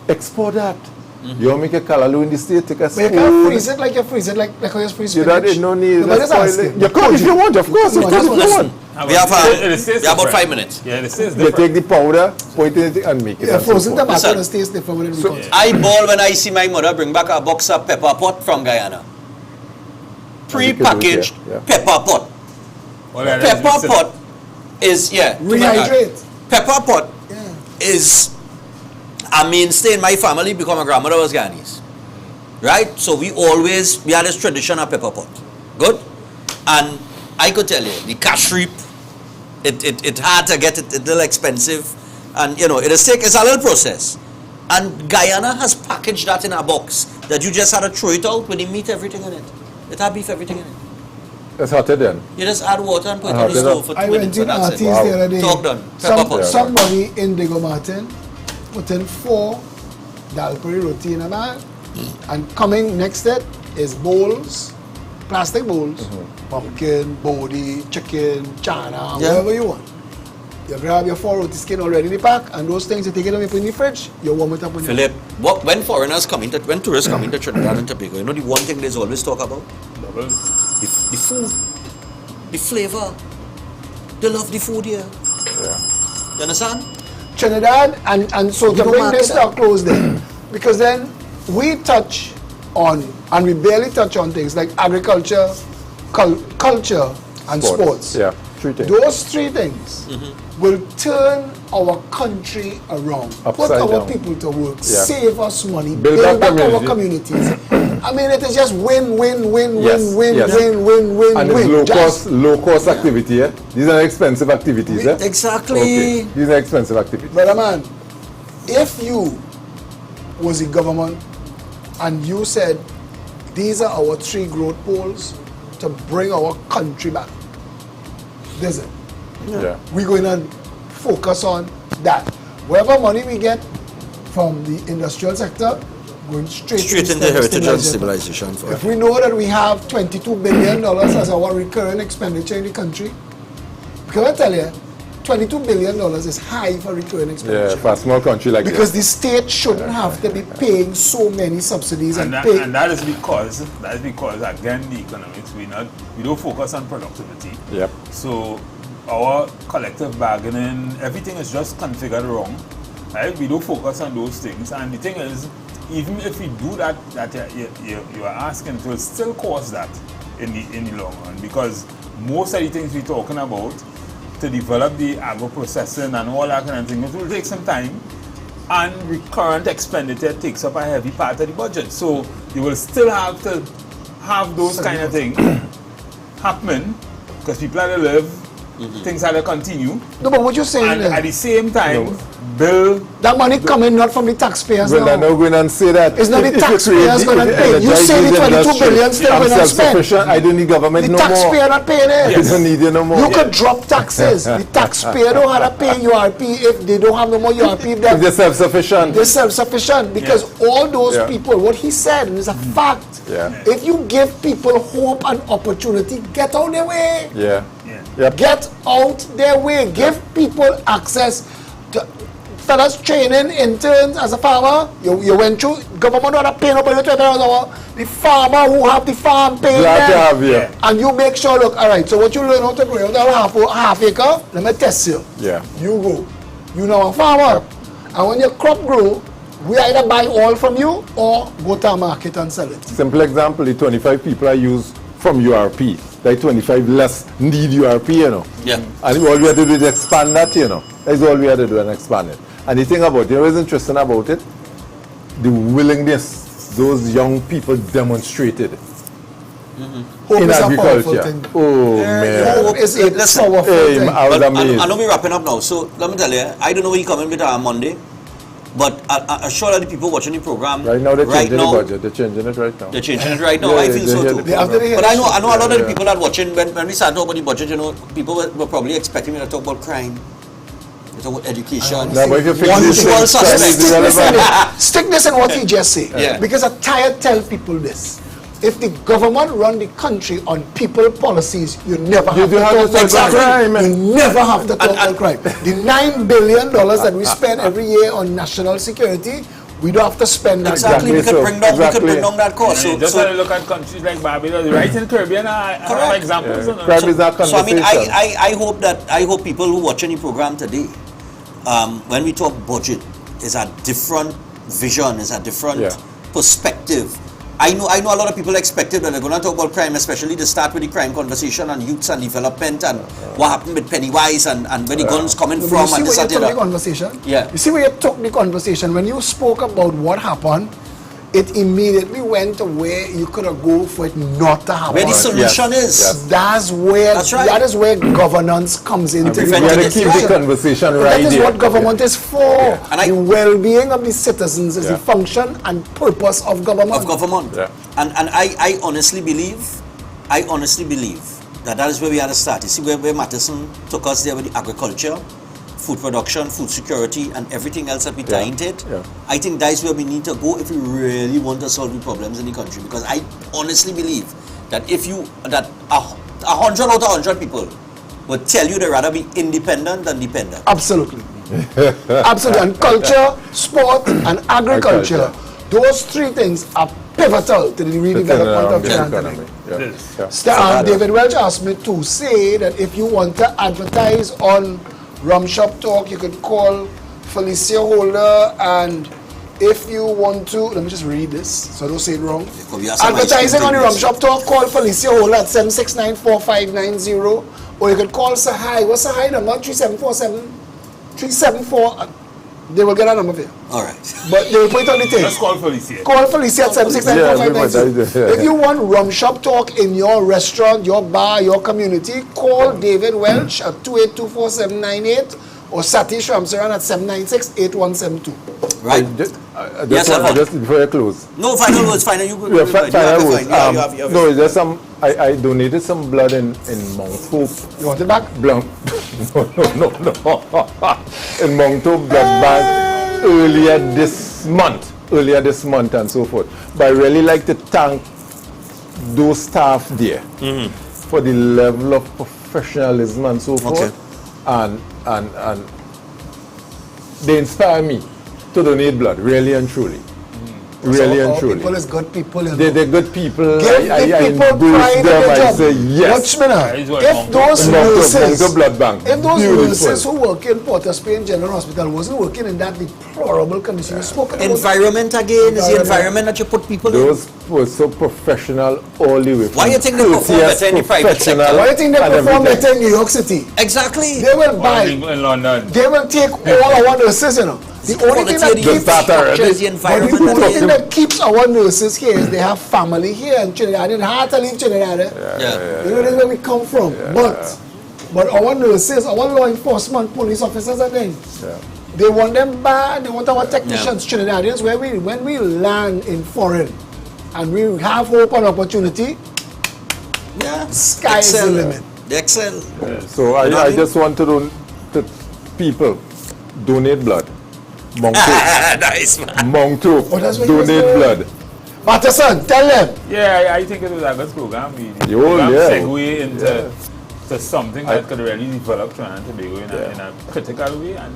Export that. You want to make a callaloo in the state, take a
But you
spoon.
can't freeze it like you freeze it like how you freeze
You
spinach.
don't no need.
but
Just
just
spoil
asking.
it. You could if you want, of course,
No,
of course,
just
if you
listen.
want.
We have
It is
about
different.
5 minutes.
Yeah, this is
You
different.
take the powder, put it in and make it.
Yeah,
and so
frozen
forth.
tomato
Listen.
does taste different when it
So-
becomes.
I ball when I see my mother bring back a box of pepper pot from Guyana. Pre-packaged
Yeah.
pepper pot.
All that is
Pepper
mixed up.
pot is,
Rehydrate.
pepper pot
Yeah.
is a mainstay in my family because my grandmother was Ghanese. Right? So we had this tradition of pepper pot. Good? And I could tell you, the cash reap, it hard to get it, a little expensive. And it's a little process. And Guyana has packaged that in a box that you just had to throw it out with the meat, everything in it. It had beef, everything in it.
It's hotter then.
You just add water and put it
And
on the
hot it
stove
up.
for 2
I
minutes
went
and
in
that's
Artie's
it.
Wow.
the other day.
Talk done. Pepper pot.
Somebody in Diego Martin put in 4 dal puri roti in a bag, and coming next to it is bowls, plastic bowls, pumpkin, bodi, chicken, chana,
Yeah.
whatever you want. You grab your 4 roti skin already in the pack, and those things you take it and you put in the fridge, you warm it up on your
Phillip, when tourists come into Trinidad and Tobago, you know the one thing they always talk about? The food, the flavor. They love the food here.
Yeah.
You understand?
Trinidad, and so to
don't
bring
market
this to
that.
a close then, because then we touch on, and we barely touch on things like agriculture, culture, and sports.
Yeah, 3 things.
Those 3 things will turn our country around, put
Upside
our
down.
people to work,
Yeah.
save us money,
Build
build
back
back our
community.
communities. I mean, it is just win, win, win,
Yes,
win, win,
yes.
win, win, win,
And
win.
it's
Just-
low cost activity, eh? These are expensive activities, eh?
Exactly.
Okay. These are expensive activities.
Brother man, if you was the government and you said these are our 3 growth poles to bring our country back, this is it.
Yeah.
We're going to focus on that. Whatever money we get from the industrial sector, going straight
into heritage and civilization.
If we know that we have $22 billion as our recurring expenditure in the country, because I tell you, $22 billion is high for recurring
Yeah,
expenditure.
for a small country like
Because
this.
the state shouldn't have to be paying so many subsidies and pay.
And that is because again the economics we don't focus on productivity.
Yep.
So our collective bargaining, everything is just configured wrong. Right? We don't focus on those things. And the thing is, even if we do that you are asking, it will still cost that in the long run, because most of the things we're talking about to develop the agro-processing and all that kind of thing, it will take some time, and recurrent expenditure takes up a heavy part of the budget. So you will still have to have those kind of things happening, because people have to live, things have to continue,
No, but what you're saying
and
is,
at the same time,
No.
build.
that money coming not from the taxpayers
Well, I'm
now.
not going and say that.
It's not the
If you
taxpayers
create
gonna
if
pay. You
energize
say the
this
22
industry,
billion still
I'm
gonna spend.
self-sufficient. I don't need government
The
no
taxpayer
more.
not paying it.
I don't need you no more.
You could drop taxes. The taxpayer don't have to pay URP if they don't have no more URP.
If they're self-sufficient.
They're self-sufficient, because all those
Yeah.
people, what he said is a fact.
Yeah.
If you give people hope and opportunity, get out their way.
Yeah.
Yeah.
Yep.
Get out their way. Give people access to fellas training interns as a farmer. You went through government not paying up $20 an hour. The farmer who have the farm paying
Glad to
them.
have you.
And you make sure, look, all right, so what you learn how to grow, you have half acre, let me test you.
Yeah.
You go. You know a farmer. And when your crop grow, we either buy all from you or go to a market and sell it.
Simple example, the 25 people I use from URP, like 25 less need URP, you know.
Yeah.
And all we have to do is expand that, you know. That's all we have to do and expand it. And the thing about it, what's interesting about it, the willingness those young people demonstrated
Hope
in
is a powerful
agriculture.
thing.
Oh, man.
Hope is a
Listen,
powerful
Hey,
thing.
I was
But
amazed.
I know we're wrapping up now, so let me tell you, I don't know when you coming with on Monday, but I'm sure that the people watching the program
Right now, they're changing
now,
the budget. They're changing it right now.
they're changing it right now.
Yeah,
I
yeah,
feel
they
so
hear
too.
the
After they hear
But I know a lot of the
Yeah.
people that watching, when we started talking about the budget, you know, people were probably expecting me to talk about crime, to talk about education.
No, but if you fix
One
these
usual
things,
suspect.
crime is
Stick this in
irrelevant.
it. Stick this in what he just said.
Yeah.
Because I'm tired tell people this. If the government run the country on people policies, you never have to
don't have
talk
to talk
about
about crime.
crime. You never have to talk about crime. The $9 billion that we spend every year on national security, we don't have to spend that.
Exactly, we
Exactly
could
so.
bring down that cost.
You
So,
just
so,
have to look at countries like Barbados, right in the Caribbean, I have
Correct.
examples.
Yeah.
You know.
Crime is not
So I mean,
conversation.
I hope people who watching the program today, when we talk budget, is a different vision, is a different
Yeah.
perspective, I know a lot of people expected when they're going to talk about crime, especially to start with the crime conversation and youths and development and what happened with Pennywise and where the guns coming
You
from
see
and this
where
and
you took the
that.
conversation?
Yeah.
You see where you took the conversation? When you spoke about what happened, it immediately went to where you could have go for it not to happen.
Where the solution is.
yes.
That's where
That's right.
that is where governance comes into
We
the
preventing
gotta
it,
keep
right.
the conversation
That
right
is
there.
what government is for.
And I-
the well-being of the citizens is
Yeah.
the function and purpose of government.
Of government.
Yeah.
And I honestly believe that is where we had to start. You see where Matheson took us there with the agriculture, food production, food security, and everything else that we tie into it.
Yeah.
I think that's where we need to go if we really want to solve the problems in the country. Because I honestly believe that that 100 out of 100 people would tell you they'd rather be independent than dependent.
Absolutely. Absolutely. And culture, sport, and agriculture, those three things are pivotal to the redevelopment of Trinidad and Tobago.
Yes.
David Welch asked me to say that if you want to advertise on Rum Shop Talk, you could call Felicia Holder, and if you want to, let me just read this so I don't say it wrong.
Because we have some
Advertising
ice cream
on the Rum
drinks.
Shop Talk, call Felicia Holder at 769-4590, or you could call Sahai. What's Sahai number? 374. They will get a number for you.
All right.
But they will put it on the tape.
Let's call Felicia.
Call Felicia at 769-4590.
Yeah.
If you want Rum Shop Talk in your restaurant, your bar, your community, call David Welch at 2824798 or Satish Ramsaran at 796-8172.
Right. Yes, sir.
Just before you close.
No, final words. Final. You
Yeah,
you
final
have to
words.
find. Yeah, you have
No, it's just some. I donated some blood in Mount Hope.
You want it back?
No. In Mount Hope Blood Bank earlier this month and so forth. But I really like to thank those staff there for the level of professionalism and so forth. And they inspire me to donate blood, really and truly. Really and
Our
truly.
people is good people. You know.
They're good people.
Give the
I
people
endorse
pride in
them.
their
I
job.
say yes.
Watch me now.
That is what
If
Mount
those
Mount
nurses,
Hope Blood Bank.
if those
Beautiful.
nurses who work in Port of Spain General Hospital wasn't working in that deplorable condition, you spoke about
Environment again is the environment that you put people in.
Those were so professional all the way.
Why you think they perform better in the private sector?
Professional
Why do you think they
and
perform
everything.
better in New York City?
Exactly.
They will buy.
In London.
They will take all our nurses, you know. The only thing that
Quality of the
keeps
infrastructure
is the
but the
environment.
only
that
thing
they-
that keeps our nurses here is they have family here in Trinidad. It's hard to leave Trinidad.
Yeah.
You know, that's where we come from. But our nurses, our law enforcement, police officers and things, they want them bad. They want our technicians, Trinidadians, when we land in foreign and we have hope and opportunity,
Yeah.
sky is the limit.
They excel.
So I just want to people donate blood. Mount Hope.
Nice, man.
Mount Hope.
Oh, that's what you
Donate
was
blood.
Matheson, tell them.
Yeah, I think it was a good program. We
Oh,
program
yeah.
segue into to something that could really develop Trinidad and Tobago in a critical way, and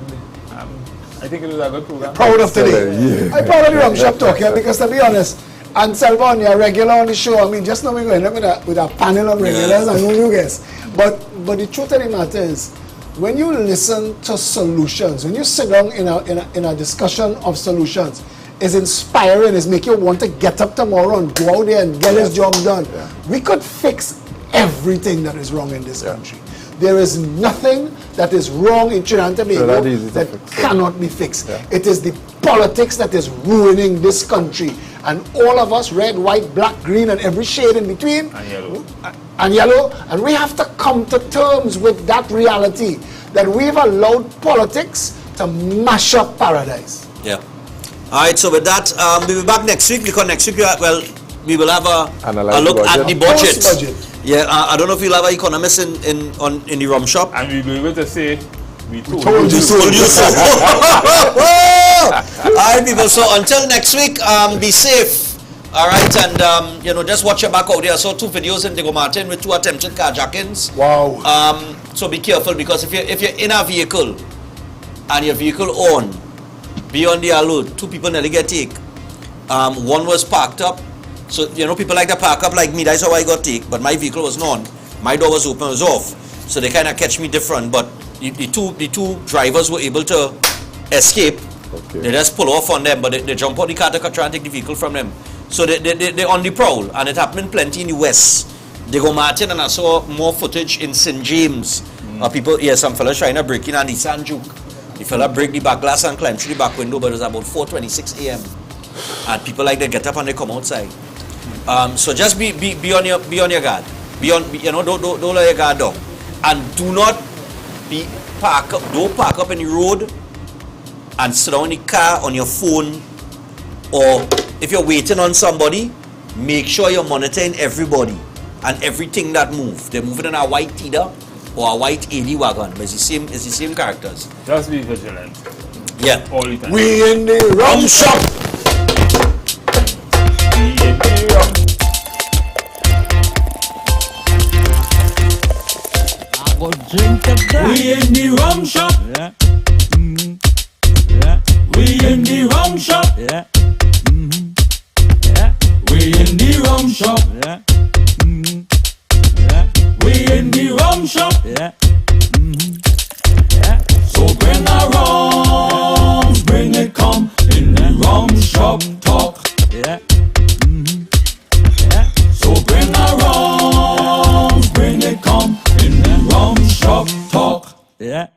I think it was a good program.
Proud of today.
Yeah.
I'm proud of the Rum Shop Talk here because to be honest, and Selvon, you're regular on the show. I mean, just now we're going up with a panel of regulars and new guests. But the truth of the matter is, when you listen to solutions, when you sit down in a discussion of solutions, it's inspiring, it's make you want to get up tomorrow and go out there and get this job done. We could fix everything that is wrong in this country. There is nothing that is wrong in Trinidad and Tobago
that easy to
that
fix.
cannot be fixed. It is the politics that is ruining this country. And all of us, red, white, black, green, and every shade in between,
And yellow.
and we have to come to terms with that reality that we've allowed politics to mash up paradise.
Yeah. All right. So with that, we'll be back next week because next week, we will have a
Analyze
look
the
at the
budget.
budget.
Post-budget.
Yeah. I don't know if you'll have an economist in the Rum Shop.
And we'll be able to say, we told
told
you
you
so.
Told you so. All right, people. So until next week, be safe. All right, and just watch your back out there. I saw 2 videos in Diego Martin with 2 attempted carjackings.
Wow.
So be careful because if you're in a vehicle and your vehicle on, be on the alert. 2 people nearly get taken. One was parked up. So people like to park up like me. That's how I got taken. But my vehicle was on. My door was open, was off. So they kind of catch me different. But the two drivers were able to escape.
Okay.
They just pull off on them, but they jump out the car to try and take the vehicle from them. So they're on the prowl, and it happened plenty in the West. They go Martin, and I saw more footage in St. James. People, some fellas trying to break in on the San Juke. The fella break the back glass and climb through the back window, but it was about 4:26 a.m. And people like they get up and they come outside. So just be on your guard. Don't let your guard down, and do not don't park up in the road and sit down in the car on your phone, or if you're waiting on somebody, make sure you're monitoring everybody and everything that move. They're moving in a white Tida or a white AD wagon, but it's the same characters.
Just be vigilant.
Yeah.
All the time.
We in the rum shop.
We in the rum.
I go drink the We in the rum shop.
Yeah. Yeah.
We in the rum shop.
Yeah. Yeah.
We in the rum shop.
Yeah. Yeah.
We in the rum shop.
Yeah. Yeah.
So bring a rum, bring it come in the rum shop talk.
Yeah. Yeah.
So bring a rum, bring it come in the rum shop talk.
Yeah.